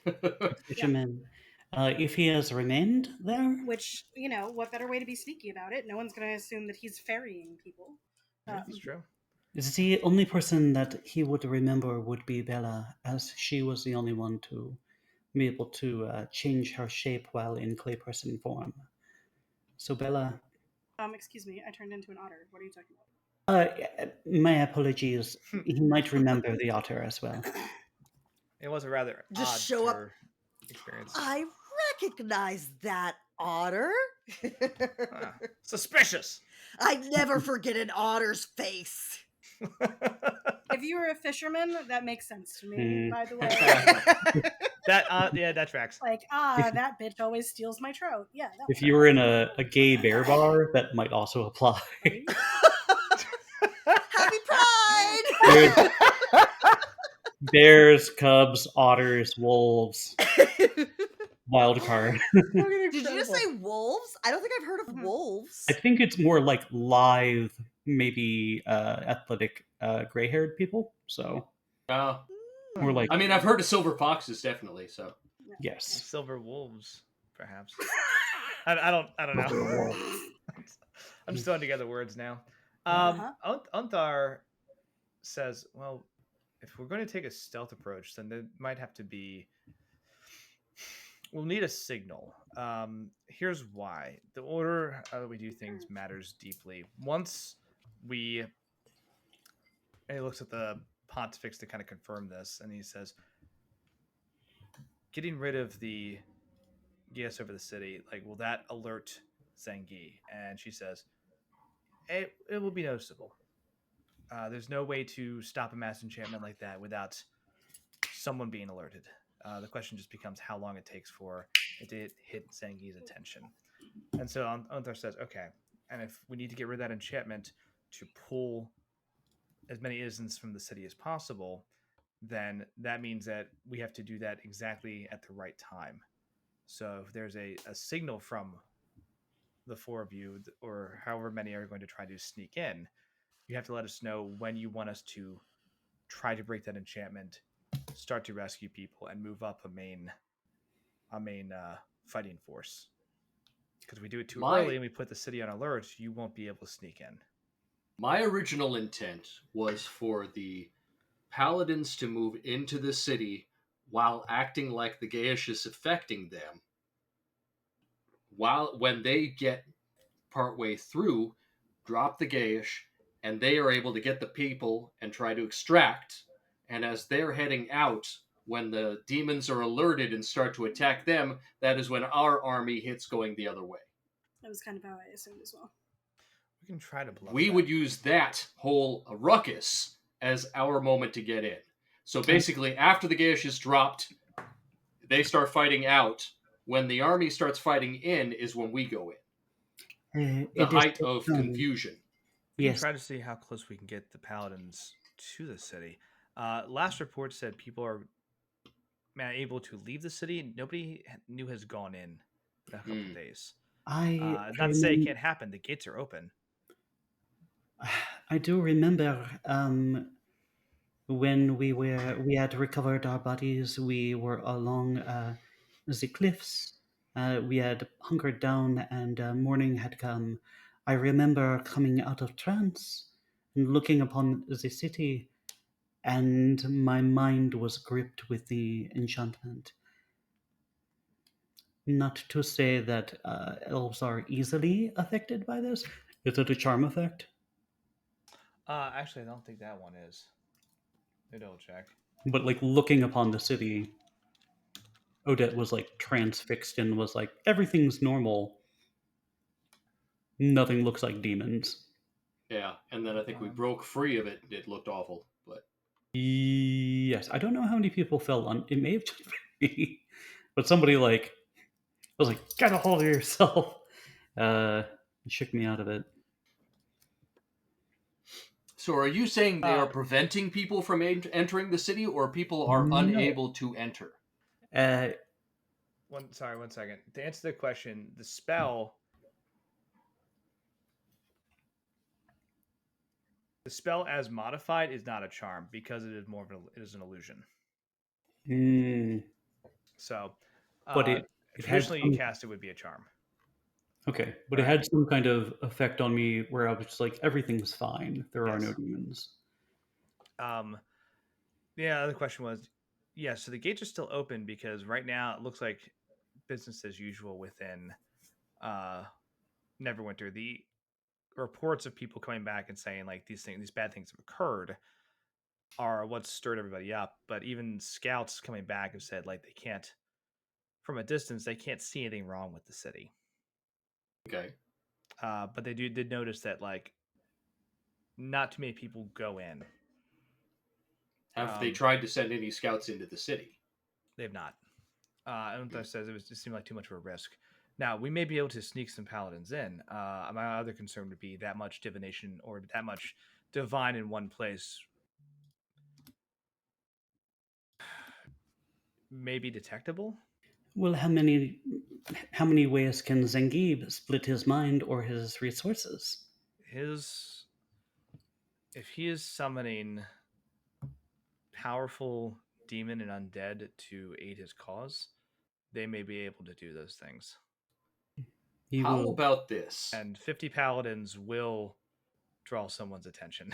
Fisherman. If he has remained there, which what better way to be sneaky about it? No one's going to assume that he's ferrying people. That's true. The only person that he would remember would be Bella, as she was the only one to be able to change her shape while in clay person form. So Bella. Excuse me, I turned into an otter. What are you talking about? My apologies. He might remember the otter as well. It was a rather just odd show up experience. I recognize that otter. Suspicious. I never forget an otter's face. If you were a fisherman, that makes sense to me, by the way. That tracks. Like, that bitch always steals my trout. Yeah. If you were in a gay bear bar, that might also apply. Happy Pride! Bears, cubs, otters, wolves. Wild card. Did you just say wolves? I don't think I've heard of wolves. I think it's more like lithe, maybe athletic, gray-haired people. So, more like. I mean, I've heard of silver foxes, definitely. So. Yes. Silver wolves, perhaps. I don't know. I'm just throwing together words now. Unthar says, well, if we're going to take a stealth approach, then there might have to be. We'll need a signal. Here's why. The order we do things matters deeply. Once we. And he looks at the pontifex to kind of confirm this, and he says, getting rid of the Gias over the city, like, will that alert Zengi? And she says, it will be noticeable. There's no way to stop a mass enchantment like that without someone being alerted. The question just becomes how long it takes for it to hit Zengi's attention. And so Unthar says, okay, and if we need to get rid of that enchantment to pull as many isms from the city as possible, then that means that we have to do that exactly at the right time. So if there's a signal from the four of you, or however many are going to try to sneak in, you have to let us know when you want us to try to break that enchantment, start to rescue people, and move up a main fighting force. Because we do it too early and we put the city on alert, you won't be able to sneak in. My original intent was for the paladins to move into the city while acting like the Gaish is affecting them. When they get partway through, drop the Gaish, and they are able to get the people and try to extract. And as they're heading out, when the demons are alerted and start to attack them, that is when our army hits going the other way. That was kind of how I assumed as well. We can try to bluff We that. would use that whole ruckus as our moment to get in. So basically, after the Gaish is dropped, they start fighting out. When the army starts fighting in is when we go in. The height of confusion. We can try to see how close we can get the paladins to the city. Last report said people are able to leave the city. Nobody new has gone in a couple of days. Not to say it can't happen. The gates are open. I do remember when we had recovered our bodies. We were along the cliffs. We had hunkered down, and morning had come. I remember coming out of trance and looking upon the city, and my mind was gripped with the enchantment. Not to say that elves are easily affected by this. Is it a charm effect? Actually, I don't think that one is. Let me double check. But like looking upon the city, Odette was like transfixed and was like, everything's normal. Nothing looks like demons. Yeah, and then I think we broke free of it. It looked awful, but yes, I don't know how many people fell on. It may have just been me, but somebody like was like, "Get a hold of yourself." Shook me out of it. So, are you saying they are preventing people from entering the city, or people are unable to enter? One second. To answer the question, the spell as modified is not a charm because it is more of it is an illusion. So, but it traditionally you cast it would be a charm. Okay, but it had some kind of effect on me where I was just like, everything's fine. There are no demons. The other question was, so the gates are still open because right now it looks like business as usual within Neverwinter. The reports of people coming back and saying like these bad things have occurred are what stirred everybody up. But even scouts coming back have said like they can't, from a distance, they can't see anything wrong with the city. Okay. But they did notice that like not too many people go in. Have they tried to send any scouts into the city? They've not. Unthar says it just seemed like too much of a risk. Now, we may be able to sneak some paladins in. My other concern would be that much divination or that much divine in one place may be detectable. Well, how many ways can Zangief split his mind or his resources? If he is summoning powerful demon and undead to aid his cause, they may be able to do those things. How about this? And 50 paladins will draw someone's attention.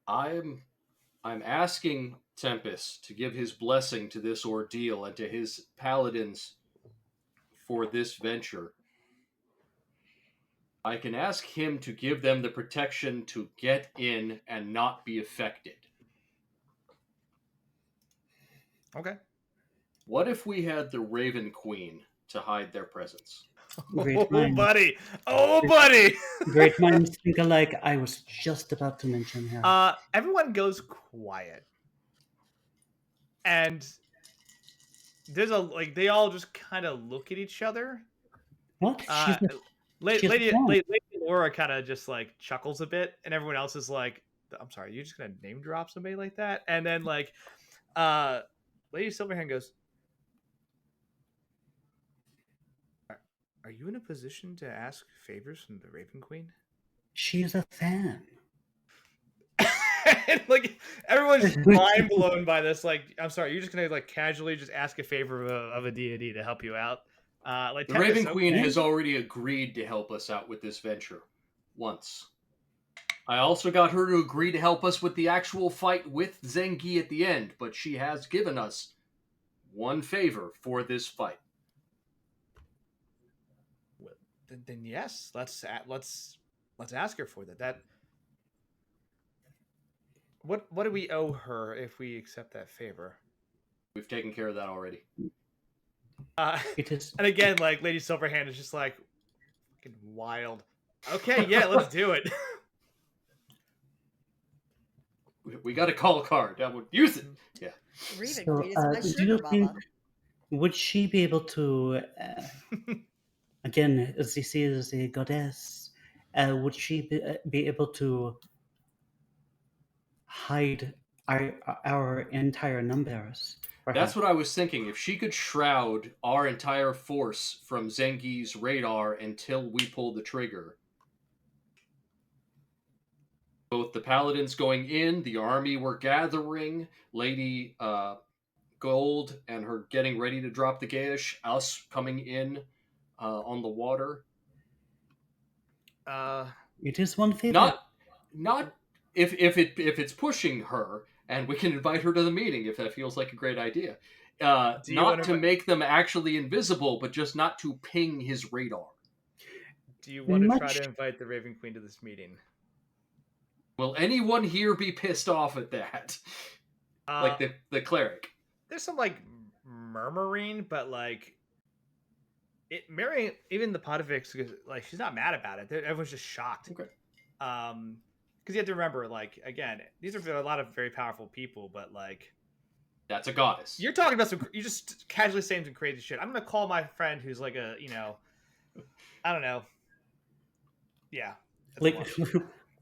I'm asking Tempest to give his blessing to this ordeal and to his paladins for this venture. I can ask him to give them the protection to get in and not be affected. Okay. What if we had the Raven Queen to hide their presence? Great Oh, buddy. Great minds think alike. I was just about to mention her. Everyone goes quiet. And there's they all just kind of look at each other. What? Lady Laura kind of just chuckles a bit, and everyone else is like, I'm sorry, you're just gonna name drop somebody like that? And then Lady Silverhand goes, Are you in a position to ask favors from the Raven Queen? She's a fan. And everyone's mind blown by this. I'm sorry, you're just gonna casually just ask a favor of a deity to help you out. The Raven Queen has already agreed to help us out with this venture once. I also got her to agree to help us with the actual fight with Zengi at the end, but she has given us one favor for this fight. Well, then yes, let's ask her for that. What do we owe her if we accept that favor? We've taken care of that already. It is. And again, Lady Silverhand is just fucking wild. Okay, yeah, let's do it. We got a call card. I would use it. Yeah. Raven So, Queen is my do sugar you think, mama. would she be able to, again, as this is a goddess, would she be able to hide our entire numbers? That's what I was thinking. If she could shroud our entire force from Zengi's radar until we pull the trigger. Both the paladins going in, the army we're gathering, Lady Gold and her getting ready to drop the Gaish, us coming in on the water. It is one favor. Not if it's pushing her, and we can invite her to the meeting if that feels like a great idea. Not to make them actually invisible, but just not to ping his radar. Do you want to try to invite the Raven Queen to this meeting? Will anyone here be pissed off at that? The cleric. There's some murmuring, but Mary, even the Podovix, she's not mad about it. Everyone's just shocked. Okay. Because you have to remember, again, these are a lot of very powerful people, but that's a goddess. You're talking about you just casually saying some crazy shit. I'm gonna call my friend who's I don't know. Yeah.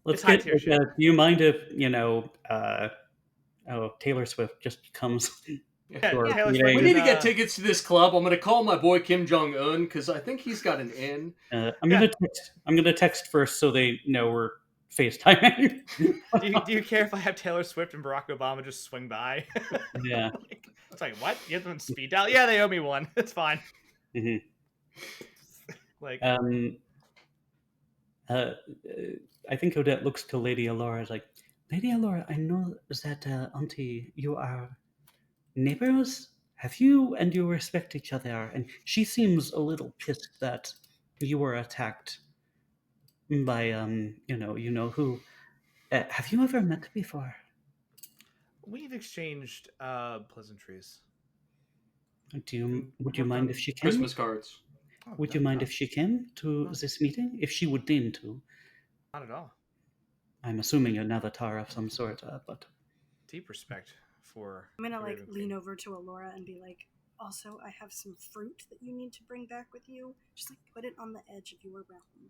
Let's get. Do you mind if Taylor Swift just comes? Taylor Swift. We need to get tickets to this club. I'm going to call my boy Kim Jong Un because I think he's got an in. I'm gonna text first so they know we're FaceTiming. do you care if I have Taylor Swift and Barack Obama just swing by? Yeah. It's what? You have them speed dial? Yeah, they owe me one. It's fine. Mm-hmm. I think Odette looks to Lady Alora Lady Alora, I know that Auntie, you are neighbors. Have you and you respect each other? And she seems a little pissed that you were attacked by you know who. Have you ever met before? We've exchanged pleasantries. Would you mind if she came? Christmas cards. Would you mind if she came to this meeting? If she would deign to? Not at all. I'm assuming an avatar of some sort, but deep respect for. I'm gonna lean over to Alora and be like, also, I have some fruit that you need to bring back with you. Just put it on the edge of your realm.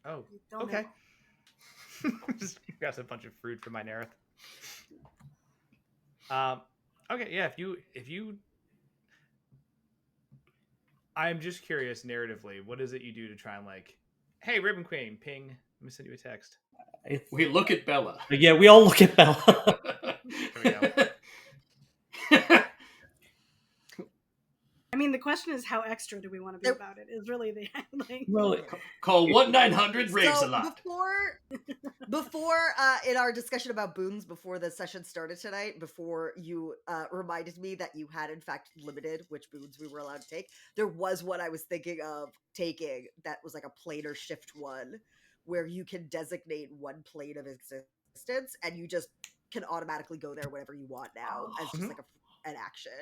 Oh, okay. Just grab a bunch of fruit from my Nerith. Okay, yeah. If you, I'm just curious narratively. What is it you do to try and hey, Ribbon Queen, ping. Let me send you a text. We look at Bella. Yeah, we all look at Bella. There we go. question is how extra do we want to be about it? Is really the like. Well, Call 1-900 raves So a lot. before in our discussion about boons before the session started tonight, before you reminded me that you had in fact limited which boons we were allowed to take, there was what I was thinking of taking that was like a plane or shift one, where you can designate one plane of existence and you just can automatically go there whenever you want now as just like an action.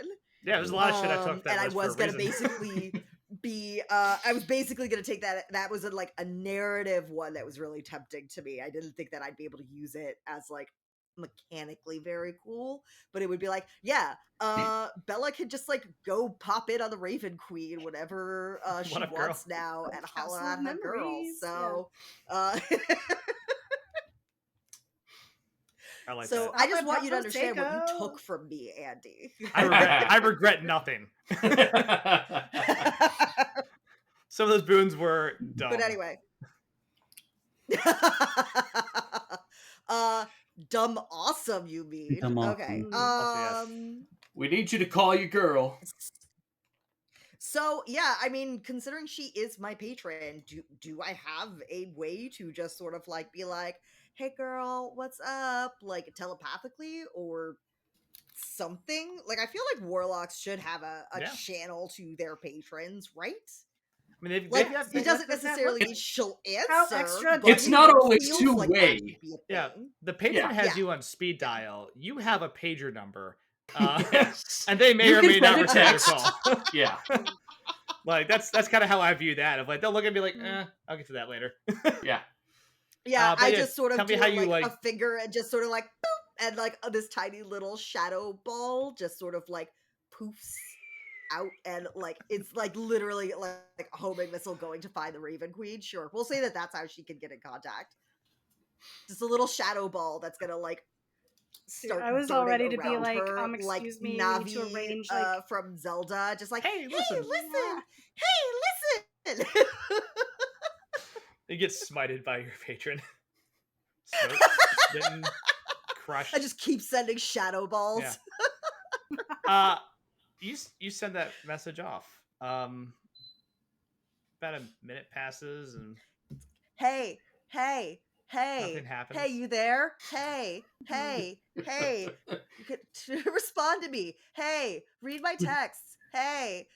Yeah, there's a lot of shit I took that and I was was for a gonna reason. basically be I was basically gonna take that was like a narrative one that was really tempting to me. I didn't think that I'd be able to use it as like mechanically very cool, but it would be like, yeah, Bella can just like go pop in on the Raven Queen whenever she What up, wants girl? now and holler Castle at of her girl. Memories, So I like so that. I just Not my want you to Papa understand what you Seiko. took from me, Andy. I regret nothing. Some of those boons were dumb. But anyway. Dumb awesome, you mean? Dumb Okay. Also, yes. We need you to call your girl. So yeah, I mean, considering she is my patron, do I have a way to just sort of like be like, "Hey girl, what's up?" like telepathically or something? Like I feel like warlocks should have a channel to their patrons, right? I mean, Like it doesn't necessarily mean she'll answer. extra but It's not it always feels two like that way. should be a Yeah, thing. the patron has Yeah. you on speed dial. You have a pager number, Yes. and they may You or can may not send a return your text. call. Yeah. Like that's kind of how I view that. Of like they'll look and be like, I'll get to that later. Yeah. Yeah, but I yeah, just sort of tell me do how it, you, like like- a finger and just sort of like boop, and like this tiny little shadow ball just sort of like poofs out and like it's like literally like a homing missile going to find the Raven Queen. Sure, we'll say that that's how she can get in contact. Just a little shadow ball that's gonna like start. I was all darting ready to be around like, her, excuse me, we Navi need to arrange like from Zelda, just like Hey, listen. hey, listen. You get smited by your patron. Smoke, getting crushed. I just keep sending shadow balls. Yeah. You send that message off. About a minute passes and Hey, nothing happens. hey, you there? Hey, you could respond to me. Hey, read my texts. Hey.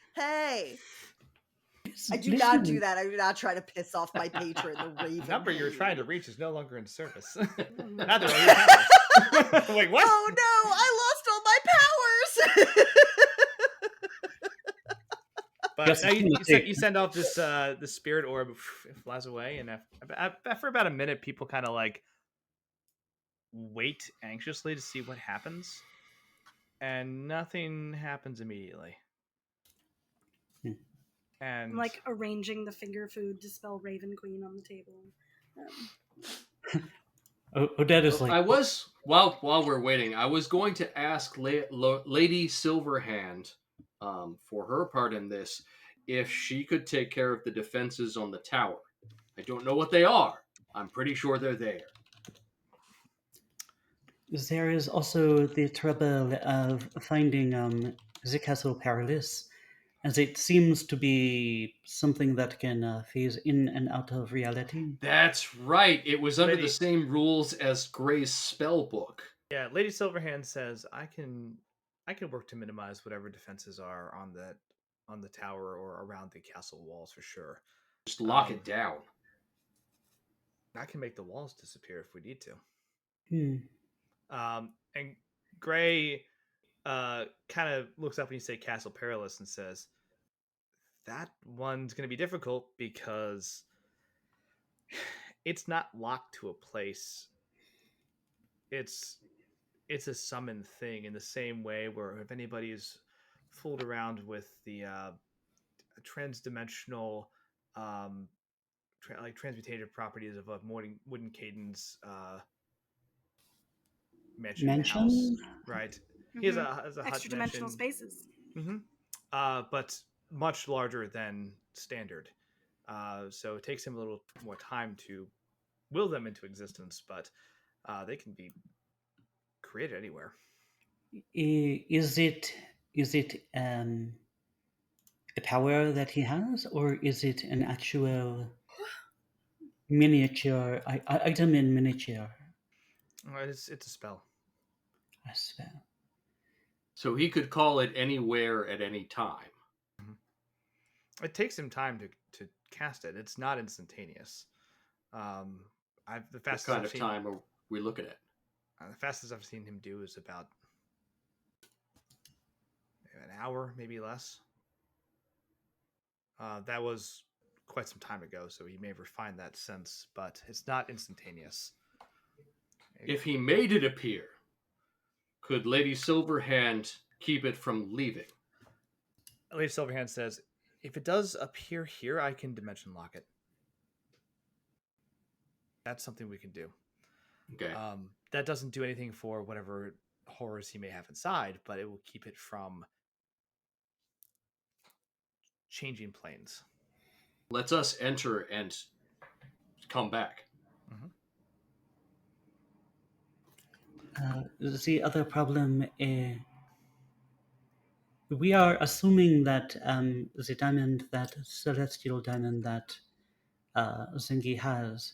I do not do that. I do not try to piss off my patron, the Raven. The number you're Queen. trying to reach is no longer in service. Neither are your powers. Like what? Oh no, I lost all my powers. But Yes, now it's you send off this the spirit orb, it flies away, and after about a minute, people kind of like wait anxiously to see what happens, and nothing happens immediately. And I'm like arranging the finger food to spell Raven Queen on the table. Odette is like, I was while we're waiting, I was going to ask Lady Silverhand, for her part in this, if she could take care of the defenses on the tower. I don't know what they are. I'm pretty sure they're there. there is also the trouble of finding the Castle Perilous, as it seems to be something that can phase in and out of reality. That's right. It was under Lady- the same rules as Gray's spell book. yeah, Lady Silverhand says I can work to minimize whatever defenses are on the tower or around the castle walls for sure. Just lock it down. I can make the walls disappear if we need to. Hmm. And Gray kind of looks up when you say Castle Perilous and says, that one's going to be difficult because it's not locked to a place. It's a summon thing in the same way where if anybody's fooled around with the transdimensional like transmutative properties of a wooden cadence mansion house, right? He has a hut Extra dimensional mansion. spaces. But much larger than standard. So it takes him a little more time to will them into existence, but they can be created anywhere. Is it a tower that he has, or is it an actual miniature item in miniature? It's a spell. I spell. So he could call it anywhere at any time. It takes him time to cast it. It's not instantaneous. The What fastest kind I've of seen, time are we looking at? the fastest I've seen him do is about an hour, maybe less. That was quite some time ago, so he may have refined that since, but it's not instantaneous. If he made it appear, could Lady Silverhand keep it from leaving? Lady Silverhand says, if it does appear here, I can dimension lock it. That's something we can do. Okay. That doesn't do anything for whatever horrors he may have inside, but it will keep it from changing planes. Let's us enter and come back. The other problem, we are assuming that the diamond, that celestial diamond that Zengi has,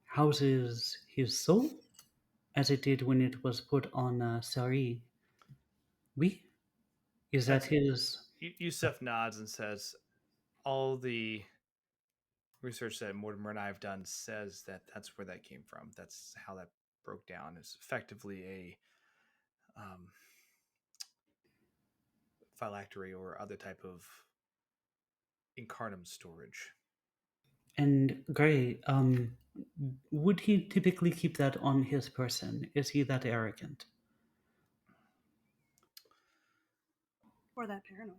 houses his soul, as it did when it was put on Sari. Is that his? Yusuf nods and says, all the research that Mortimer and I have done says that that's where that came from. That's how that broke down. It's effectively a phylactery or other type of incarnum storage. And Gray, would he typically keep that on his person? Is he that arrogant? Or that paranoid.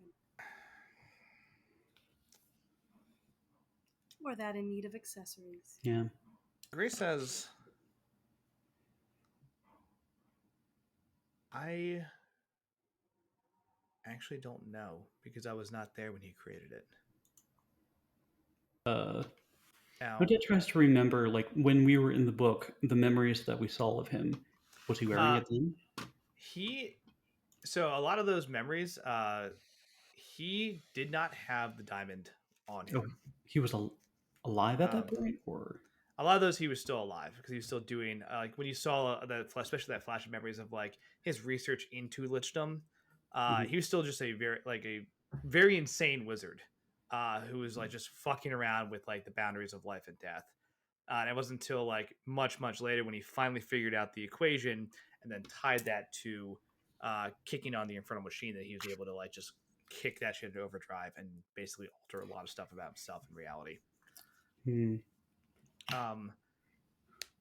Or that in need of accessories. Yeah. Gray says, I actually don't know because I was not there when he created it. Now, But it tries to remember, like, when we were in the book, the memories that we saw of him. Was he wearing it then? So a lot of those memories, he did not have the diamond on him. Oh, he was alive at that point, or a lot of those he was still alive because he was still doing like when you saw that, especially that flash of memories of like his research into lichdom. He was still just a very insane wizard who was like just fucking around with like the boundaries of life and death. And it wasn't until like much later when he finally figured out the equation and then tied that to kicking on the infernal machine that he was able to like just kick that shit into overdrive and basically alter a lot of stuff about himself in reality.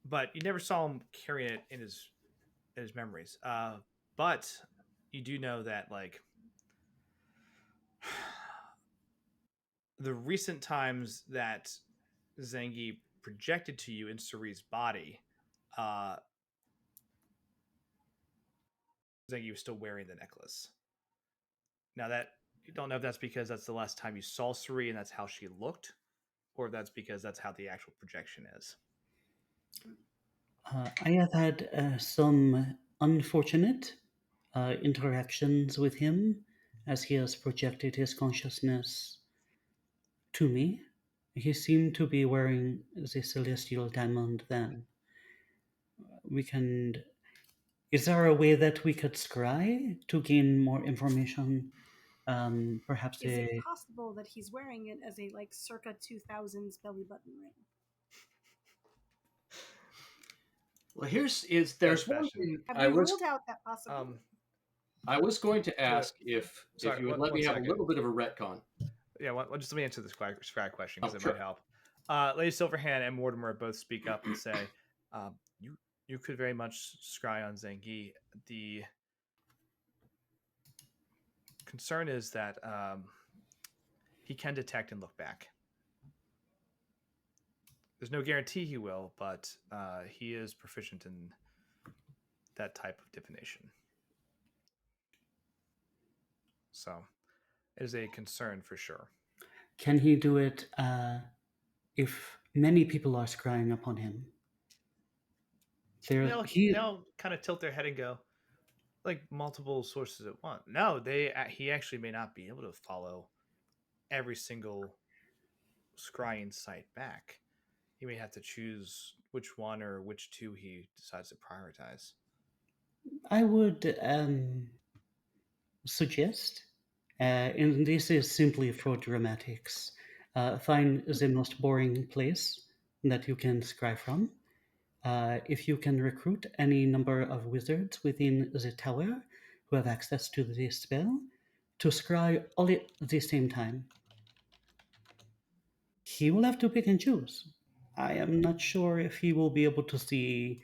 But you never saw him carrying it in his memories. But you do know that like the recent times that Zengi projected to you in Ceri's body, Zengi was still wearing the necklace. Now that you don't know if that's because that's the last time you saw Ceri and that's how she looked, or if that's because that's how the actual projection is. I have had some unfortunate interactions with him as he has projected his consciousness to me. He seemed to be wearing the celestial diamond then. Is there a way that we could scry to gain more information? Perhaps Is it possible that he's wearing it as a like circa 2000s belly button ring? Well, there's one thing Have we ruled out that possibility? I was going to ask if you would let me have a little bit of a retcon. Yeah, just let me answer this scry question because it sure. might help. Lady Silverhand and Mortimer both speak up and say, you could very much scry on Zengi. The concern is that he can detect and look back. There's no guarantee he will, but he is proficient in that type of divination. So it is a concern for sure. Can he do it if many people are scrying upon him? They'll kind of tilt their head and go, like multiple sources at once. No, he actually may not be able to follow every single scrying site back. He may have to choose which one or which two he decides to prioritize. I would suggest, and this is simply for dramatics, find the most boring place that you can scry from. If you can recruit any number of wizards within the tower who have access to this spell to scry all at the same time, he will have to pick and choose. I am not sure if he will be able to see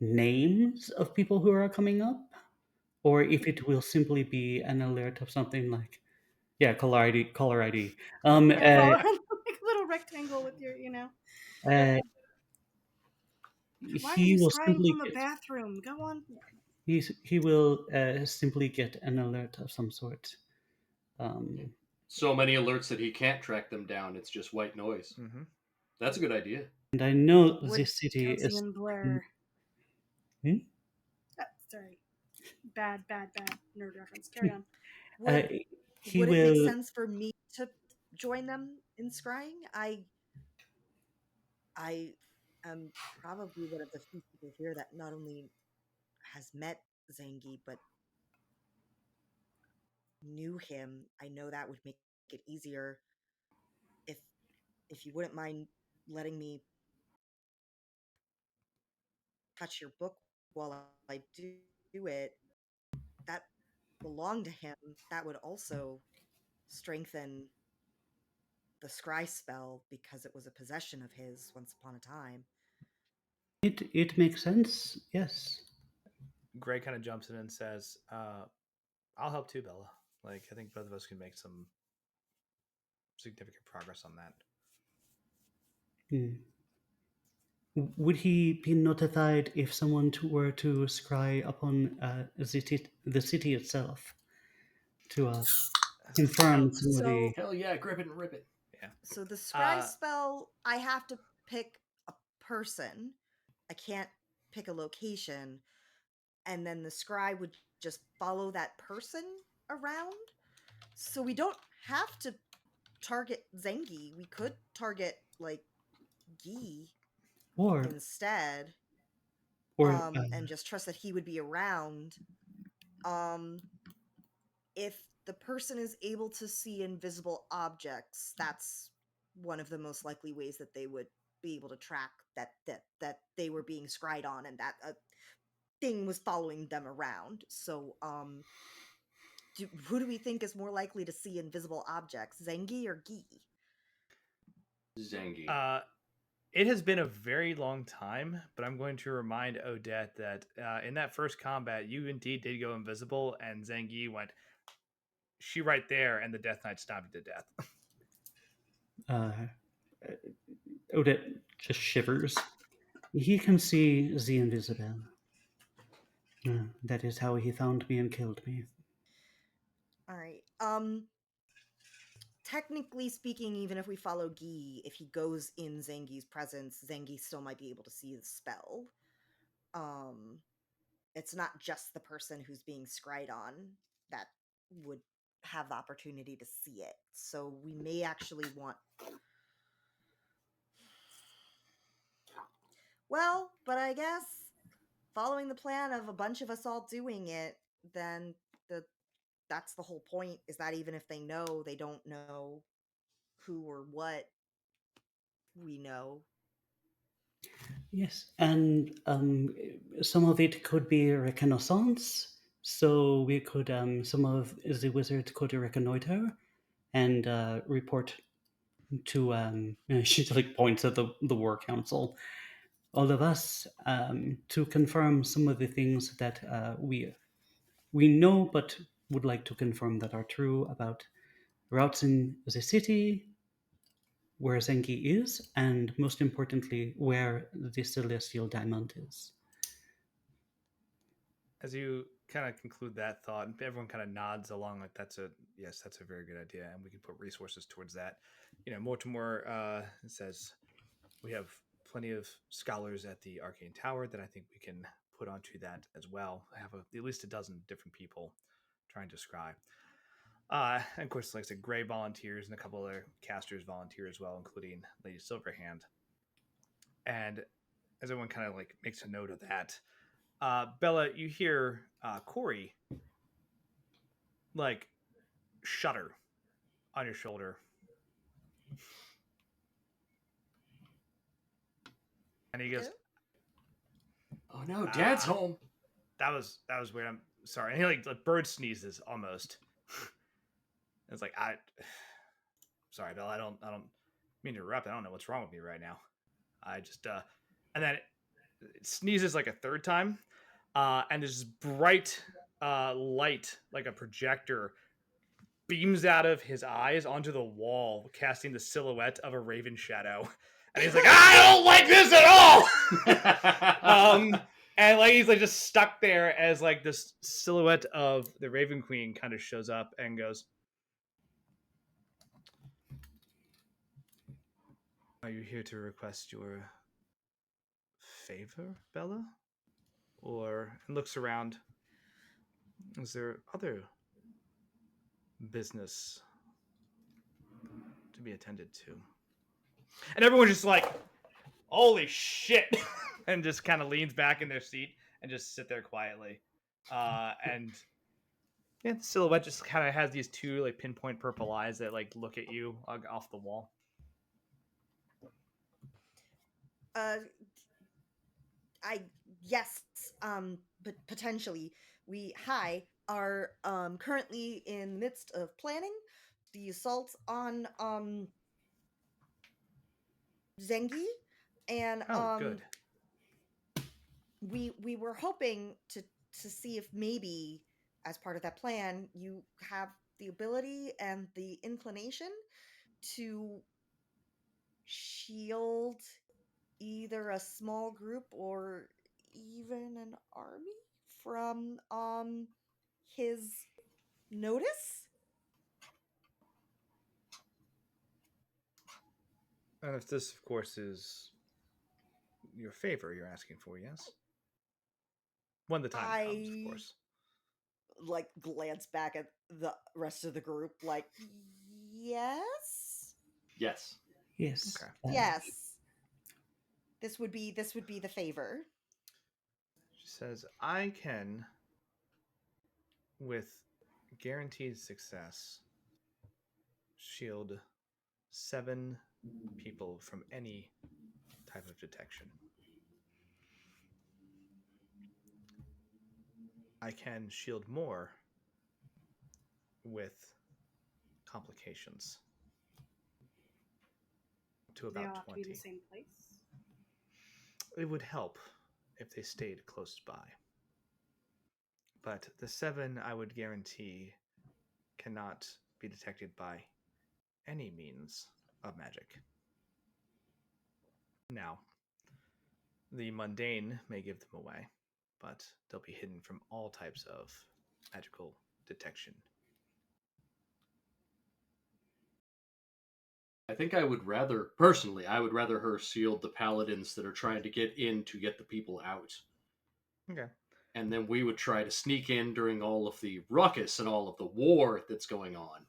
names of people who are coming up, or if it will simply be an alert of something like, yeah, caller ID, caller ID. Yeah, like a little rectangle with your, Uh, Why are he you will scrying simply from a get, bathroom? Go on. he will simply get an alert of some sort. Um, So many alerts that he can't track them down. It's just white noise. Mm-hmm. That's a good idea. and I know Would this city Cozy is. and Blair. Hmm? Sorry. Bad nerd reference. Carry on. Uh, Would he would it make will. sense for me to join them in scrying? I am probably one of the few people here that not only has met Zangi but knew him. I know that would make it easier if you wouldn't mind letting me touch your book while I do it. That belonged to him. That would also strengthen the scry spell because it was a possession of his once upon a time. It makes sense. Yes. Greg kind of jumps in and says, "I'll help too, Bella. Like, I think both of us can make some significant progress on that." Hmm. Would he be notified if someone were to scry upon the city itself to confirm some of the? So Hell yeah, grip it and rip it. Yeah. so the scry Uh, spell, I have to pick a person. I can't pick a location, and then the scry would just follow that person around. So we don't have to target Zengi. We could target like Gi Or instead, or and just trust that he would be around. Um, if the person is able to see invisible objects, that's one of the most likely ways that they would be able to track that they were being scried on and that a thing was following them around. So, who do we think is more likely to see invisible objects, Zengi or Gi? Zangi. it has been a very long time, but I'm going to remind Odette that in that first combat, you indeed did go invisible, and Zangi went, "She right there," and the Death Knight stabbed you to death. uh, Odette just shivers. He can see the invisible. That is how he found me and killed me. All right. Technically speaking, even if we follow Gi, if he goes in Zangi's presence, Zangi still might be able to see the spell. Um, it's not just the person who's being scried on that would have the opportunity to see it. So we may actually want. Well, but I guess following the plan of a bunch of us all doing it, then that's the whole point. Is that even if they know, they don't know who or what we know. Yes, and some of it could be reconnaissance. So we could, some of the wizards could reconnoiter and report to. She like points at the war council. All of us to confirm some of the things that we know, but would like to confirm that are true about routes in the city, where Zenki is, and most importantly, where the celestial diamond is. As you kind of conclude that thought, everyone kind of nods along, like that's a yes, that's a very good idea, and we can put resources towards that. Mortimer says we have plenty of scholars at the Arcane Tower that I think we can put onto that as well. I have at least a dozen different people trying to scry. And of course, like I said, Gray volunteers and a couple other casters volunteer as well, including Lady Silverhand. And as everyone kind of like makes a note of that, Bella, you hear Corey like shudder on your shoulder. And he goes, "Oh no, Dad's home." That was weird. I'm sorry. And he like bird sneezes almost. It's like sorry, Bella. I don't mean to interrupt. I don't know what's wrong with me right now. I just and then it sneezes like a third time, and this bright light like a projector beams out of his eyes onto the wall, casting the silhouette of a raven shadow. And he's like, I don't like this at all. And like he's like just stuck there as like this silhouette of the Raven Queen kind of shows up and goes, are you here to request your favor, Bella? Or and looks around. Is there other business to be attended to? And everyone's just like, holy shit, and just kind of leans back in their seat and just sit there quietly. And yeah, the silhouette just kind of has these two like pinpoint purple eyes that like look at you off the wall. Yes, but potentially we are currently in the midst of planning the assault on Zengi, and good. We were hoping to see if maybe as part of that plan you have the ability and the inclination to shield either a small group or even an army from his notice. And if this, of course, is your favor you're asking for, yes? When the time comes, of course. Like glance back at the rest of the group, like, yes, Yes. Okay. yes. This would be the favor. She says, I can, with guaranteed success, shield 7 people from any type of detection. I can shield more with complications. To about they all have 20. to be in the same place? It would help if they stayed close by. But the 7, I would guarantee, cannot be detected by any means of magic. Now, the mundane may give them away, but they'll be hidden from all types of magical detection. I think I would rather her shield the paladins that are trying to get in to get the people out. Okay. And then we would try to sneak in during all of the ruckus and all of the war that's going on.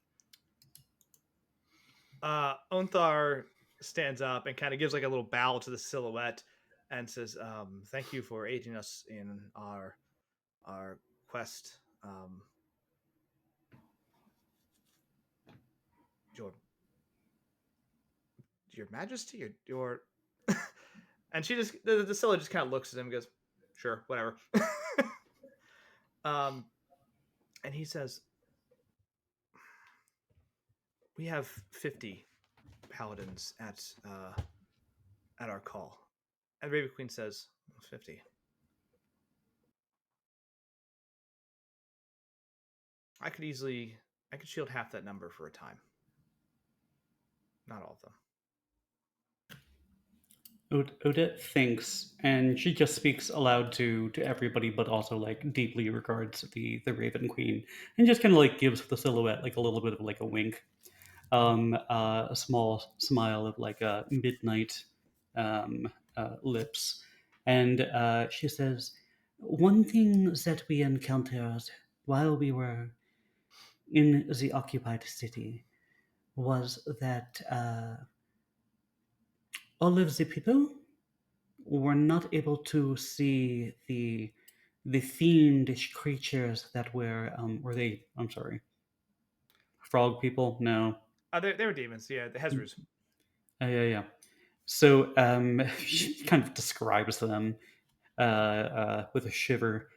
Onthar stands up and kind of gives like a little bow to the silhouette and says, thank you for aiding us in our quest. Your Majesty, your and she just the silhouette just kind of looks at him and goes, sure, whatever. And he says, we have 50 paladins at our call. And Raven Queen says, 50. I could shield half that number for a time. Not all of them. Odette thinks, and she just speaks aloud to everybody, but also like deeply regards the Raven Queen, and just kind of like gives the silhouette like a little bit of like a wink, a small smile of like a midnight lips, and she says, "One thing that we encountered while we were in the occupied city was that all of the people were not able to see the fiendish creatures that were they? I'm sorry, frog people? No. They were demons. Yeah, the Hezrus. Yeah. So she kind of describes them with a shiver.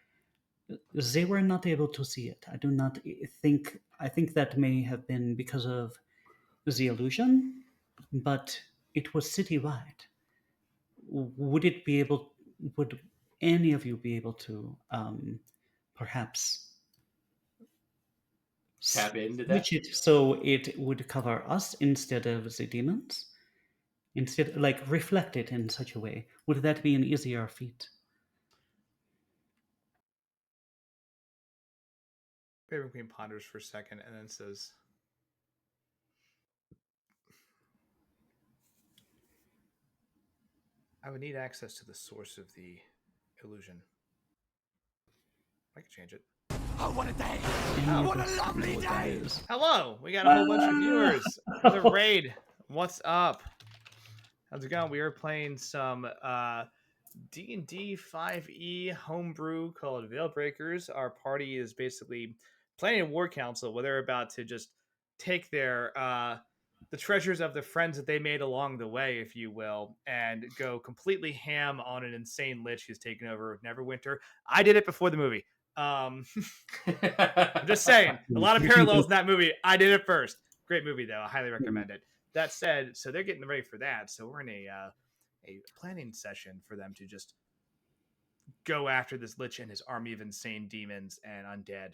They were not able to see it. I do not think. I think that may have been because of the illusion, but it was citywide. Would it be able? Would any of you be able to perhaps Tap into that. switch it so it would cover us instead of the demons? Instead, like reflect it in such a way. Would that be an easier feat? Raven Queen ponders for a second and then says, I would need access to the source of the illusion. I can change it. Oh, what a day! What a lovely day! Hello! We got a whole bunch of viewers for the raid. What's up? How's it going? We are playing some D&D 5e homebrew called Veilbreakers. Our party is basically playing a war council where they're about to just take their the treasures of the friends that they made along the way, if you will, and go completely ham on an insane lich who's taken over Neverwinter. I did it before the movie. I'm just saying, a lot of parallels in that movie. I did it first. Great movie, though. I highly recommend it. That said, so they're getting ready for that. So we're in a planning session for them to just go after this lich and his army of insane demons and undead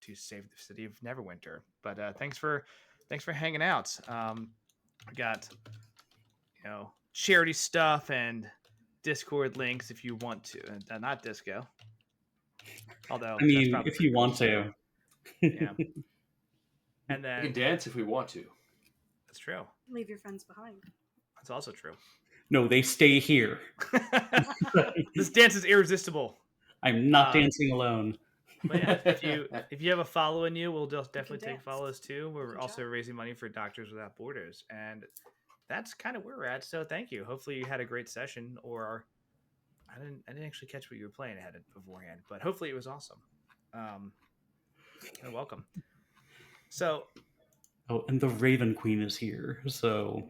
to save the city of Neverwinter. But thanks for hanging out. I got charity stuff and Discord links if you want to. Not disco. Although I mean, if you want to. Yeah. And then we can dance if we want to. That's true. Leave your friends behind. That's also true. No, they stay here. This dance is irresistible. I'm not dancing alone. But yeah, if you have a follow in you, we'll definitely take follows too. We're also raising money for Doctors Without Borders, and that's kind of where we're at. So thank you. Hopefully you had a great session, or I didn't actually catch what you were playing ahead of beforehand, but hopefully it was awesome. You're welcome. So, and the Raven Queen is here. So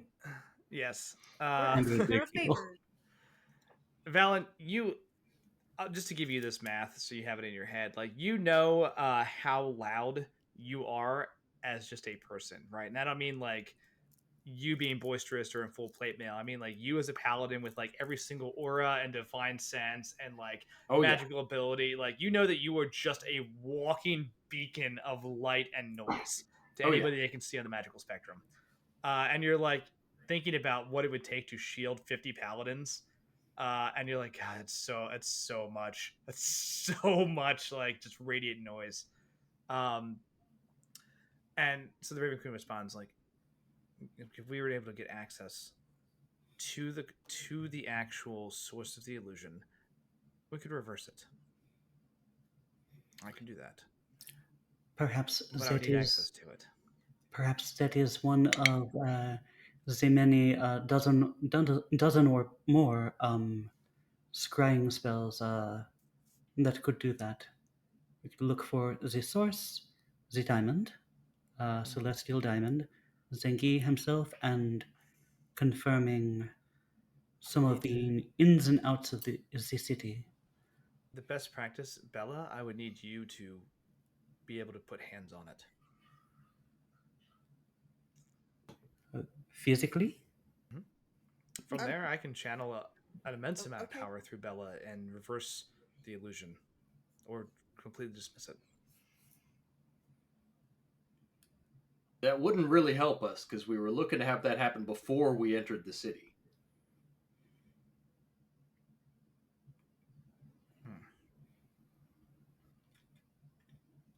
yes, Valen, you. Just to give you this math so you have it in your head, like how loud you are as just a person, right? And I don't mean like you being boisterous or in full plate mail. I mean like you as a paladin with like every single aura and divine sense and like magical ability. Like that you are just a walking beacon of light and noise to anybody that can see on the magical spectrum. And you're like thinking about what it would take to shield 50 paladins. And you're like, God, it's so much. That's so much like just radiant noise. And so the Raven Queen responds like, if we were able to get access to the actual source of the illusion, we could reverse it. I can do that. Perhaps but I would need access to it. Perhaps that is one of the many dozen or more scrying spells that could do that. We could look for the source, the diamond, celestial diamond, Zengi himself, and confirming some of the ins and outs of the city. The best practice, Bella, I would need you to be able to put hands on it. Physically? Mm-hmm. From there, I can channel an immense amount of power through Bella and reverse the illusion, or completely dismiss it. That wouldn't really help us, because we were looking to have that happen before we entered the city.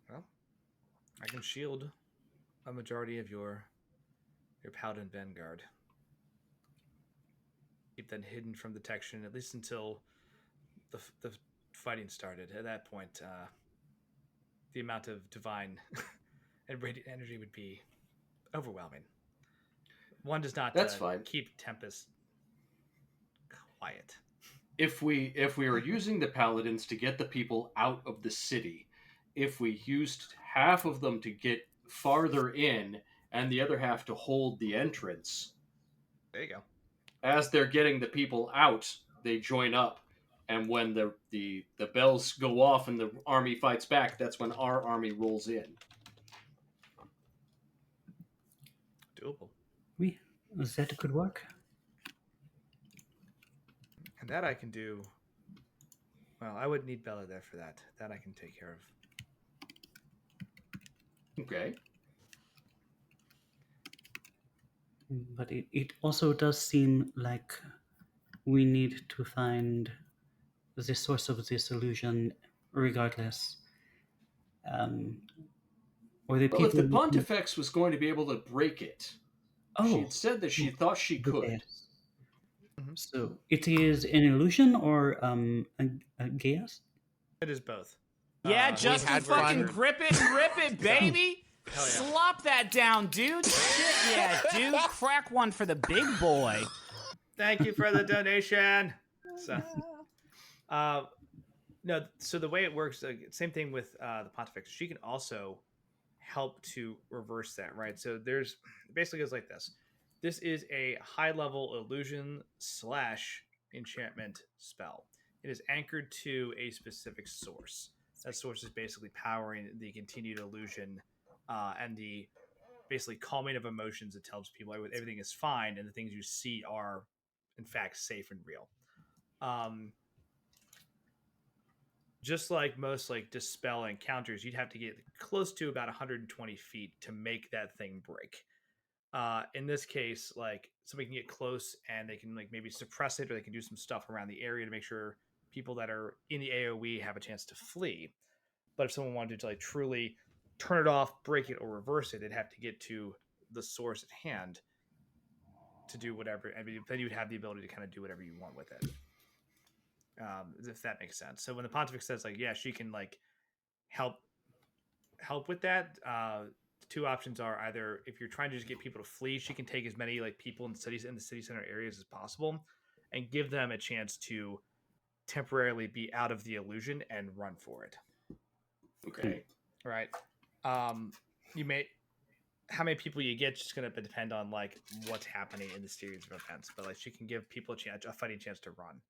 Well, I can shield a majority of your Paladin Vanguard. Keep that hidden from detection, at least until the fighting started. At that point, the amount of divine and radiant energy would be overwhelming. One does not That's fine. keep Tempest quiet. If we are using the paladins to get the people out of the city, if we used half of them to get farther in and the other half to hold the entrance, there you go. As they're getting the people out, they join up, and when the bells go off and the army fights back, that's when our army rolls in. Doable. Oui, that could work. And that I can do. Well, I would need Bella there for that. That I can take care of. Okay. But it also does seem like we need to find the source of this illusion regardless. Or the Well, if the people Pontifex was going to be able to break it, she had said that she thought she could. Yes. So it is an illusion or a gas? It is both. Yeah, Justin, had fucking fun. grip it and rip it, baby. Hell yeah. Slop that down, dude. Shit, yeah, dude. Crack one for the big boy. Thank you for the donation. So, no. So the way it works, same thing with the Pontifex. She can also help to reverse that, right? So there's basically goes like this. This is a high-level illusion / enchantment spell. It is anchored to a specific source. That source is basically powering the continued illusion and the basically calming of emotions that tells people everything is fine and the things you see are in fact safe and real. Just like most like dispel encounters, you'd have to get close to about 120 feet to make that thing break. In this case, like somebody can get close and they can like maybe suppress it, or they can do some stuff around the area to make sure people that are in the AoE have a chance to flee. But if someone wanted to like truly turn it off, break it, or reverse it, they'd have to get to the source at hand to do whatever. I mean, then you'd have the ability to kind of do whatever you want with it. If that makes sense. So when the Pontifex says like, yeah, she can like help with that, two options are either if you're trying to just get people to flee, she can take as many like people in the city center areas as possible and give them a chance to temporarily be out of the illusion and run for it. Okay. Right. You may how many people you get just going to depend on like what's happening in the series of events, but like she can give people a fighting chance to run.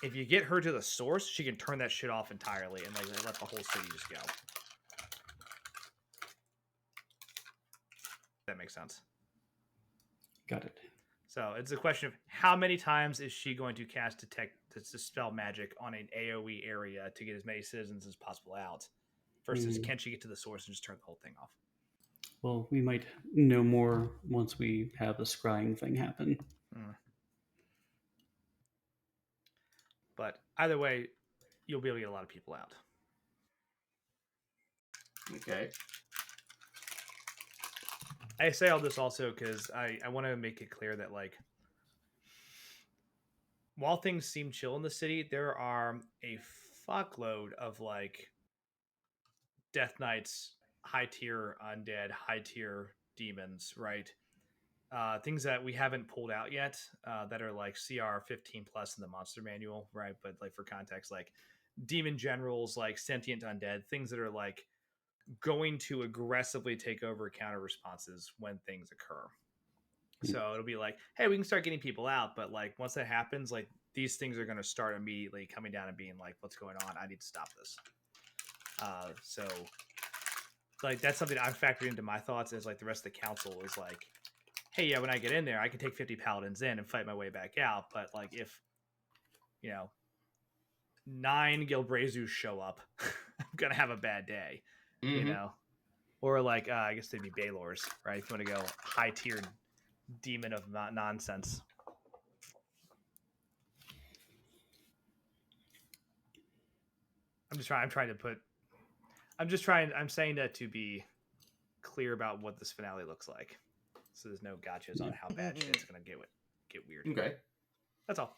If you get her to the source, she can turn that shit off entirely and like let the whole city just go. That makes sense. Got it. So it's a question of how many times is she going to cast detect to dispel magic on an AoE area to get as many citizens as possible out, versus can she get to the source and just turn the whole thing off? Well, we might know more once we have the scrying thing happen. But either way, you'll be able to get a lot of people out. Okay. I say all this also because I want to make it clear that like while things seem chill in the city, there are a fuckload of like Death Knights, high tier undead, high tier demons, right? Things that we haven't pulled out yet that are like CR 15 plus in the monster manual, right? But like for context, like demon generals, like sentient undead, things that are like going to aggressively take over counter responses when things occur. So it'll be like, hey, we can start getting people out, but like once that happens, like these things are going to start immediately coming down and being like, what's going on? I need to stop this. So like that's something I've factored into my thoughts as like the rest of the council is like, hey, yeah, when I get in there, I can take 50 paladins in and fight my way back out. But like if, 9 Gilbrazus show up, I'm going to have a bad day, Or like, I guess they'd be Baylors, right? If you want to go high-tiered demon of nonsense. I'm saying that to be clear about what this finale looks like. So there's no gotchas on how bad shit's going to get weird. Okay. That's all.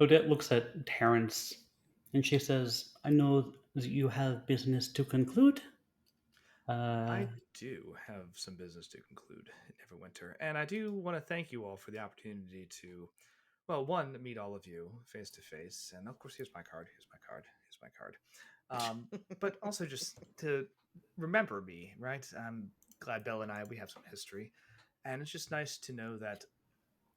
Odette looks at Terrence And she says, I know that you have business to conclude. I do have some business to conclude, Neverwinter, and I do want to thank you all for the opportunity to, well, one, meet all of you face to face, and of course, here's my card, here's my card, here's my card. But also just to remember me, right? I'm glad Bella and I, we have some history, and it's just nice to know that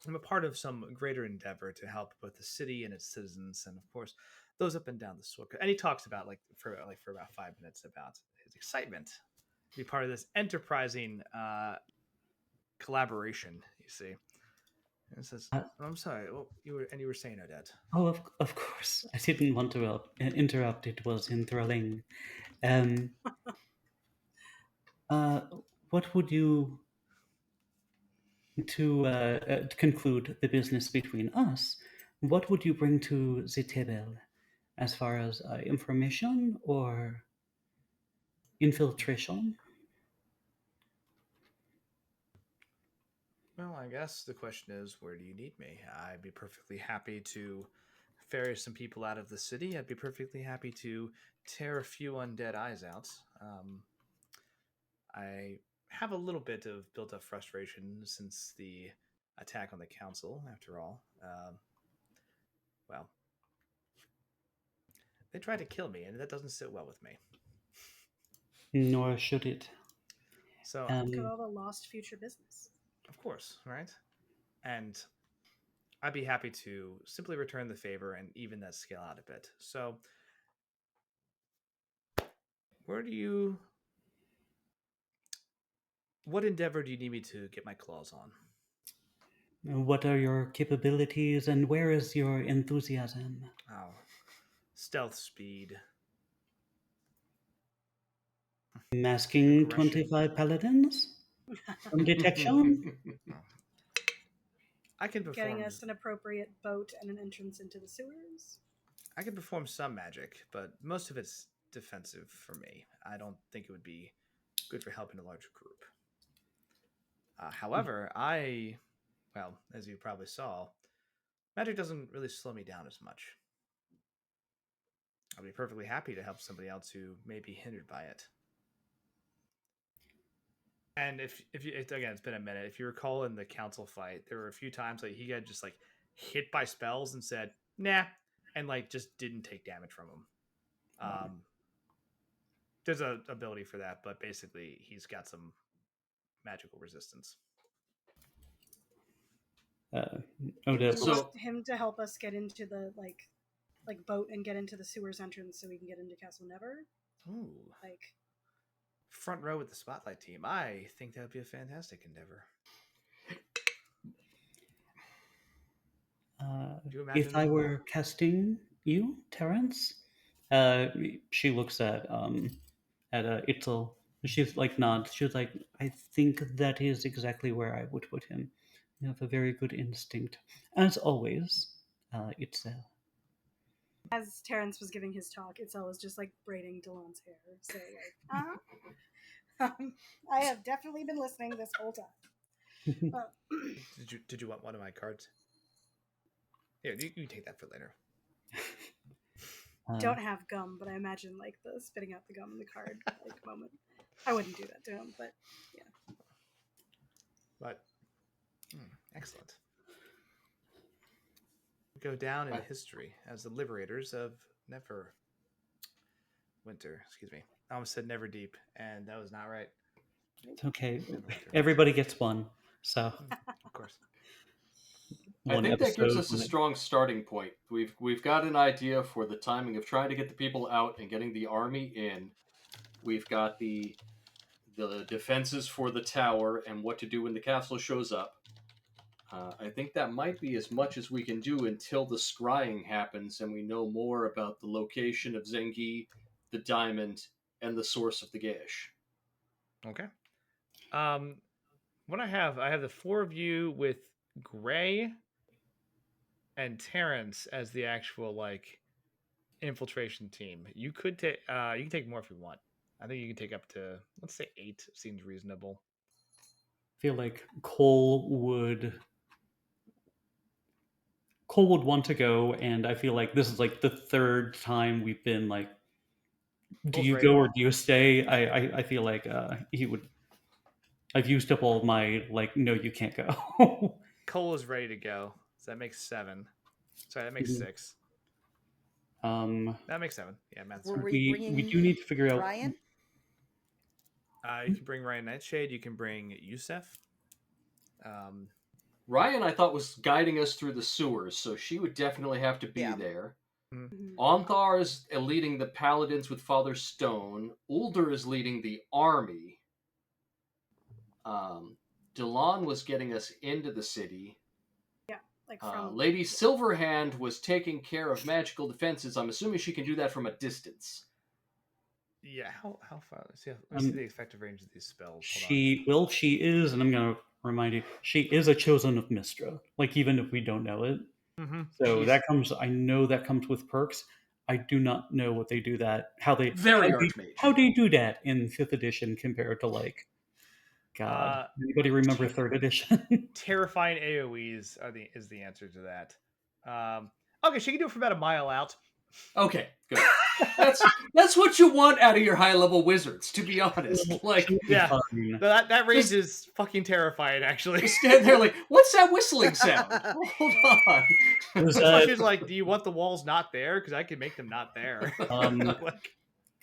I'm a part of some greater endeavor to help both the city and its citizens, and of course, those up and down the Sword. And he talks about for about 5 minutes about his excitement to be part of this enterprising collaboration. You see, and it says, Uh, oh, "I'm sorry, well, you were saying, Odette." oh, of course. I didn't want to interrupt. It was enthralling. Um, uh, what would you to conclude the business between us? What would you bring to the table as far as information or infiltration? Well, I guess the question is, where do you need me? I'd be perfectly happy to ferry some people out of the city. I'd be perfectly happy to tear a few undead eyes out. I have a little bit of built up frustration since the attack on the council, after all. Well, they tried to kill me, and that doesn't sit well with me. Nor should it. So, Look at all the lost future business. of course, right? And I'd be happy to simply return the favor and even that scale out a bit. So, where do you. What endeavor do you need me to get my claws on? What are your capabilities and where is your enthusiasm? Oh, stealth speed. Masking Aggression. 25 paladins from detection? Oh. I can Getting perform. us an appropriate boat and an entrance into the sewers. I can perform some magic, but most of it's defensive for me. I don't think it would be good for helping a larger group. However, well, as you probably saw, magic doesn't really slow me down as much. I'll be perfectly happy to help somebody else who may be hindered by it. And again, it's been a minute. If you recall in the council fight, there were a few times like he got just like hit by spells and said nah, and like just didn't take damage from him. There's a ability for that, but basically he's got some magical resistance. Odette. You want him to help us get into the like boat and get into the sewers entrance so we can get into Castle Never. Ooh, like front row with the spotlight team. I think that would be a fantastic endeavor. If I were casting you, Terrence, she looks at Itzel. She's like nods. She's like, I think that is exactly where I would put him. You have a very good instinct, as always. Itzel. As Terrence was giving his talk, Itzel was just like braiding Delon's hair. So like, I have definitely been listening this whole time. Did you want one of my cards? Yeah, you can take that for later. Don't have gum, but I imagine like the spitting out the gum in the card like moment. I wouldn't do that to him, but yeah. But excellent. We go down in history as the liberators of Neverwinter. Excuse me. I almost said Neverdeep, and that was not right. It's okay. Everybody gets one. So of course. I think that gives us a strong starting point. We've got an idea for the timing of trying to get the people out and getting the army in. We've got the defenses for the tower and what to do when the castle shows up. I think that might be as much as we can do until the scrying happens and we know more about the location of Zengi, the diamond, and the source of the Gish. Okay. What I have the four of you with Gray and Terrence as the actual like infiltration team. You could take you can take more if you want. I think you can take up to, let's say 8 seems reasonable. I feel like Cole Cole would want to go, and I feel like this is like the third time we've been like, do Cole's you ready. go or do you stay? I feel like he would. I've used up all my like, no, you can't go. Cole is ready to go. So that makes 7. Sorry, that makes Mhm. 6. um, That makes 7. Yeah, math's Were right. we we bringing do need to figure out. Ryan? You can bring Ryan Nightshade. You can bring Yusef. Ryan, I thought, was guiding us through the sewers, so she would definitely have to be Yeah. there. Mhm. Onthar is leading the paladins with Father Stone. Ulder is leading the army. Delon was getting us into the city. Yeah, like from Lady Silverhand was taking care of magical defenses. I'm assuming she can do that from a distance. Yeah, how far? Let's see the effective range of these spells. She is, and I'm gonna remind you, she is a chosen of Mistra. Like even if we don't know it, Mm-hmm. so that comes. I know that comes with perks. I do not know what they do that. How they Archmage. how do you do that in 5th edition compared to like, God, anybody remember 3rd edition? Terrifying AoEs is the answer to that. Okay, she can do it from about a mile out. Okay, good. That's what you want out of your high level wizards, to be honest. Like, yeah, that range is fucking terrifying. Actually, just stand there like, what's that whistling sound? Hold on. She's like, do you want the walls not there? Because I can make them not there. Like,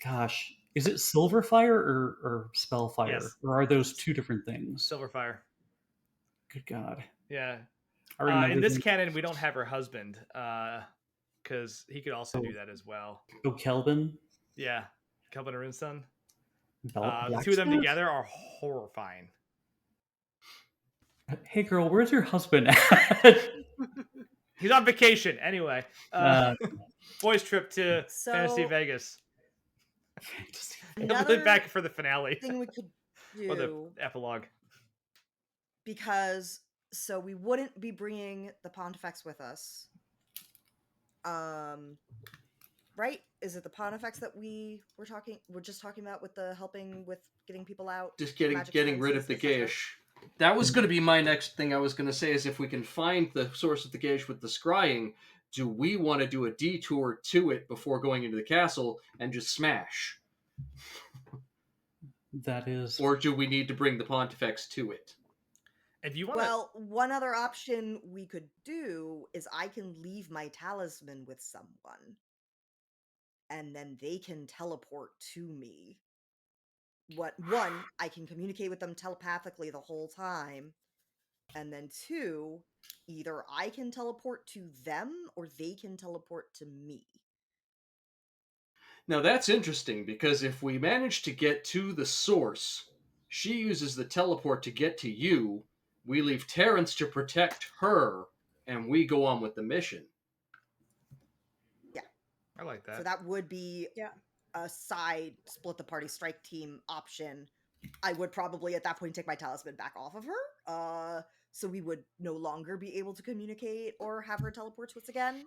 gosh, is it Silverfire or Spellfire, yes. or are those two different things? Silverfire. Good God. Yeah. I remember in this canon, we don't have her husband, because he could also do that as well. Oh, Kelvin? Yeah, Kelvin Arun's son. The Blacksmith? two of them together are horrifying. Hey, girl, where's your husband at? He's on vacation. Anyway, boys' trip to Fantasy Vegas. He'll be back for the finale. Thing we could do, or the epilogue. Because we wouldn't be bringing the Pontifex with us. Right? Is it the Pontifex that we're just talking about with the helping with getting people out? Just getting rid of the Geish. That was going to be my next thing I was going to say, is if we can find the source of the Geish with the scrying, do we want to do a detour to it before going into the castle and just smash? That is... Or do we need to bring the Pontifex to it? If you want, well, one other option we could do is I can leave my talisman with someone, and then they can teleport to me. One, I can communicate with them telepathically the whole time, and then 2, either I can teleport to them or they can teleport to me. Now that's interesting, because if we manage to get to the source, she uses the teleport to get to you, we leave Terrence to protect her, and we go on with the mission. Yeah. I like that. So that would be a side split the party strike team option. I would probably at that point take my talisman back off of her. So we would no longer be able to communicate or have her teleport to us again.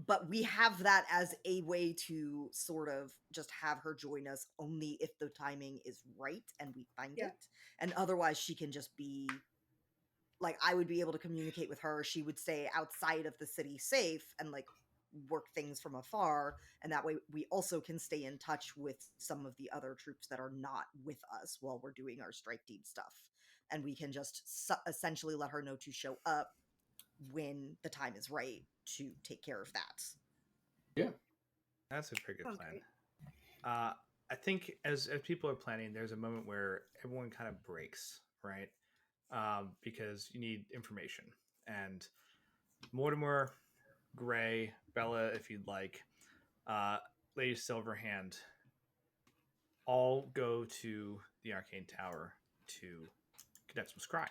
But we have that as a way to sort of just have her join us only if the timing is right and we find it. And otherwise she can just be like, I would be able to communicate with her. She would stay outside of the city safe and like work things from afar. And that way we also can stay in touch with some of the other troops that are not with us while we're doing our strike team stuff. And we can just essentially let her know to show up when the time is right to take care of that. Yeah. That's a pretty good plan. I think as people are planning, there's a moment where everyone kind of breaks, right? Because you need information. And Mortimer, Gray, Bella, if you'd like, Lady Silverhand, all go to the Arcane Tower to conduct some scrying.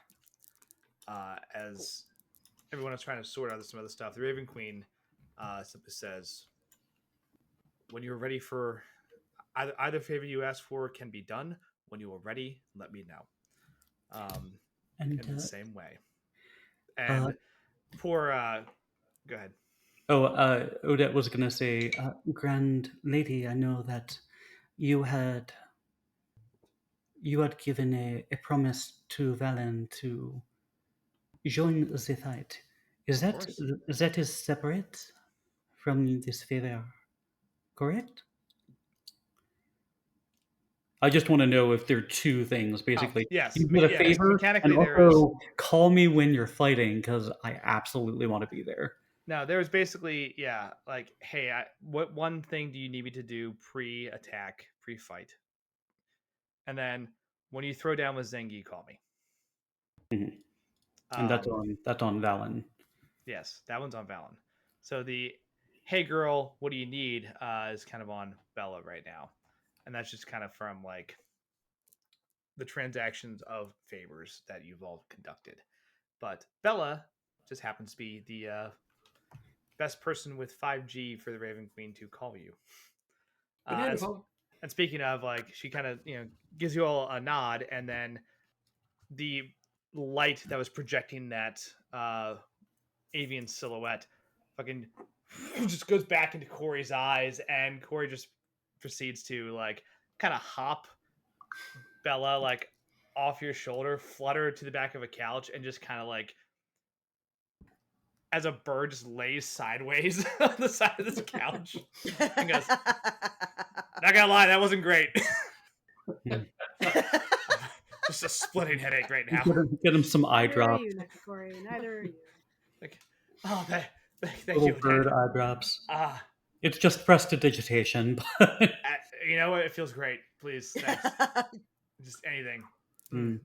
As everyone is trying to sort out some other stuff, the Raven Queen simply says, when you're ready for either favor you ask for can be done. When you are ready, let me know. In the same way. And poor go ahead. Odette was going to say, Grand Lady, I know that you had given a promise to Valen to join the fight. Is Of that course. that is separate from this favor, correct? I just want to know if there are two things, basically. yes. You did a Yes. favor, Mechanically, and there is. also call me when you're fighting, because I absolutely want to be there. No, there was basically, like, hey, what one thing do you need me to do pre-attack, pre-fight? And then when you throw down with Zengi, call me. Mhm. And that's on Valen. Yes, that one's on Valen. So the hey girl, what do you need is kind of on Bella right now. And that's just kind of from like the transactions of favors that you've all conducted. But Bella just happens to be the best person with 5G for the Raven Queen to call you. And speaking of, like, she kind of gives you all a nod, and then the light that was projecting that avian silhouette fucking just goes back into Corey's eyes, and Corey just proceeds to like kind of hop Bella like off your shoulder, flutter to the back of a couch, and just kind of like as a bird just lays sideways on the side of this couch and goes, not gonna lie, that wasn't great. Just a splitting headache right now. Get him some eye Neither are drops. you, Corey. Neither are you. Like, oh, thank Little you. bird eye drops. Ah, It's just prestidigitation, but you know what? It feels great. Please, thanks. Just anything. Mm.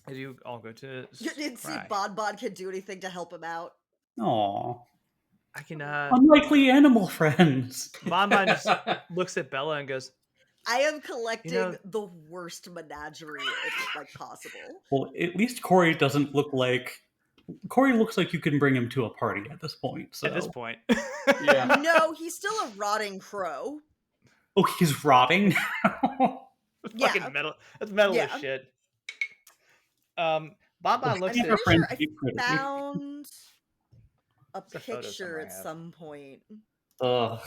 As you all go to You didn't see Spry. Bon can do anything to help him out. Aw. I can Unlikely animal friends. Bon just looks at Bella and goes, I am collecting You know- the worst menagerie if like possible. Well, at least Corey doesn't look like... Corey looks like you can bring him to a party at this point. So. at this point. Yeah. No, he's still a rotting crow. Oh, he's rotting? Yeah. Fucking metal. That's metal Yeah. as shit. Bon looks I'm at pretty sure I found a It's a photo picture somewhere I at have. some point. Ugh.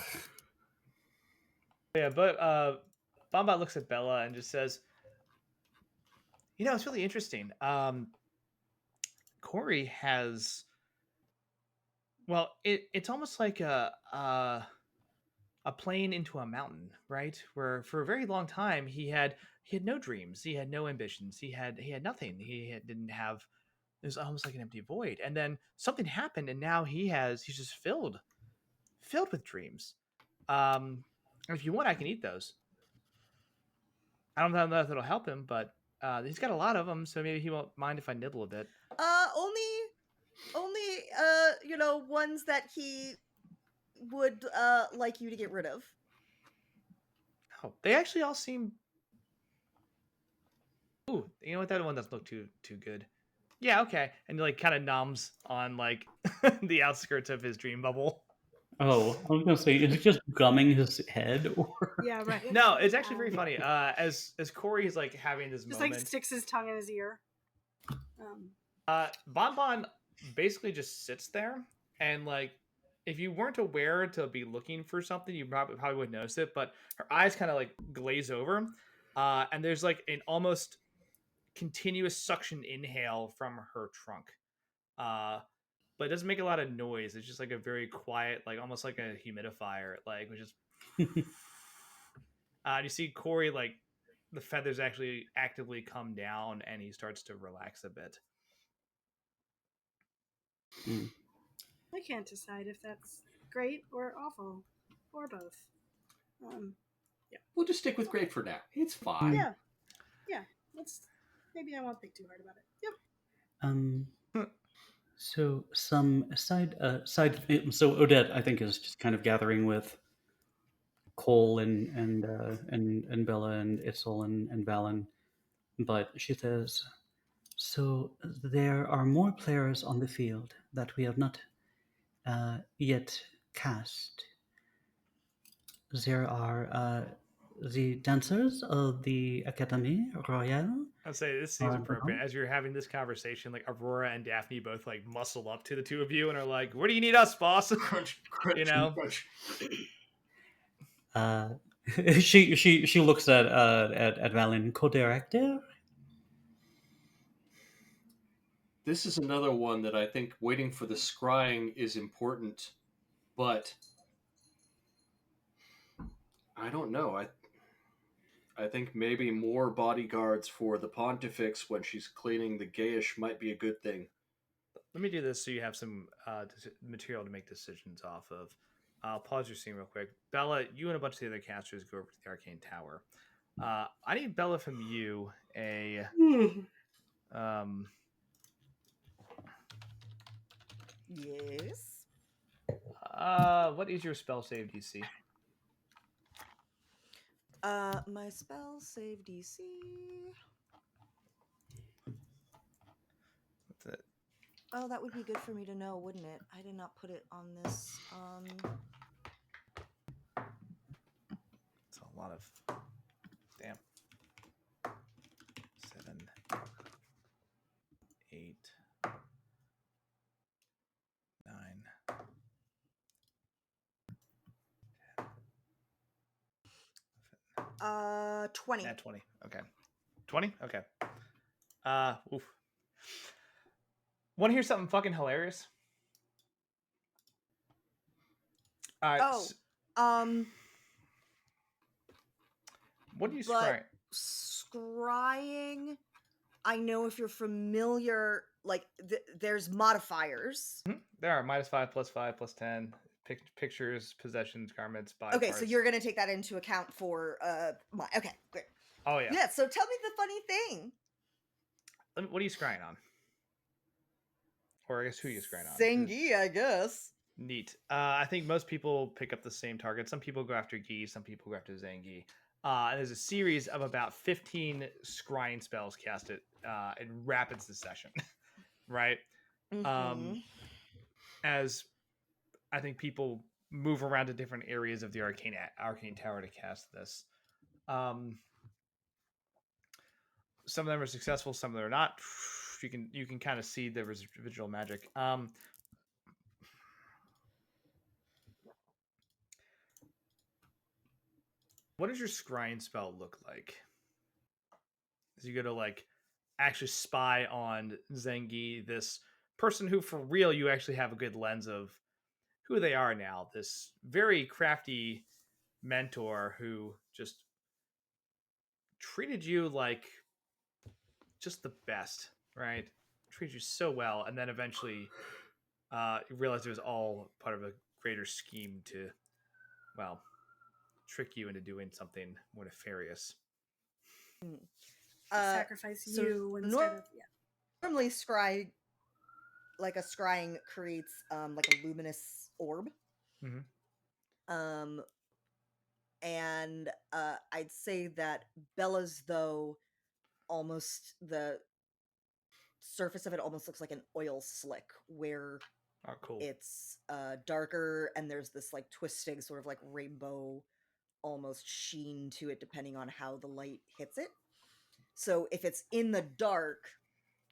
Yeah, but Bon looks at Bella and just says, it's really interesting. Corey has, well, it's almost like a plane into a mountain, right? Where for a very long time he had no dreams, he had no ambitions, he had nothing, didn't have. It was almost like an empty void, and then something happened, and now he's just filled with dreams. If you want, I can eat those. I don't know if it'll help him, but he's got a lot of them, so maybe he won't mind if I nibble a bit. Only ones that he would like you to get rid of. Oh, they actually all seem. Ooh, you know what? That one doesn't look too good. Yeah, okay. And he like kind of noms on like the outskirts of his dream bubble. Oh, I was gonna say, is he just gumming his head? Or... Yeah, right. No, it's actually very funny. As Corey's like having this Just moment, like sticks his tongue in his ear. Bon basically just sits there, and like if you weren't aware to be looking for something, you probably wouldn't notice it. But her eyes kind of like glaze over, and there's like an almost continuous suction inhale from her trunk. But it doesn't make a lot of noise. It's just like a very quiet, like almost like a humidifier, like which is. You see Corey like the feathers actually actively come down, and he starts to relax a bit. I can't decide if that's great or awful, or both. Yeah. We'll just stick with great for now. It's fine. Yeah. Maybe I won't think too hard about it. Yep. So some side. So Odette, I think, is just kind of gathering with Cole and Bella and Itzel and Valen, but she says, "So there are more players on the field that we have not yet cast. There are the dancers of the Academy Royale." I'd say this seems appropriate as you're having this conversation. Like Aurora and Daphne both like muscle up to the two of you and are like, "Where do you need us, boss?" Crunch, You know. crunch. She looks at Valen, co-director. This is another one that I think waiting for the scrying is important, but I don't know. I think maybe more bodyguards for the Pontifex when she's cleaning the gayish might be a good thing. Let me do this so you have some material to make decisions off of. I'll pause your scene real quick. Bella, you and a bunch of the other casters go over to the Arcane Tower. I need Bella from you a Yes. what is your spell save DC? My spell save DC. What's it? Oh, that would be good for me to know, wouldn't it? I did not put it on this. It's a lot of damn. 7, 8, 9. 20. At 20. Okay. 20? Okay. Oof. Want to hear something fucking hilarious? All right. What do you scry? Scrying, I know if you're familiar, like there's modifiers. Mm-hmm. There are -5, +5, +10. Pictures, possessions, garments, body Okay, parts. so you're gonna take that into account for my. Okay, great. Oh yeah. Yeah. So tell me the funny thing. What are you scrying on? Or I guess who are you scrying on? Zengi, I guess. Neat. I think most people pick up the same target. Some people go after Gi, some people go after Zangi. There's a series of about 15 scrying spells casted in rapid succession, right? Mm-hmm. As I think people move around to different areas of the arcane tower to cast this. Some of them are successful, some of them are not. You can kind of see the residual magic. What does your scrying spell look like? As you go to like actually spy on Zengi, this person who for real you actually have a good lens of who they are now. This very crafty mentor who just treated you like just the best, right? Treated you so well, and then eventually you realized it was all part of a greater scheme to, well, trick you into doing something more nefarious. Sacrifice you instead of normally scrying creates like a luminous orb. Mm-hmm. And I'd say that Bella's, though, almost the surface of it almost looks like an oil slick, where cool. It's darker and there's this like twisting sort of like rainbow almost sheen to it depending on how the light hits it. So if it's in the dark,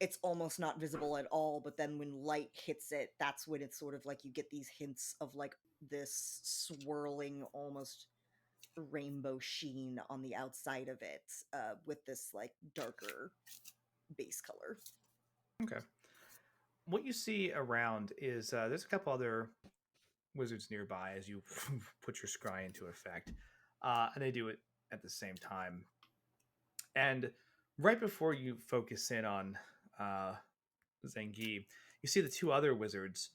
it's almost not visible at all, but then when light hits it, that's when it's sort of like you get these hints of like this swirling almost rainbow sheen on the outside of it, with this like darker base color. Okay. What you see around is there's a couple other wizards nearby as you put your scry into effect, and they do it at the same time. And right before you focus in on Zengi, you see the two other wizards.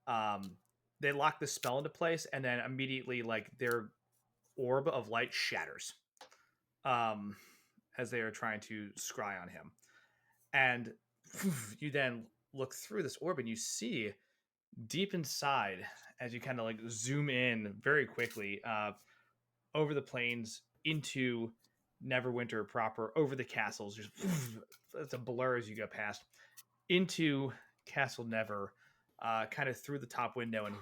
They lock the spell into place, and then immediately, like, their orb of light shatters as they are trying to scry on him. And you then look through this orb, and you see deep inside, as you kind of like zoom in very quickly over the plains into Neverwinter proper, over the castles, just it's a blur as you go past into Castle Never, kind of through the top window and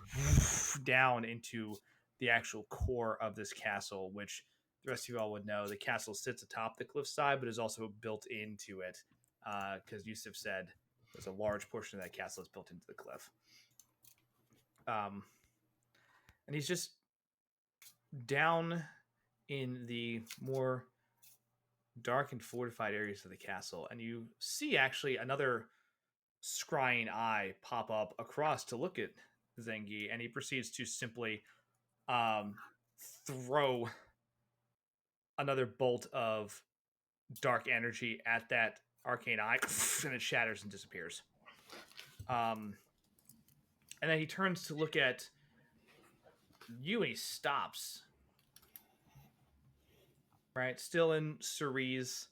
down into the actual core of this castle, which the rest of you all would know. The castle sits atop the cliffside, but is also built into it, because Yusuf said there's a large portion of that castle that's built into the cliff. And he's just down in the more dark and fortified areas of the castle, and you see actually another scrying eye pop up across to look at Zengi, and he proceeds to simply throw another bolt of dark energy at that arcane eye, and it shatters and disappears. And then he turns to look at you, and he stops. Right, still in Cerie's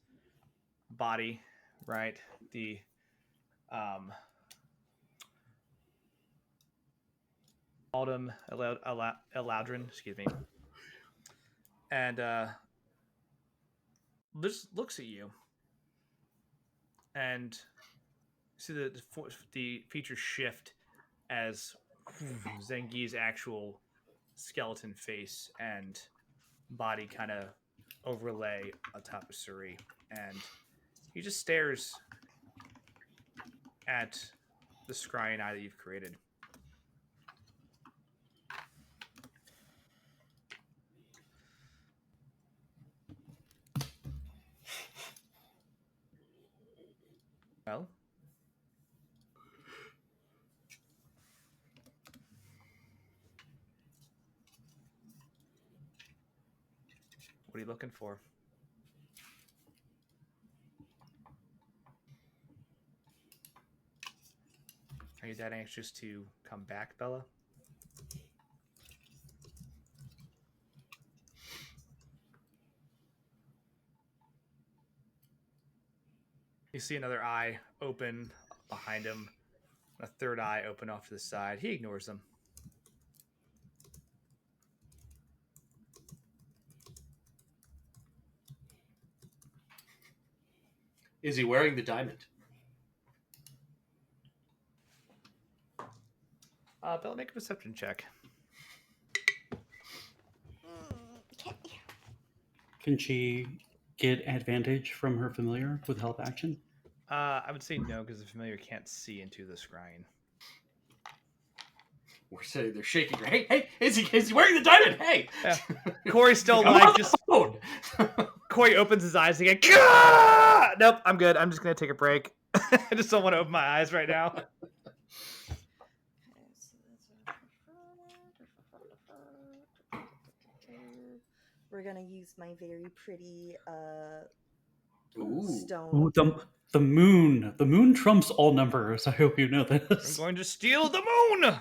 body, right? The Autumn Eladrin, excuse me, and just looks at you, and see the features shift as Zengi's actual skeleton face and body kind of overlay atop of Suri, and he just stares at the scrying eye that you've created. Well, what are you looking for? Are you that anxious to come back, Bella? You see another eye open behind him, a third eye open off to the side. He ignores them. Is he wearing the diamond? Bella, make a perception check. Can she get advantage from her familiar with help action? I would say no, because the familiar can't see into the scrying. We're saying they're shaking. Hey, is he wearing the diamond? Hey! Yeah. Corey's still I'm like on the just. phone. Corey opens his eyes again. Gah! Nope, I'm good. I'm just gonna take a break. I just don't want to open my eyes right now. We're gonna use my very pretty Ooh. stone. Ooh, the moon. The moon trumps all numbers. I hope you know I'm this. going to steal the moon.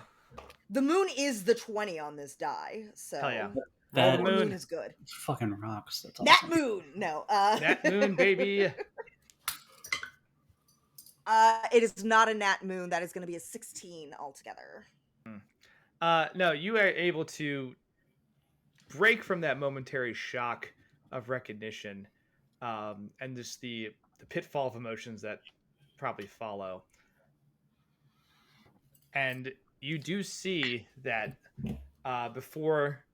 The moon is the 20 on this die, so Hell yeah. That the the moon. moon is good. fucking rocks. That's Nat awesome. moon, no. Nat moon, baby. It is not a nat moon. That is going to be a 16 altogether. No, you are able to break from that momentary shock of recognition, and just the pitfall of emotions that probably follow. And you do see that before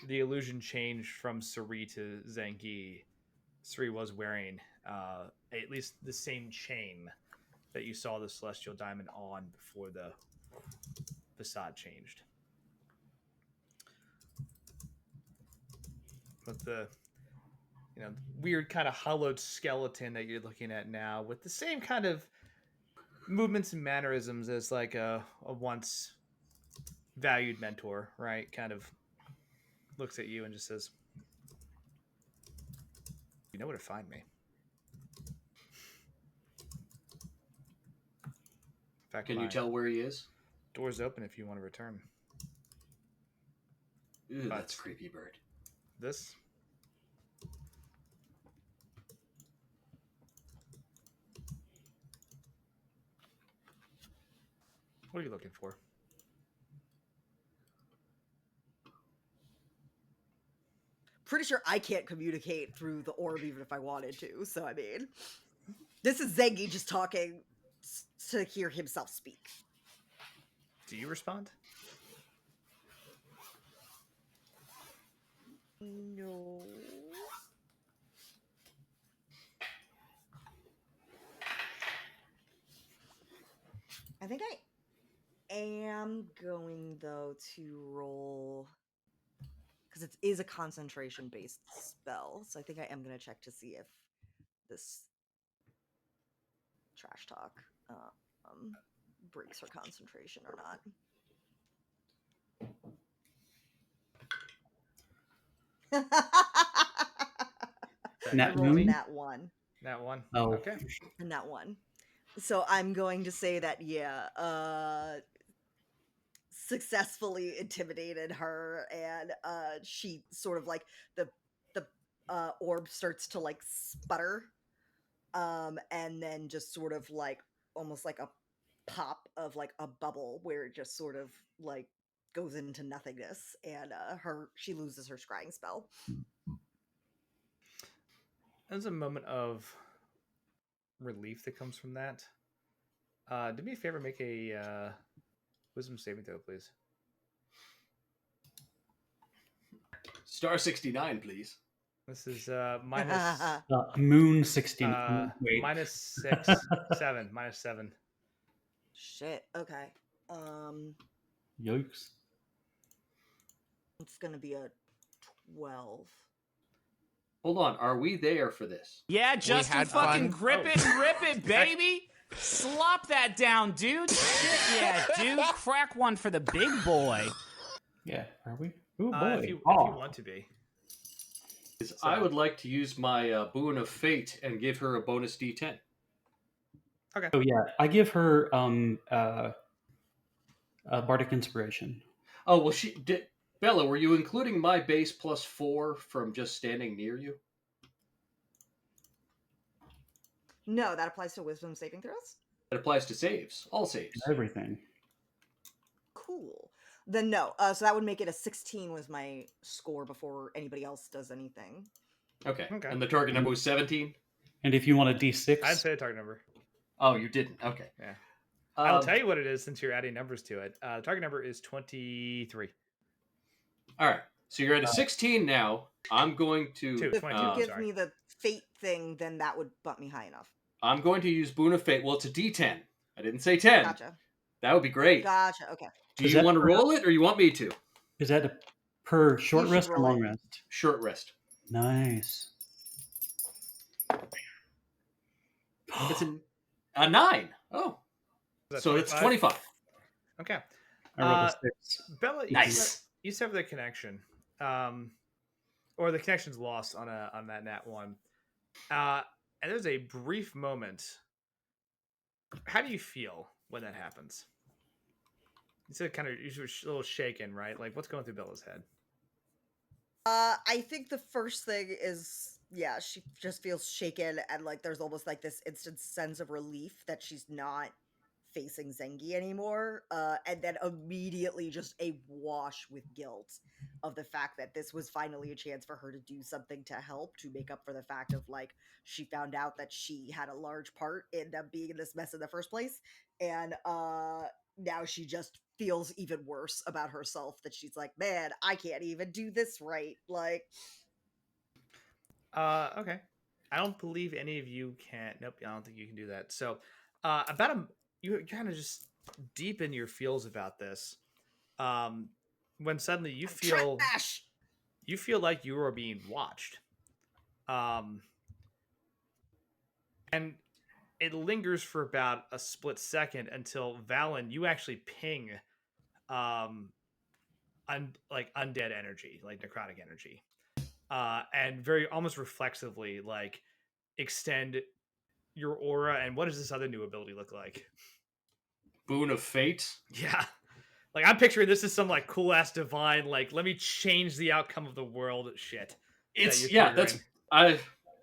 the illusion changed from Suri to Zangi, Suri was wearing at least the same chain that you saw the celestial diamond on before the facade changed. But the weird kind of hollowed skeleton that you're looking at now, with the same kind of movements and mannerisms as like a once valued mentor, right? Kind of looks at you and just says, "You know where to find me." In fact, Can you tell where he is? Door's open if you want to return. Ooh, that's creepy bird. This. What are you looking for? Pretty sure I can't communicate through the orb even if I wanted to. So, I mean, this is Zengi just talking to hear himself speak. Do you respond? No. I think I am going, though, to roll... because it is a concentration-based spell, so I think I am going to check to see if this trash talk breaks her concentration or not. Nat I rolled Moon? Nat 1. That one. Oh. Okay. Nat 1. So I'm going to say that, successfully intimidated her, and she sort of like the orb starts to like sputter, and then just sort of like almost like a pop of like a bubble where it just sort of like goes into nothingness, and she loses her scrying spell. There's a moment of relief that comes from that. Do me a favor, make a wisdom saving throw, please. Star 69, please. This is minus Moon 16. Wait. minus 6, 7, minus 7. Shit. Okay. Yikes. It's gonna be a 12. Hold on, are we there for this? Yeah, Justin, fucking fun. grip it and rip it, baby. Slop that down, dude. Shit, yeah, dude. Crack one for the big boy. Yeah, are we? Ooh, boy. If you want to be. I would like to use my boon of fate and give her a bonus D10. Okay. Oh, yeah. I give her Bardic Inspiration. Oh, well, Bella, were you including my base plus 4 from just standing near you? No, that applies to wisdom saving throws? It applies to saves. All saves. Everything. Cool. Then no. So that would make it a 16 was my score before anybody else does anything. Okay. Okay. And the target number was 17? And if you want a D6... I'd say the target number. Oh, you didn't. Okay. Yeah. I'll tell you what it is since you're adding numbers to it. The target number is 23. All right. So you're at a 16 now. I'm going to... Two. If 22, you I'm give sorry. me the fate thing, then that would bump me high enough. I'm going to use Boon of Fate. Well, it's a D10. I didn't say 10. Gotcha. That would be great. Gotcha. Okay. Do Is you that want to per- roll it, or you want me to? Is that per short You should rest or roll long it. rest? Short rest. Nice. It's a 9. Oh. Is that So it's 25. Okay. I rolled a 6. Bella, Nice. you sever the connection. Or the connection's lost on that nat 1. And there's a brief moment. How do you feel when that happens? You said kind of you're a little shaken, right? Like what's going through Bella's head? I think the first thing is, yeah, she just feels shaken, and like there's almost like this instant sense of relief that she's not facing Zengi anymore, and then immediately just a wash with guilt of the fact that this was finally a chance for her to do something to help, to make up for the fact of like she found out that she had a large part in them being in this mess in the first place, and now she just feels even worse about herself, that she's like, man, I can't even do this right. Like, Okay. I don't believe any of you can. Nope, I don't think you can do that. So, you kind of just deepen your feels about this. When suddenly you feel trash! you feel like you are being watched. And it lingers for about a split second until Valen, you actually ping undead energy, like necrotic energy. And very almost reflexively, like extend your aura. And what does this other new ability look like? Boon of Fate. Yeah, like I'm picturing this as some like cool ass divine, like let me change the outcome of the world shit. It's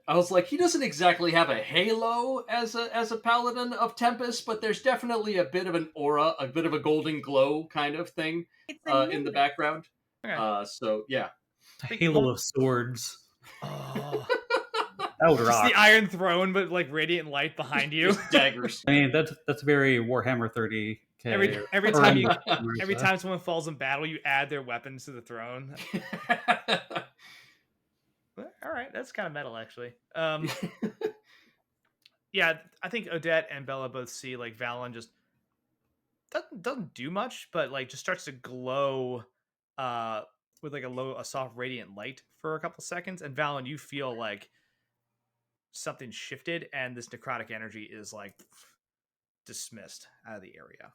I was like, he doesn't exactly have a halo as a paladin of Tempest, but there's definitely a bit of an aura, a bit of a golden glow kind of thing in the background. Okay. So yeah. Halo of swords. Oh. That would Just rock. the Iron Throne, but like radiant light behind you. Just daggers. I mean, that's very Warhammer 30k. Every Or time you Warhammer, every so. time someone falls in battle, you add their weapons to the throne. All right, that's kind of metal, actually. Yeah, I think Odette and Bella both see like Valen just doesn't do much, but like just starts to glow with like a soft radiant light for a couple seconds. And Valen, you feel like something shifted, and this necrotic energy is like dismissed out of the area.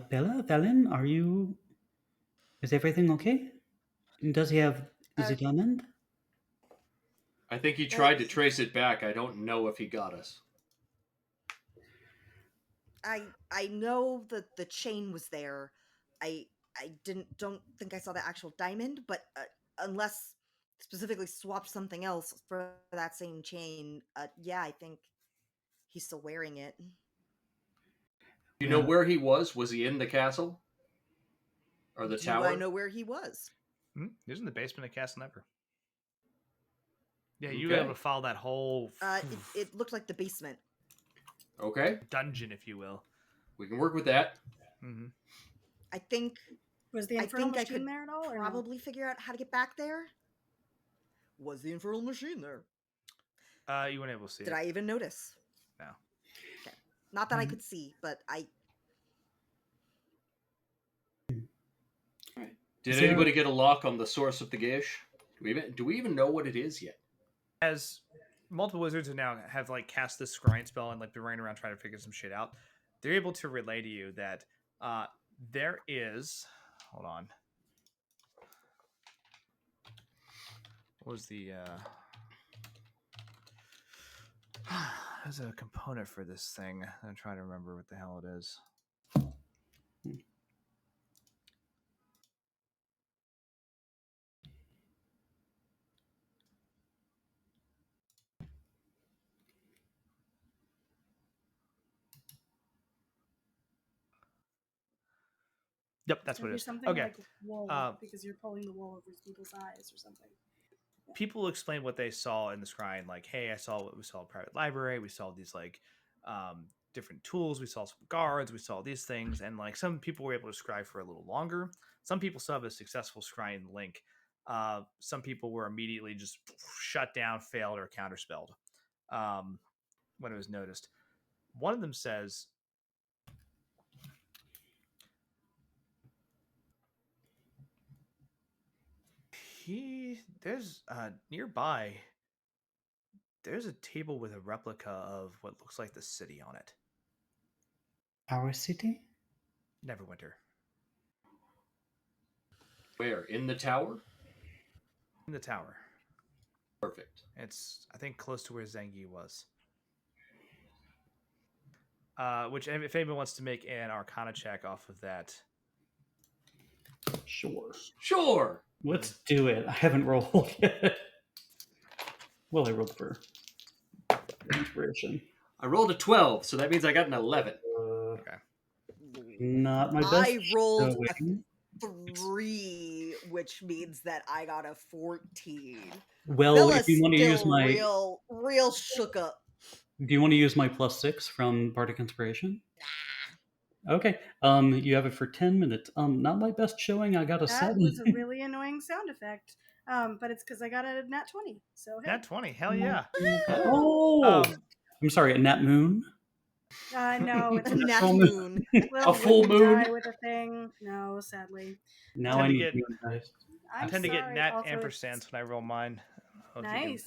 Bella, Valen, is everything okay? Is it diamond? I think he tried to trace it back. I don't know if he got us. I know that the chain was there. I don't think I saw the actual diamond, but unless specifically swapped something else for that same chain, yeah, I think he's still wearing it. You know where he was? Was he in the castle or the tower? Do I know where he was? He was in the basement of Castle Never. Yeah, you were able to follow that whole It looked like the basement. Okay, dungeon, if you will. we can work with that. Mm-hmm. I think Was the infernal machine there at all? Or probably figure out how to get back there. Was the infernal machine there? You weren't able to see it. Did I even notice? No. Okay. Not that I could see, but I. Did anybody get a lock on the source of the gish? Do we even know what it is yet? As multiple wizards have like cast this scrying spell and like been running around trying to figure some shit out, they're able to relay to you that there is. Hold on. What was the? There's a component for this thing. I'm trying to remember what the hell it is. Yep, that's what it is. Something okay. Like wool, because you're pulling the wool over people's eyes or something. Yeah. People explain what they saw in the scrying, like, hey, we saw a private library, we saw these like different tools, we saw some guards, we saw these things, and like some people were able to scry for a little longer. Some people still have a successful scrying link. Some people were immediately just shut down, failed, or counterspelled when it was noticed. One of them says, there's nearby, there's a table with a replica of what looks like the city on it. Our city? Neverwinter. Where? In the tower? In the tower. Perfect. It's, I think, close to where Zengi was. Which, if anyone wants to make an Arcana check off of that. Sure. Let's do it. I haven't rolled yet. Well, I rolled for inspiration. I rolled a 12, so that means I got an 11. Okay. Not my best. I rolled a 3, which means that I got a 14. Well, Bella's if you want to use my real shook up. Do you want to use my +6 from Bardic Inspiration? Nah. Okay. You have it for 10 minutes. Not my best showing. I got a 7. That was a really annoying sound effect. But it's because I got a nat 20. So hey. Nat 20, hell yeah. Oh! I'm sorry, a nat moon? No, it's a nat moon. A full moon? Die with a thing. No, sadly. Now I need I tend to get nat ampersands when I roll mine. Nice.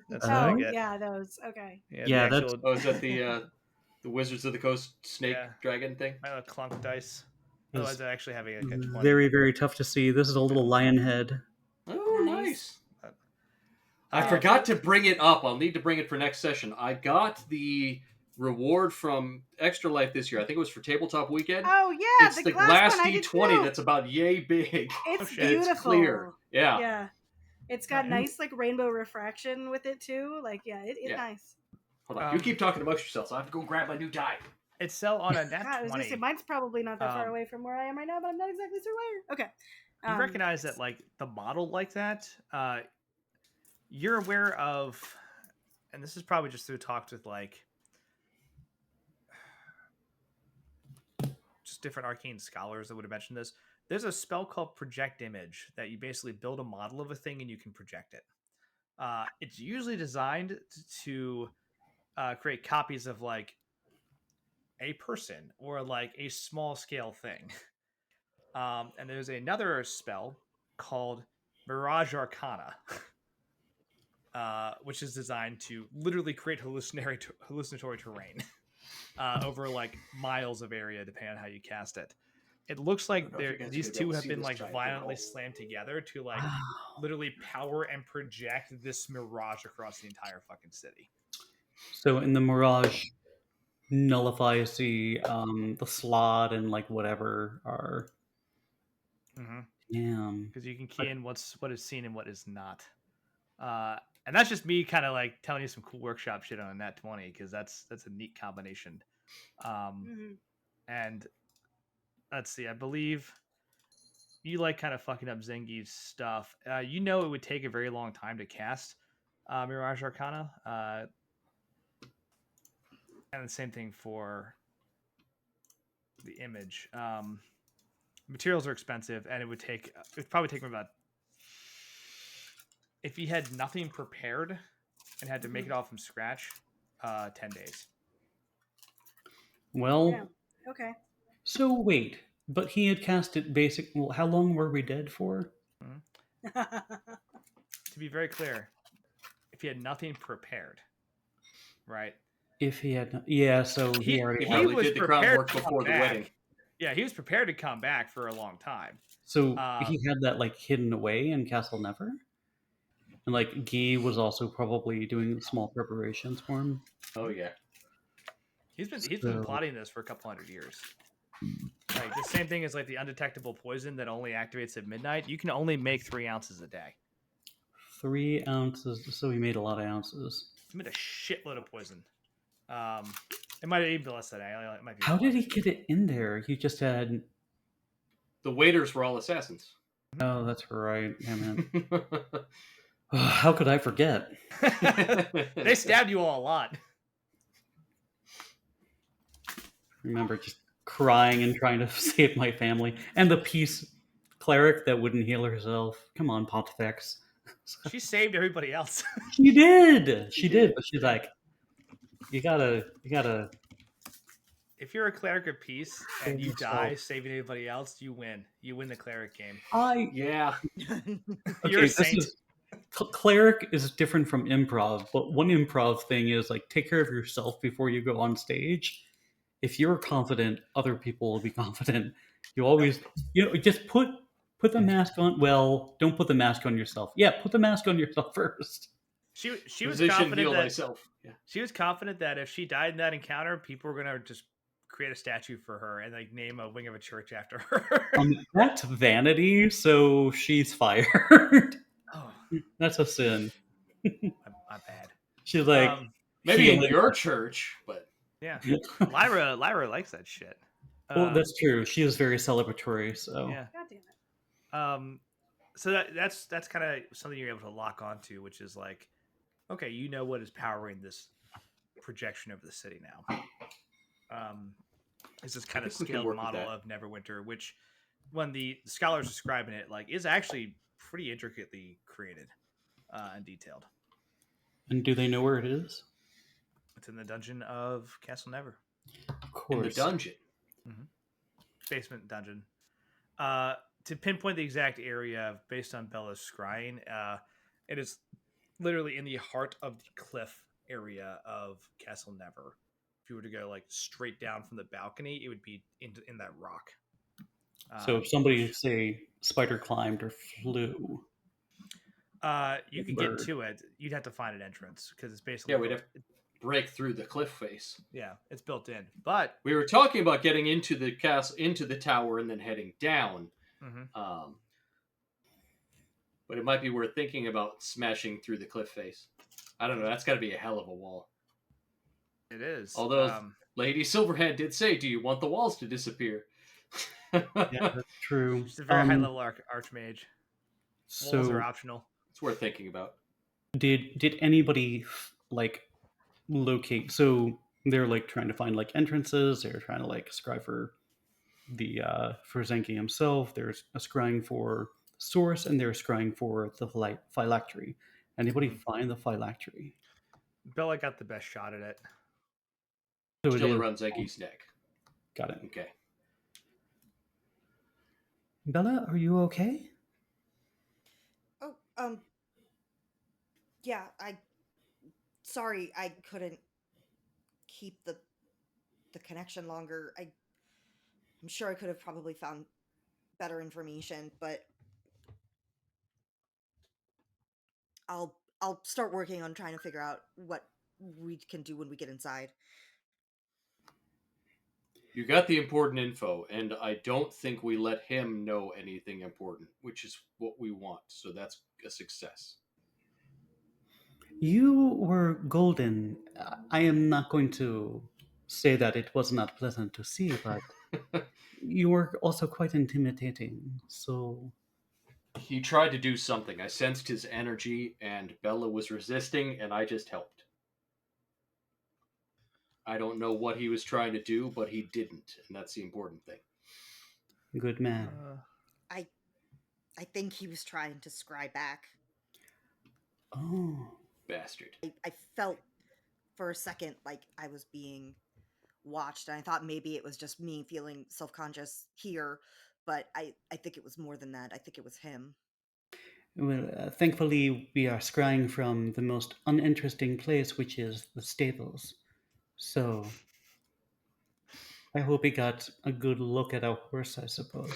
That's how I get. Yeah, those. Okay. Yeah, that's... Oh, is that the Wizards of the Coast snake dragon thing? My little clunk dice. Otherwise, I actually have a 20. Very, very tough to see. This is a little lion head. Oh, nice. I forgot to bring it up. I'll need to bring it for next session. I got the reward from Extra Life this year. I think it was for Tabletop Weekend. Oh, yeah. It's the glass D20 that's about yay big. It's beautiful. It's clear. Yeah. Yeah. It's got nice like rainbow refraction with it too. Like, it's nice. Hold on. You keep talking amongst yourselves. So I have to go grab my new die. Itzel on a nat 20. I was gonna say, mine's probably not that far away from where I am right now, but I'm not exactly sure where. Okay. You recognize that like the model like that, you're aware of, and this is probably just through talks with like just different arcane scholars that would have mentioned this. There's a spell called Project Image that you basically build a model of a thing and you can project it. It's usually designed to create copies of like a person or like a small scale thing. And there's another spell called Mirage Arcana. which is designed to literally create hallucinatory terrain over like miles of area, depending on how you cast it. It looks like these two have been like violently slammed together to like literally power and project this mirage across the entire fucking city. So in the mirage nullifies the slot and like whatever are. Damn. Because you can key in what is seen and what is not. And that's just me kind of like telling you some cool workshop shit on a nat 20 because that's a neat combination. And let's see, I believe you like kind of fucking up Zengi's stuff. You know it would take a very long time to cast Mirage Arcana. And the same thing for the image. Materials are expensive, and it would probably take me about, if you had nothing prepared and had to make it all from scratch, 10 days. Well, yeah. Okay. So wait, but he had cast it basic. Well, how long were we dead for? To be very clear, if he had nothing prepared, right? If he had, so he already was did the groundwork before the wedding. Yeah, he was prepared to come back for a long time. So he had that like hidden away in Castle Never, and like Guy was also probably doing small preparations for him. Oh yeah, he's been plotting this for a couple hundred years. Like the same thing as like the undetectable poison that only activates at midnight. You can only make 3 ounces a day. 3 ounces. So he made a lot of ounces. He made a shitload of poison. It might even be less than that. It might be. How did he get it in there? He just had. The waiters were all assassins. Oh, that's right. Yeah, man. How could I forget? They stabbed you all a lot. Remember just crying and trying to save my family. And the peace cleric that wouldn't heal herself. Come on, Pontifex. She saved everybody else. She did, but she's like, you gotta. If you're a cleric of peace and you die saving anybody else, you win. You win the cleric game. Yeah. You're a saint. Cleric is different from improv, but one improv thing is like take care of yourself before you go on stage. If you're confident, other people will be confident. You always, just put the mask on. Well, don't put the mask on yourself. Yeah, put the mask on yourself first. She was confident that she was confident that if she died in that encounter, people were gonna just create a statue for her and like name a wing of a church after her. That's vanity, so she's fired. Oh, that's a sin. My bad. She's like, maybe in your church, but yeah, Lyra likes that shit. Well, that's true. She is very celebratory. So yeah. God damn it. So that's kind of something you're able to lock onto, which is like, okay, you know what is powering this projection over the city now. It's this kind of scaled model of Neverwinter, which when the scholars describing it, like, is actually pretty intricately created and detailed. And do they know where it is? It's in the dungeon of Castle Never. Of course. In the dungeon. Mm-hmm. Basement dungeon. To pinpoint the exact area based on Bella's scrying, it is literally in the heart of the cliff area of Castle Never. If you were to go like straight down from the balcony, it would be in that rock. So if somebody say spider climbed or flew, you could get to it. You'd have to find an entrance because it's basically we'd have to break through the cliff face. Yeah, it's built in. But we were talking about getting into the castle, into the tower, and then heading down. Mm-hmm. But it might be worth thinking about smashing through the cliff face. I don't know. That's got to be a hell of a wall. It is. Although Lady Silverhand did say, "Do you want the walls to disappear?" Yeah, that's true. She's a very high level archmage. Walls are optional. It's worth thinking about. Did anybody like locate? So they're like trying to find like entrances. They're trying to like scry for the for Zenki himself. They're scrying for source, and they're scrying for the phylactery. Anybody find the phylactery? Bella got the best shot at it. So still around Zenki's neck. Got it. Okay. Bella, are you okay? Oh, Yeah, sorry I couldn't keep the connection longer. I'm sure I could have probably found better information, but I'll start working on trying to figure out what we can do when we get inside. You got the important info, and I don't think we let him know anything important, which is what we want. So that's a success. You were golden. I am not going to say that it was not pleasant to see, but you were also quite intimidating. So He tried to do something. I sensed his energy, and Bella was resisting, and I just helped. I don't know what he was trying to do, but he didn't, and that's the important thing. good man. I I think he was trying to scry back. Oh, Bastard. I felt for a second like I was being watched, and I thought maybe it was just me feeling self-conscious here, but I think it was more than that. I think it was him. well, thankfully we are scrying from the most uninteresting place, which is the stables. So I hope he got a good look at our horse, I suppose.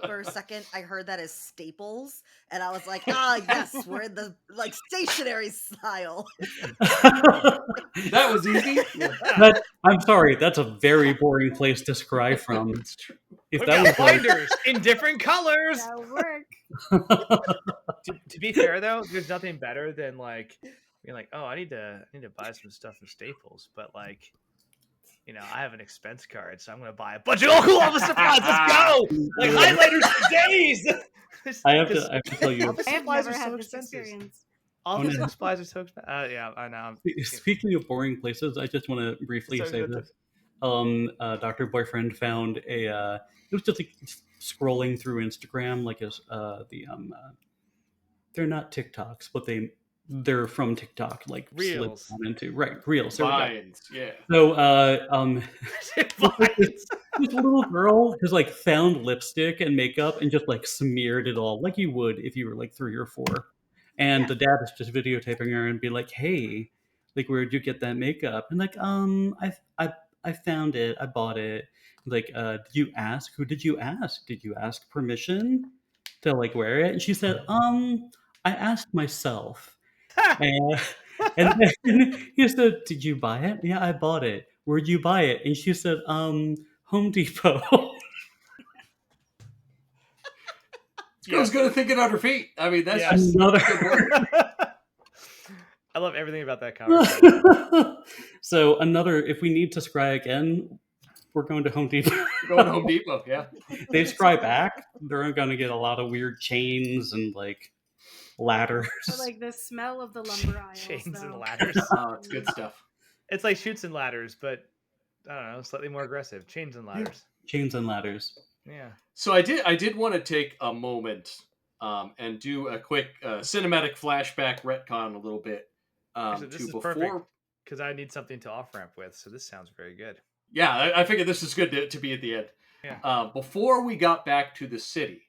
For a second, I heard that as staples, and I was like, ah, yes, we're in the like stationary style. That was easy. Yeah. I'm sorry, that's a very boring place to scry from. It's true. If We've that got was like, binders in different colors. That'll work. To be fair though, there's nothing better than like being like, oh, I need to buy some stuff from Staples, but like, you know, I have an expense card, so I'm gonna buy a bunch of local office supplies. Let's go! Like highlighters for days. I have to tell you, Office I have supplies never are so had this expensive. experience. Office no. supplies are so expensive. Yeah, I know. speaking of boring places, I just want to briefly So say expensive. this. Dr. Boyfriend found it was just like scrolling through Instagram, like they're not TikToks, but they're from TikTok, like Reels. slipped on into reels. There we go. Vines, yeah. So Vines. this little girl has like found lipstick and makeup and just like smeared it all like you would if you were like 3 or 4. And Yeah. the dad is just videotaping her and be like, "Hey, like where'd you get that makeup?" And like, I found it. I bought it. Like, did you ask? Who did you ask? Did you ask permission to like wear it? And she said, I asked myself. And, and then he said, "Did you buy it?" "Yeah, I bought it." "Where'd you buy it?" And she said, Home Depot." Girl's good at thinking on her feet. I mean, that's Yes. just Another- good work. I love everything about that conversation. So another, if we need to scry again, we're going to Home Depot. Going to Home Depot, yeah. They scry back, they're going to get a lot of weird chains and like ladders. I like the smell of the lumber aisles. Chains and though. ladders. Oh, it's good stuff. It's like shoots and ladders, but I don't know, slightly more aggressive. Chains and ladders. Chains and ladders. Yeah. So I did want to take a moment and do a quick cinematic flashback retcon a little bit. Actually, this is perfect because I need something to off ramp with. So this sounds very good. Yeah, I figured this is good to be at the end. Yeah. Before we got back to the city,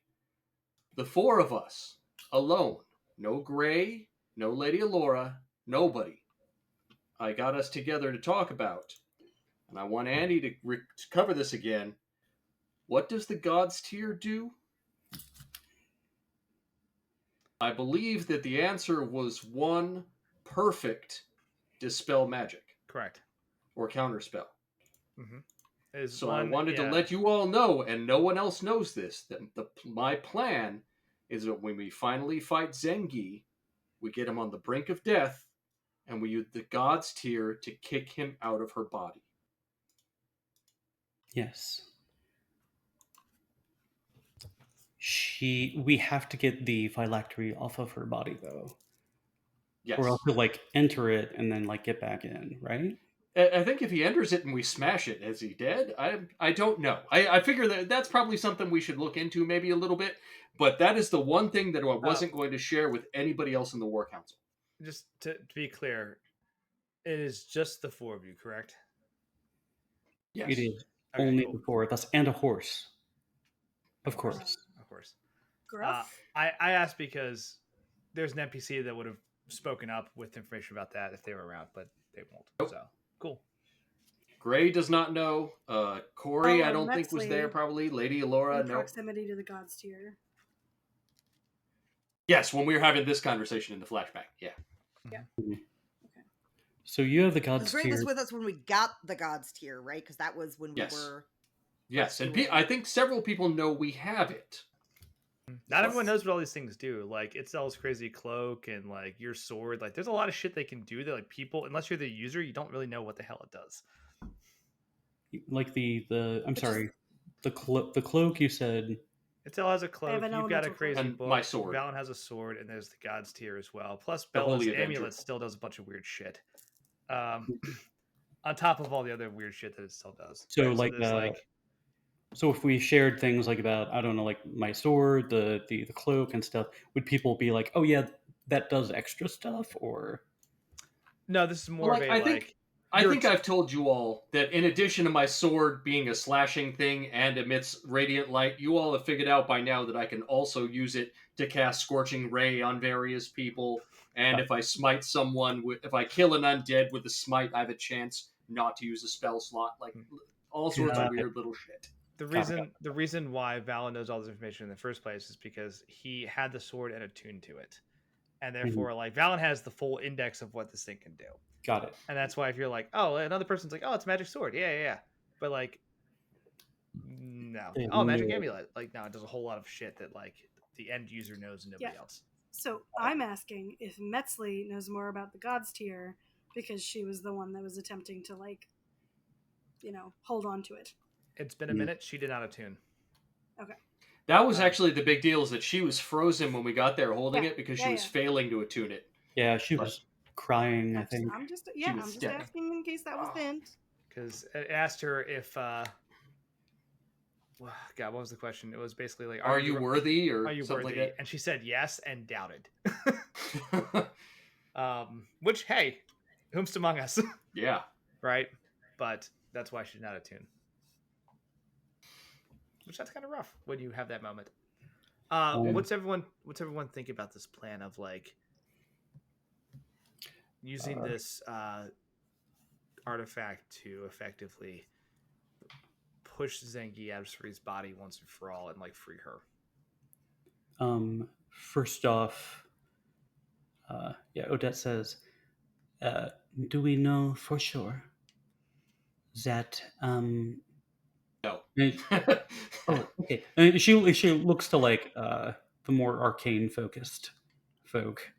the 4 of us alone, no Gray, no Lady Alora, nobody. I got us together to talk about, and I want Andy to cover this again. What does the God's Tier do? I believe that the answer was 1 perfect dispel magic. Correct. Or counterspell. Mm-hmm. So I wanted to let you all know, and no one else knows this, that my plan is that when we finally fight Zengi, we get him on the brink of death, and we use the God's Tier to kick him out of her body. Yes. We have to get the phylactery off of her body though. Yes. Or else he'll like enter it and then like get back in, right? I think if he enters it and we smash it, is he dead? I don't know. I figure that's probably something we should look into maybe a little bit, but that is the one thing that I wasn't going to share with anybody else in the War Council. Just to be clear, it is just the 4 of you, correct? Yes. It is Okay, only cool. the 4 of us and a horse. Of course. Of course. Gruff. I asked because there's an NPC that would have spoken up with information about that if they were around, but they won't. So cool. Gray does not know. Corey, I don't think was there. Metzley Probably Lady Alora. in No. proximity to the gods tier. Yes, when we were having this conversation in the flashback. Yeah. Yeah. So you have the gods Gray tier. was with us when we got the gods tier, right? Because that was when we Yes. were. Yes, and I think several people know we have it. Not everyone knows what all these things do. Like Itzel's crazy cloak and like your sword. Like there's a lot of shit they can do that like people, unless you're the user, you don't really know what the hell it does. Like the the cloak you said. Itzel has a cloak. an You've got a elemental crazy And book. my sword. Valen has a sword, and there's the gods tier as well. Plus, The Bella's Holy Avenger. amulet still does a bunch of weird shit. On top of all the other weird shit that it still does. So Right? like, so if we shared things like about, I don't know, like my sword, the cloak and stuff, would people be like, oh yeah, that does extra stuff? Or no, this is more of a I think I've told you all that in addition to my sword being a slashing thing and emits radiant light, you all have figured out by now that I can also use it to cast Scorching Ray on various people. And if I smite someone, if I kill an undead with a smite, I have a chance not to use a spell slot. Like all sorts of weird little shit. The reason why Valen knows all this information in the first place is because he had the sword and attuned to it. And therefore, like, Valen has the full index of what this thing can do. Got it. And that's why if you're like, oh, another person's like, oh, it's a magic sword. Yeah. But, like, no. Oh, magic amulet. Like, no, it does a whole lot of shit that, like, the end user knows and nobody else. So I'm asking if Metzley knows more about the gods tier because she was the one that was attempting to, like, hold on to it. It's been a minute. She did not attune. Okay. That was actually the big deal, is that she was frozen when we got there holding it because she was failing to attune it. Yeah, she was crying, I think. I'm just asking in case that was the hint. Because it asked her if, God, what was the question? It was basically like, are you worthy? Or are you something worthy? like that? And she said yes and doubted. Which, hey, whomst among us? Yeah. Right? But that's why she's not attuned. Which that's kind of rough when you have that moment. What's everyone think about this plan of like using this artifact to effectively push Zengi out of Suri's body once and for all and like free her? First off, Odette says, do we know for sure that No. oh, okay. She looks to like the more arcane focused folk.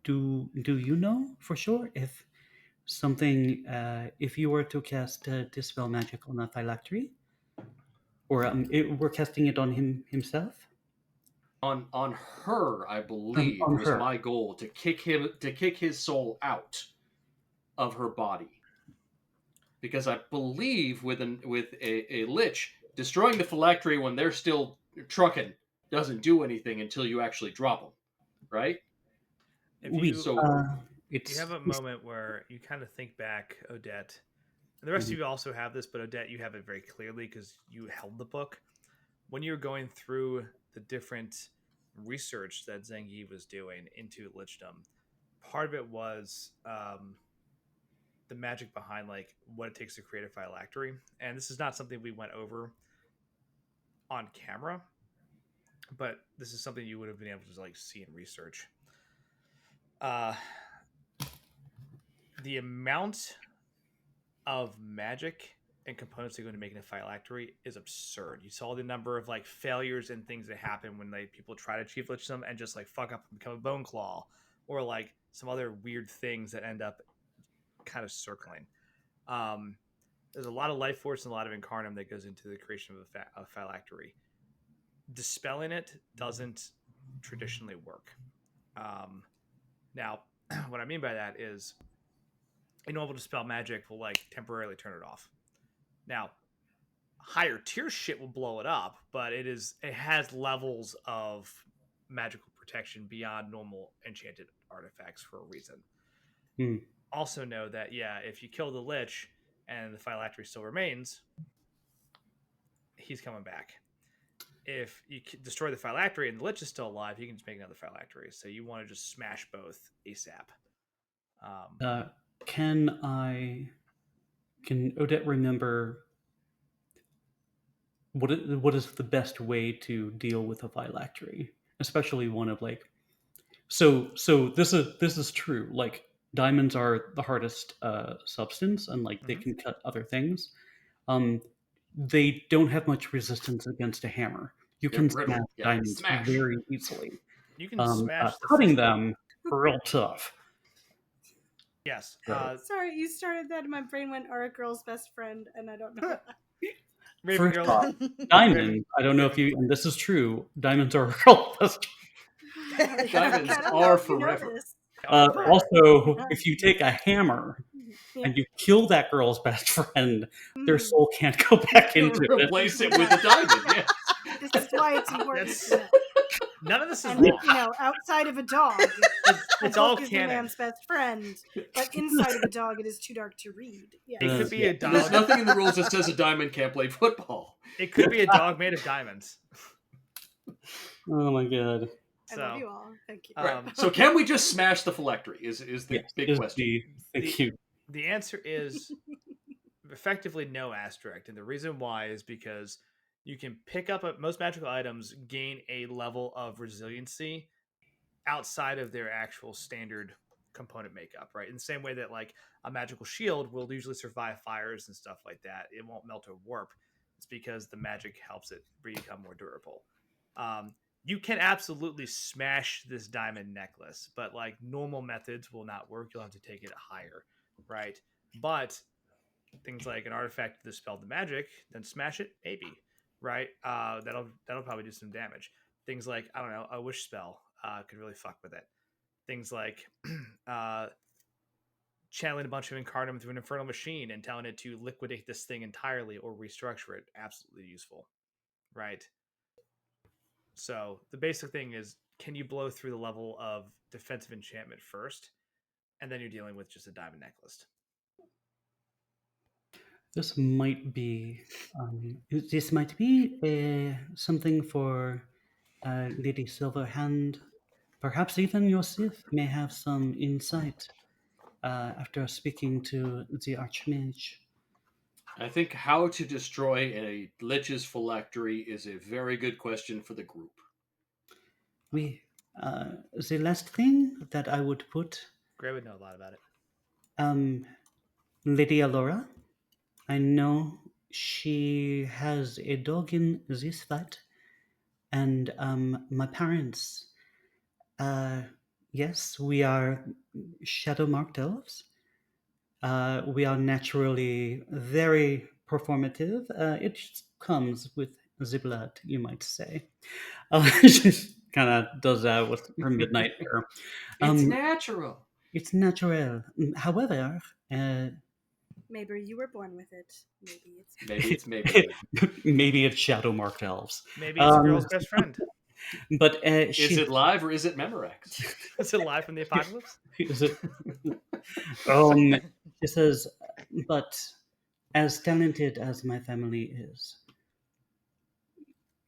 Do you know for sure if something if you were to cast dispel magic on a phylactery, or we're casting it on himself? On her, I believe, on was her. my goal to kick his soul out of her body. Because I believe with a lich, destroying the phylactery when they're still trucking doesn't do anything until you actually drop them, right? You have a moment where you kind of think back, Odette, and the rest of you also have this, but Odette, you have it very clearly because you held the book. When you're going through the different research that Zengi was doing into lichdom, part of it was the magic behind like what it takes to create a phylactery. And this is not something we went over on camera, but this is something you would have been able to like see in research. The amount of magic and components that go into making a phylactery is absurd. You saw the number of like failures and things that happen when like people try to achieve lichdom and just like fuck up and become a bone claw, or like some other weird things that end up kind of circling. There's a lot of life force and a lot of incarnum that goes into the creation of a phylactery. Dispelling it doesn't traditionally work. Now, what I mean by that is a normal dispel magic will like temporarily turn it off. Now, higher tier shit will blow it up, but it has levels of magical protection beyond normal enchanted artifacts for a reason. Also know that, if you kill the lich and the phylactery still remains, he's coming back. if you destroy the phylactery and the lich is still alive, you can just make another phylactery. So you want to just smash both ASAP. Can Odette remember what is the best way to deal with a phylactery, especially one of like so this is true. Like diamonds are the hardest substance, and like they can cut other things. They don't have much resistance against a hammer. You can smash diamonds very easily. You can smash cutting them real tough. Yes. Sorry, you started that and my brain went, "Are a girl's best friend," and I don't know. First off, diamonds, I don't know if you, and this is true, diamonds are a girl's best friend. Diamonds are forever. Also, if you take a hammer and you kill that girl's best friend, their soul can't go back into it. Replace it with a diamond, yeah. This is why it's important to know. None of this is wrong. Outside of a dog, it's all is canon. The man's best friend, but inside of a dog, it is too dark to read. Yeah. It could be a dog. There's nothing in the rules that says a diamond can't play football. It could be a dog made of diamonds. Oh my god! I love you all. Thank you. Right. So can we just smash the phylactery? Is the big question? Thank you. The answer is effectively no asterisk, and the reason why is because you can pick up most magical items gain a level of resiliency outside of their actual standard component makeup, right? In the same way that like a magical shield will usually survive fires and stuff like that. It won't melt or warp. It's because the magic helps it become more durable. You can absolutely smash this diamond necklace, but like normal methods will not work. You'll have to take it higher, right? But things like an artifact to dispel the magic, then smash it, maybe, right? That'll probably do some damage. Things like, I don't know, a wish spell could really fuck with it. Things like channeling a bunch of Incarnum through an Infernal Machine and telling it to liquidate this thing entirely or restructure it, absolutely useful, right? So the basic thing is, can you blow through the level of defensive enchantment first, and then you're dealing with just a diamond necklace. This might be something for Lady Silverhand. Perhaps even Yosef may have some insight after speaking to the Archmage. I think how to destroy a lich's phylactery is a very good question for the group. The last thing that I would put... Gray would know a lot about it. Lady Alora, I know she has a dog in this fight, and my parents, yes, we are shadow-marked elves. We are naturally very performative. It just comes with the blood, you might say. She kind of does that with her midnight hair. It's natural. It's natural. However, maybe you were born with it. Maybe it's shadow-marked elves. Maybe it's a girl's best friend. But is it live or is it Memorex? Is it live from the apocalypse? Is it? She says, but as talented as my family is,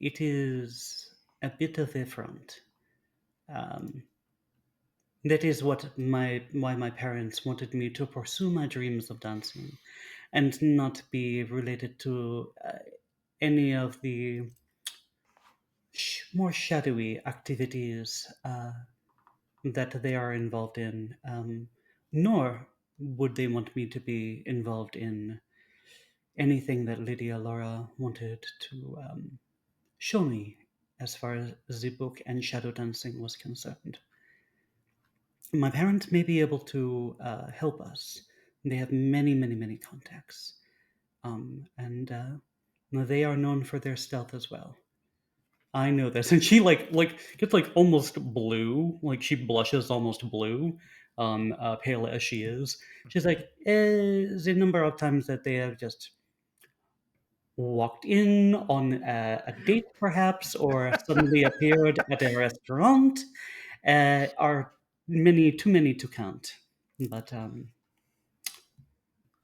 it is a bit of a front. That is why my parents wanted me to pursue my dreams of dancing, and not be related to any of the more shadowy activities that they are involved in, nor would they want me to be involved in anything that Lydia Laura wanted to show me as far as the book and shadow dancing was concerned. My parents may be able to help us. They have many, many, many contacts. And they are known for their stealth as well. I know this. And she like gets like almost blue, like she blushes almost blue, pale as she is. She's like, the number of times that they have just walked in on a date perhaps, or suddenly appeared at a restaurant, are too many to count.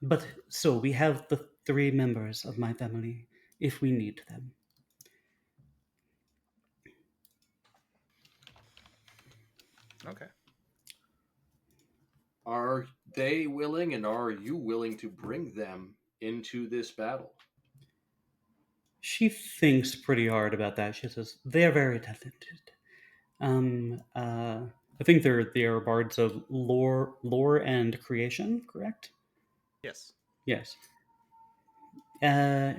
But so we have the 3 members of my family if we need them. Okay. Are they willing, and are you willing to bring them into this battle? She thinks pretty hard about that. She says they're very talented. I think they are bards of lore and creation. Correct? Yes. Yes. Uh,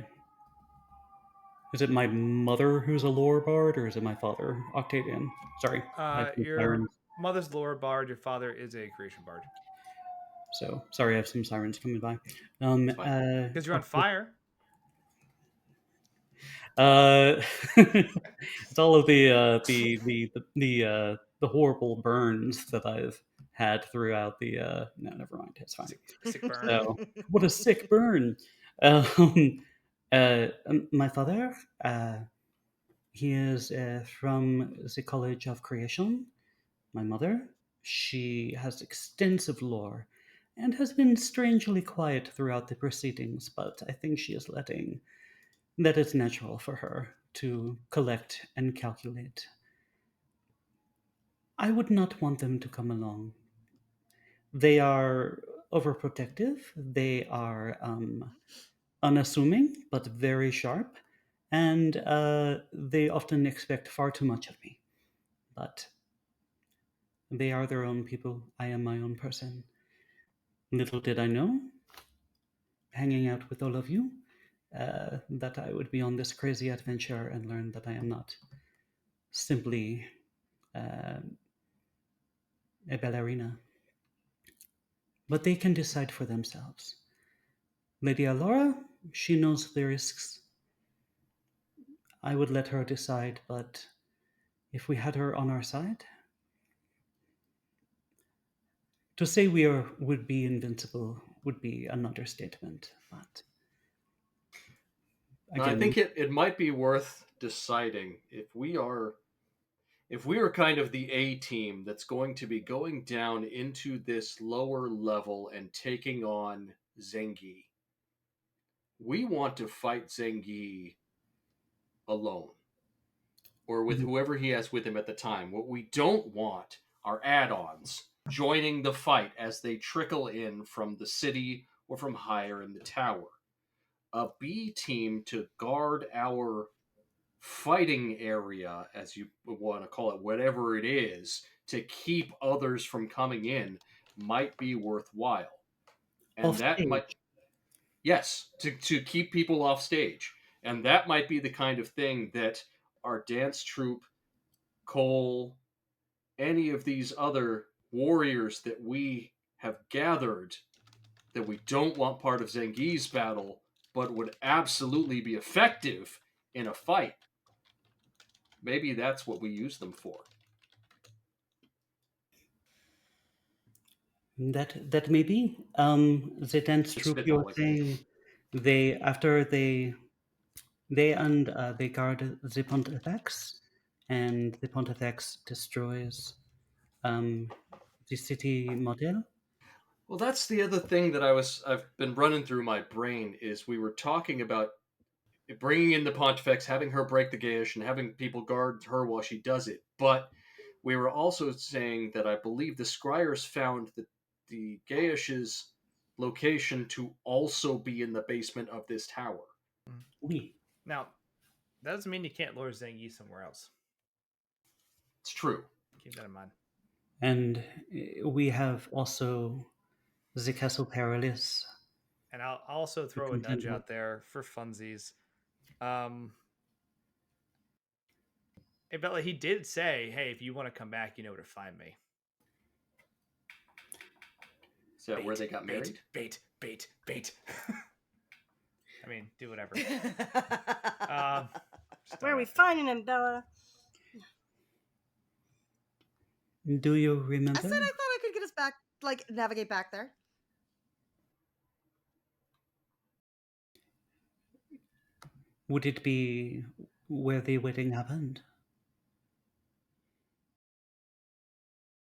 is it my mother who's a lore bard, or is it my father, Octavian? Sorry, I have some Your sirens. mother's lore bard. Your father is a creation bard. So sorry, I have some sirens coming by. It's fine. Because you're on fire. It's all of the horrible burns that I've had throughout the. No, never mind. It's fine. Sick burn. So, what a sick burn. My father, he is from the College of Creation. My mother, she has extensive lore and has been strangely quiet throughout the proceedings, but I think she is letting that it's natural for her to collect and calculate. I would not want them to come along. They are overprotective, they are unassuming, but very sharp, and they often expect far too much of me. But they are their own people. I am my own person. Little did I know, hanging out with all of you, that I would be on this crazy adventure and learn that I am not simply uh, a ballerina. But they can decide for themselves. Lady Alora, she knows the risks. I would let her decide, but if we had her on our side, to say would be invincible would be an understatement. But Now, I again, think it might be worth deciding if we are kind of the A team that's going to be going down into this lower level and taking on Zengi. We want to fight Zengi alone, or with whoever he has with him at the time. What we don't want are add-ons joining the fight as they trickle in from the city or from higher in the tower. A B team to guard our fighting area, as you want to call it, whatever it is, to keep others from coming in might be worthwhile. And off that might, stage. yes, to keep people off stage. And that might be the kind of thing that our dance troupe, Cole, any of these other warriors that we have gathered that we don't want part of Zengi's battle, but would absolutely be effective in a fight. Maybe that's what we use them for. That may be. The dance Just troupe you're spitballing. saying, they after they guard the Pontifex, and the Pontifex destroys the city model. Well, that's the other thing that I've been running through my brain is we were talking about bringing in the Pontifex, having her break the Gaish, and having people guard her while she does it. But we were also saying that I believe the Scryers found that the Gaish's location to also be in the basement of this tower. Oui. Now, that doesn't mean you can't lure Zengi somewhere else. It's true. Keep that in mind. And we have also the Castle Perilous. And I'll also throw a nudge out there for funsies. Hey, Bella, he did say, "Hey, if you want to come back, you know where to find me." Is that where they got married? Bait. I mean, do whatever. Where are we finding him, Bella? Do you I remember? said I thought I could get us back, like navigate back there. Would it be where the wedding happened?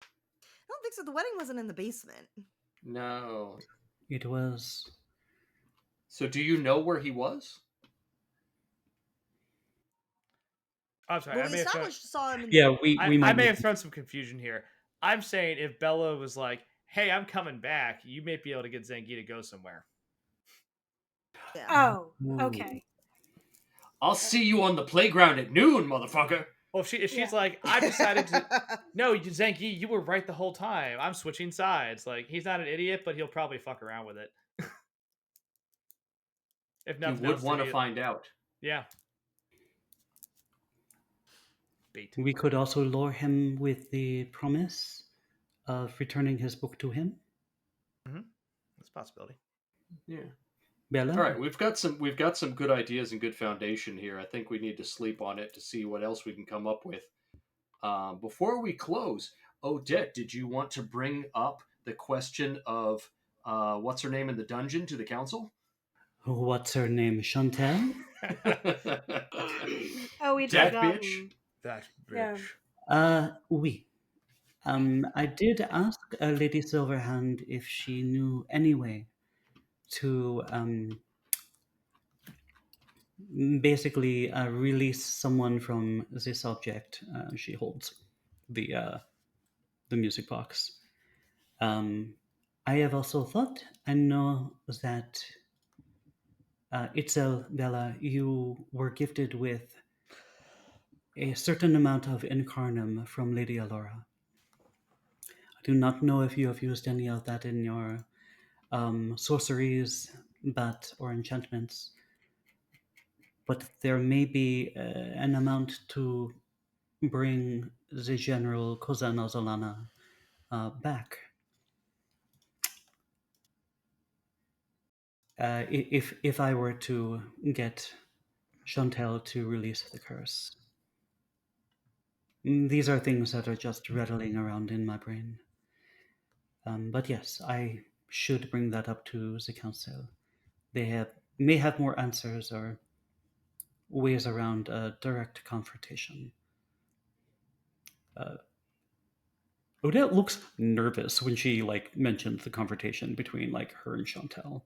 I don't think so. The wedding wasn't in the basement. No. It was. So do you know where he was? I'm sorry. Well, I we may have thrown, established saw him in Yeah, we I might may need have thrown some confusion here. I'm saying if Bella was like, "Hey, I'm coming back," you may be able to get Zangi to go somewhere. Yeah. Oh, Ooh. okay. I'll see you on the playground at noon, motherfucker. Well, if she's Yeah. like, "I've decided to," no, Zangi, you were right the whole time. I'm switching sides. Like, he's not an idiot, but he'll probably fuck around with it. If You nothing would else, want to find out. yeah. Bait. We could also lure him with the promise of returning his book to him. Mm-hmm. That's a possibility. Yeah. Bella? All right, we've got some good ideas and good foundation here. I think we need to sleep on it to see what else we can come up with. Before we close, Odette, did you want to bring up the question of what's her name in the dungeon to the council? What's her name? Chantel? Oh, we'd That forgotten. bitch. That Yeah. bitch. Oui. I did ask Lady Silverhand if she knew any way to basically release someone from the subject. She holds the music box. I have also thought, I know that Itzel, Bella, you were gifted with a certain amount of incarnum from Lady Alora. I do not know if you have used any of that in your sorceries, or enchantments, but there may be an amount to bring the General Kozana Zolana back. If I were to get Chantel to release the curse. These are things that are just rattling around in my brain. But yes, I should bring that up to the council. They may have more answers or ways around a direct confrontation. Odette looks nervous when she mentioned the confrontation between her and Chantel.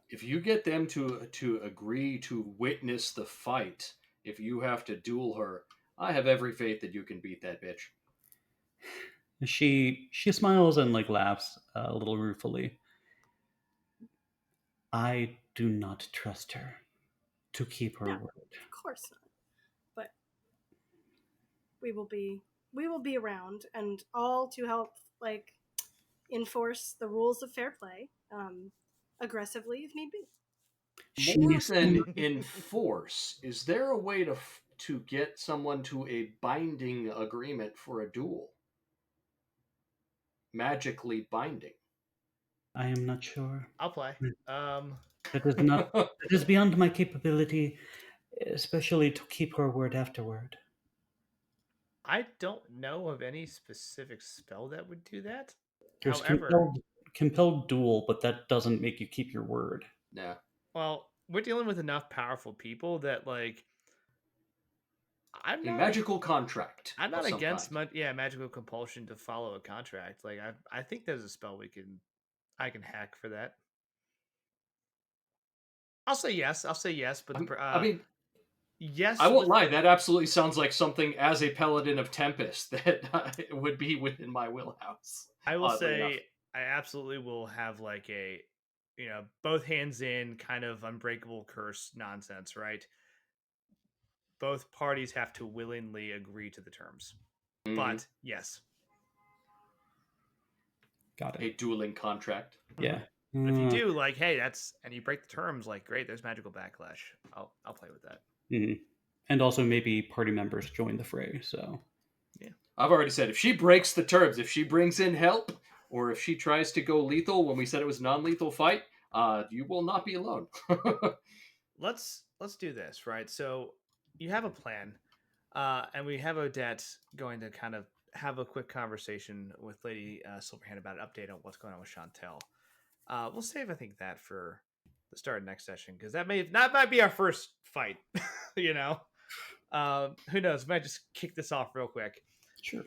If you get them to agree to witness the fight, if you have to duel her, I have every faith that you can beat that bitch. She smiles and laughs a little ruefully. I do not trust her to keep her No, word. of course not. But we will be around, and all to help enforce the rules of fair play, aggressively if need be. She More is than enforce, is there a way to get someone to a binding agreement for a duel? Magically binding. I am not sure. I'll play. That is not. That is beyond my capability, especially to keep her word afterward. I don't know of any specific spell that would do that. There's However, compelled duel, but that doesn't make you keep your word. Nah. well, we're dealing with enough powerful people that I'm A not magical contract. I'm not of some against kind. magical compulsion to follow a contract. I think there's a spell I can hack for that. I'll say yes. I'll say yes, but I mean, yes. I won't lie. That absolutely sounds like something as a paladin of Tempest that would be within my wheelhouse. I will Oddly say enough. I absolutely will have a both hands in kind of unbreakable curse nonsense, right? Both parties have to willingly agree to the terms. Mhm. But yes. Got it. A dueling contract. Yeah. But if you do hey, and you break the terms, great, there's magical backlash. I'll play with that. Mm-hmm. And also maybe party members join the fray. So yeah, I've already said if she breaks the terms, if she brings in help, or if she tries to go lethal when we said it was non-lethal fight, you will not be alone. let's do this, right? So you have a plan, and we have Odette going to kind of have a quick conversation with Lady Silverhand about an update on what's going on with Chantel. We'll save, I think, that for the start of next session because that might be our first fight. Who knows? We might just kick this off real quick. sure.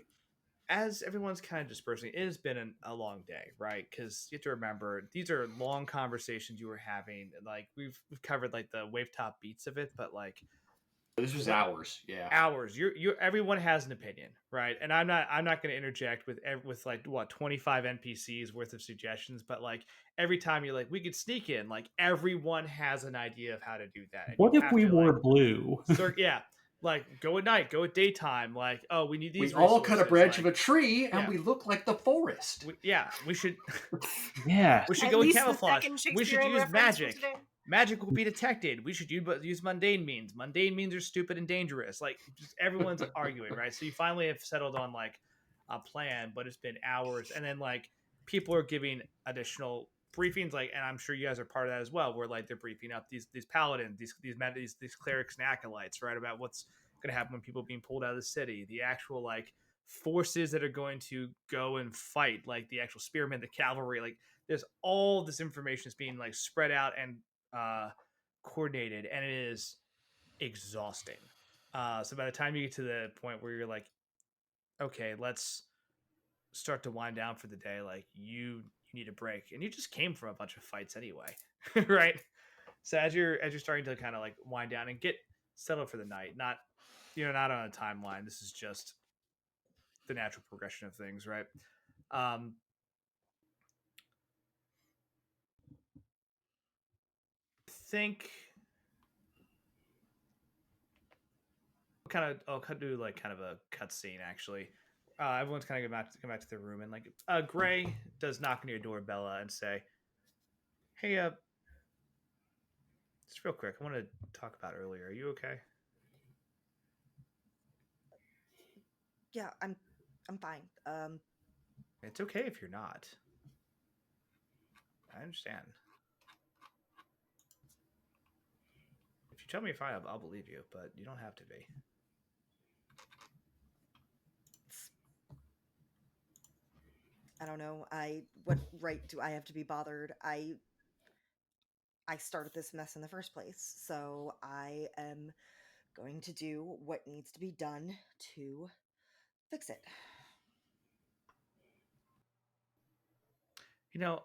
As everyone's kind of dispersing, it has been a long day, right? Because you have to remember these are long conversations you were having. We've covered the wave top beats of it, but This was hours. Yeah. Hours. You're everyone has an opinion, right? And I'm not going to interject with like what 25 NPCs worth of suggestions, but like every time you're like we could sneak in, like everyone has an idea of how to do that. And What you if have we to, wore like, blue? yeah, like go at night, go at daytime. Like, oh, we need these. We all cut a branch like, of a tree, and yeah. we look like the forest. We should. Yeah. We should At go in least the camouflage. second We should Shakespearean use reference for magic. today. Magic will be detected. We should use mundane means. Mundane means are stupid and dangerous. Like, just everyone's arguing, right? So you finally have settled on like a plan, but it's been hours, and then like people are giving additional briefings, like, and I'm sure you guys are part of that as well, where like they're briefing up these paladins, these clerics and acolytes, right, about what's going to happen when people are being pulled out of the city, the actual like forces that are going to go and fight, like the actual spearmen, the cavalry, like there's all this information is being like spread out and coordinated, and it is exhausting. So by the time you get to the point where you're like, okay, let's start to wind down for the day, like you need a break, and you just came from a bunch of fights anyway, right? So as you're starting to kind of like wind down and get settled for the night, not not on a timeline. This is just the natural progression of things, right? Um, think I'll do like kind of a cutscene actually. Everyone's kind of come back to their room, and like Gray does knock on your door, Bella, and say, "Hey, just real quick, I want to talk about earlier. Are you okay?" Yeah, I'm fine. It's okay if you're not. I understand. If you tell me you're fine, I'll believe you, but you don't have to be. I don't know. What right do I have to be bothered? I started this mess in the first place, so I am going to do what needs to be done to fix it.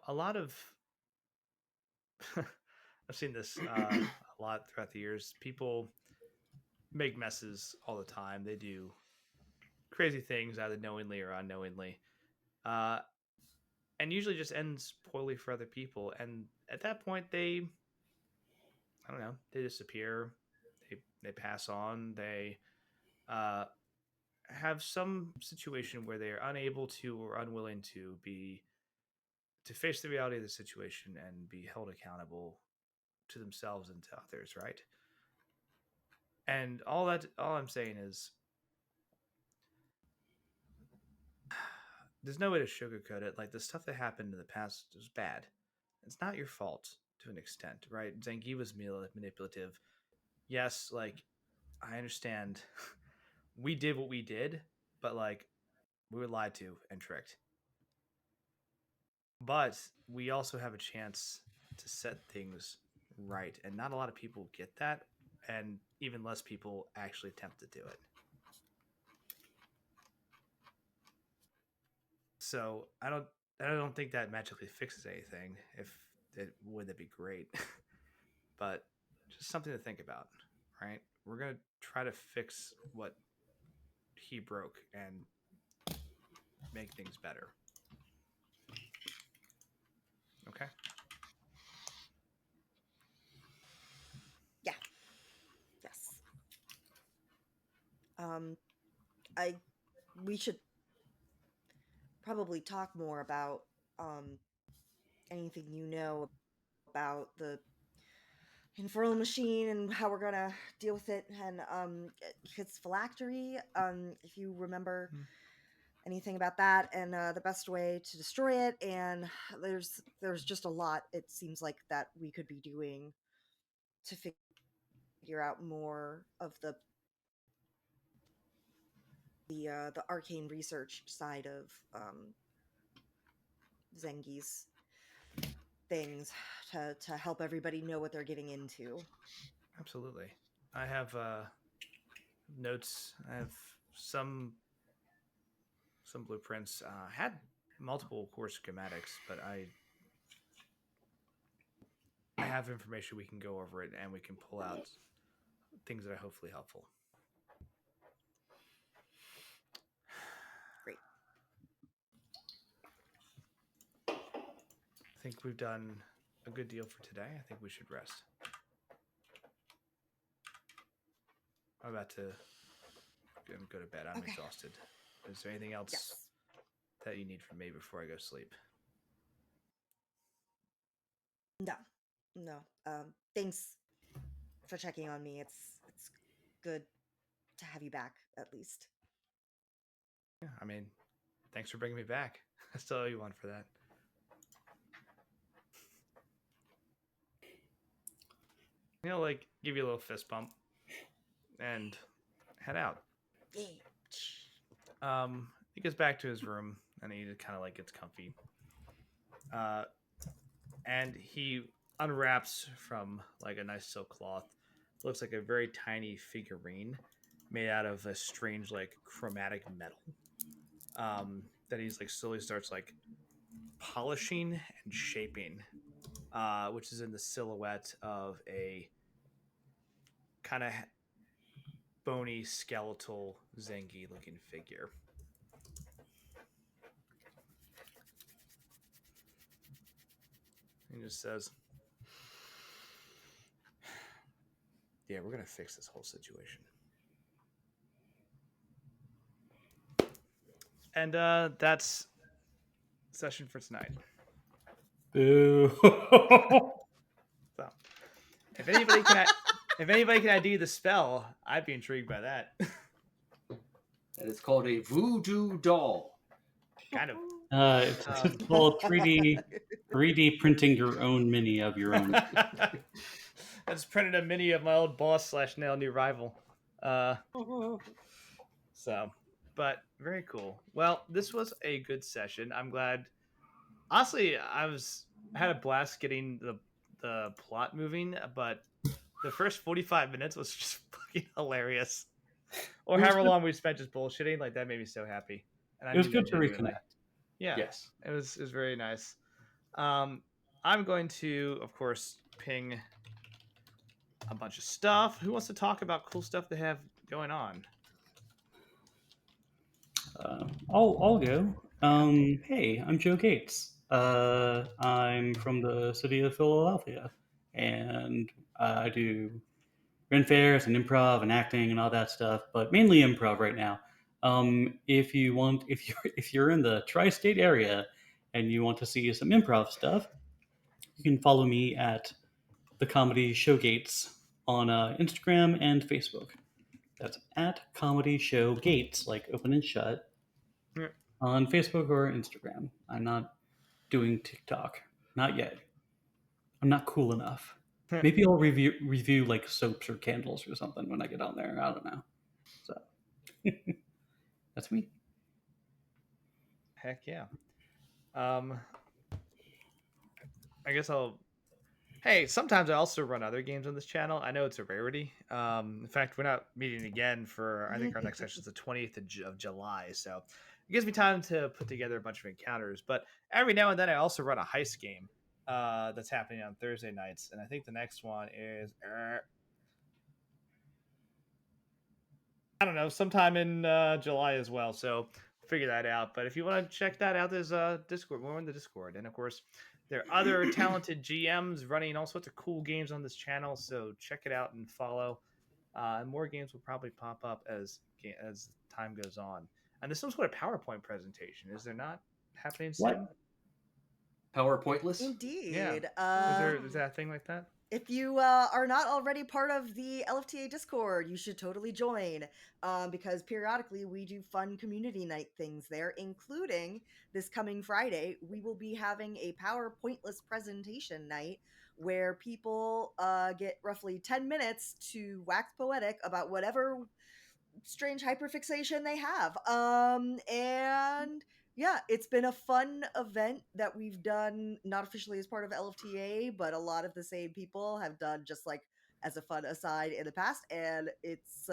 A lot of I've seen this a lot throughout the years. People make messes all the time. They do crazy things, either knowingly or unknowingly, uh, and usually just ends poorly for other people. And at that point, I don't know, they disappear. They pass on. They uh, have some situation where they are unable to or unwilling to face the reality of the situation and be held accountable to themselves and to others, right? And all I'm saying is there's no way to sugarcoat it. Like the stuff that happened in the past was bad. It's not your fault to an extent, right? Zangief was manipulative. Yes, like I understand we did what we did, but like we were lied to and tricked. But we also have a chance to set things right, and not a lot of people get that, and even less people actually attempt to do it. So I don't think that magically fixes anything. If it would, that'd be great. But just something to think about, right? We're gonna try to fix what he broke and make things better. Okay. Yeah. Yes. Um, I we should probably talk more about anything you know about the infernal machine and how we're gonna deal with it. And its phylactery. If you remember anything about that, and the best way to destroy it. And there's just a lot. It seems like that we could be doing to figure out more of the arcane research side of Zengi's things to help everybody know what they're getting into. Absolutely. I have notes. I have some blueprints. Had multiple core schematics, but I have information we can go over it, and we can pull out things that are hopefully helpful. Great. I think we've done a good deal for today. I think we should rest. I'm about to go to bed. I'm exhausted. Is there anything else that you need from me before I go sleep? No. Thanks for checking on me. It's good to have you back, at least. Yeah, I mean, thanks for bringing me back. I still owe you one for that. Like give you a little fist bump and head out. He gets back to his room and he kind of like gets comfy. And he unwraps from like a nice silk cloth. Looks like a very tiny figurine made out of a strange like chromatic metal. That he's like slowly starts like polishing and shaping, which is in the silhouette of a kind of bony, skeletal, Zengi looking figure. He just says, yeah, we're going to fix this whole situation. And that's session for tonight. Boo. So, if anybody can ID the spell, I'd be intrigued by that. And it's called a voodoo doll. Kind of. It's called 3D printing your own mini of your own. I just printed a mini of my old boss / now new rival. So, but very cool. Well, this was a good session. I'm glad. Honestly, I had a blast getting the plot moving, but the first 45 minutes was just fucking hilarious. Or however long we spent just bullshitting, like that made me so happy. And it was good to reconnect. Yeah. Yes. It was very nice. I'm going to, of course, ping a bunch of stuff. Who wants to talk about cool stuff they have going on? I'll go. Hey, I'm Joe Gates. I'm from the city of Philadelphia, and I do Ren fairs and improv and acting and all that stuff, but mainly improv right now. If you're in the tri-state area and you want to see some improv stuff, you can follow me at the Comedy Show Gates on Instagram and Facebook. That's at Comedy Show Gates, like open and shut, on Facebook or Instagram. I'm not doing TikTok, not yet. I'm not cool enough. Maybe I'll review like soaps or candles or something when I get on there. I don't know. So that's me. Heck yeah. I guess I'll. Hey, sometimes I also run other games on this channel. I know it's a rarity. In fact, we're not meeting again for, I think our next session is the 20th of July. So it gives me time to put together a bunch of encounters. But every now and then I also run a heist game that's happening on Thursday nights. And I think the next one is, I don't know, sometime in July as well. So figure that out. But if you want to check that out, there's Discord. We're in the Discord. And of course, there are other talented GMs running all sorts of cool games on this channel, so check it out and follow. And more games will probably pop up as time goes on. And there's some sort of PowerPoint presentation, is there not, happening soon? PowerPointless? Indeed. Yeah. Is there a thing like that? If you are not already part of the LFTA Discord, you should totally join, because periodically we do fun community night things there, including this coming Friday. We will be having a PowerPointless presentation night where people get roughly 10 minutes to wax poetic about whatever strange hyperfixation they have. And yeah, it's been a fun event that we've done not officially as part of LFTA, but a lot of the same people have done just like as a fun aside in the past, and it's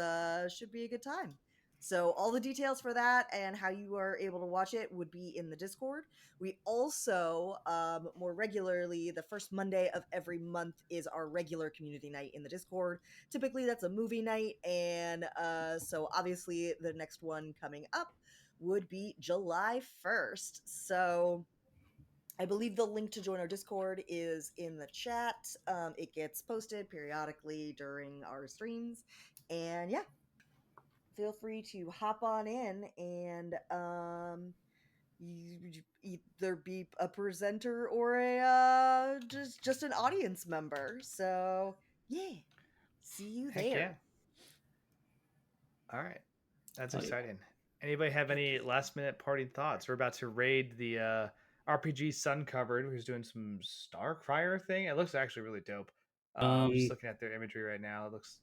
should be a good time. So all the details for that and how you are able to watch it would be in the Discord. We also, more regularly, the first Monday of every month is our regular community night in the Discord. Typically, that's a movie night, and so obviously the next one coming up would be July 1st. So I believe the link to join our Discord is in the chat. It gets posted periodically during our streams, and yeah, feel free to hop on in and either be a presenter or a just an audience member. So yeah, see you Heck there. yeah. All right, that's exciting. Anybody have any last minute parting thoughts? We're about to raid the RPG Sun Covered, who's doing some Starfire thing. It looks actually really dope. I'm just looking at their imagery right now. It looks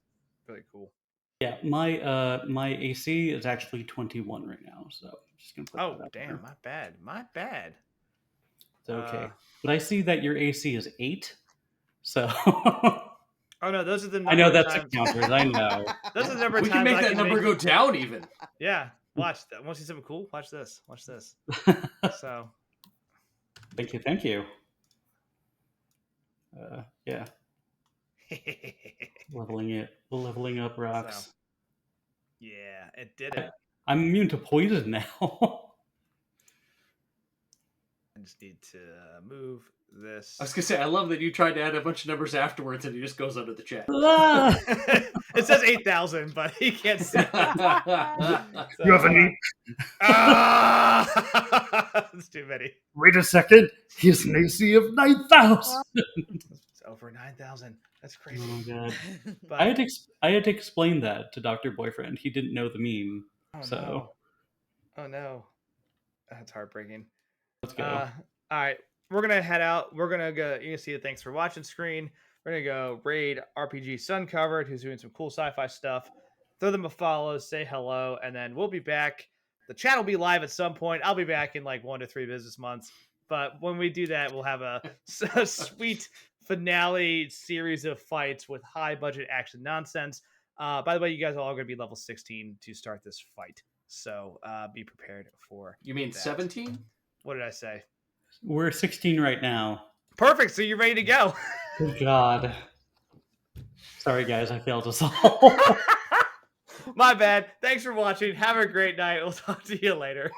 really cool. Yeah, my AC is actually 21 right now, so I'm just gonna put that out damn, there. my bad. It's okay. But I see that your AC is 8, so oh no, those are the number I know of that's times. a counter. I know. Those are the number of We times can make I that number go down even. Yeah, watch that. Want to see something cool? Watch this. Watch this. So, thank you. Yeah. Leveling up rocks. So, yeah, it did it. I'm immune to poison now. I just need to move this. I was gonna say, I love that you tried to add a bunch of numbers afterwards, and it just goes under the chat. It says 8,000, but he can't see. You have an 8. It's too many. Wait a second. He has an AC of 9,000. It's over 9,000. That's crazy. Oh my god! But, I had to explain that to Dr. Boyfriend. He didn't know the meme. No. Oh no, that's heartbreaking. Let's go. All right, we're gonna head out. We're gonna go. You can see the thanks for watching screen. We're gonna go raid RPG Sun Covered, who's doing some cool sci-fi stuff. Throw them a follow, say hello, and then we'll be back. The chat will be live at some point. I'll be back in like 1 to 3 business months. But when we do that, we'll have a sweet finale series of fights with high budget action nonsense. By the way, you guys are all going to be level 16 to start this fight. So be prepared for You mean 17? What did I say? We're 16 right now. Perfect. So you're ready to go. Good God. Sorry, guys. I failed us all. My bad. Thanks for watching. Have a great night. We'll talk to you later.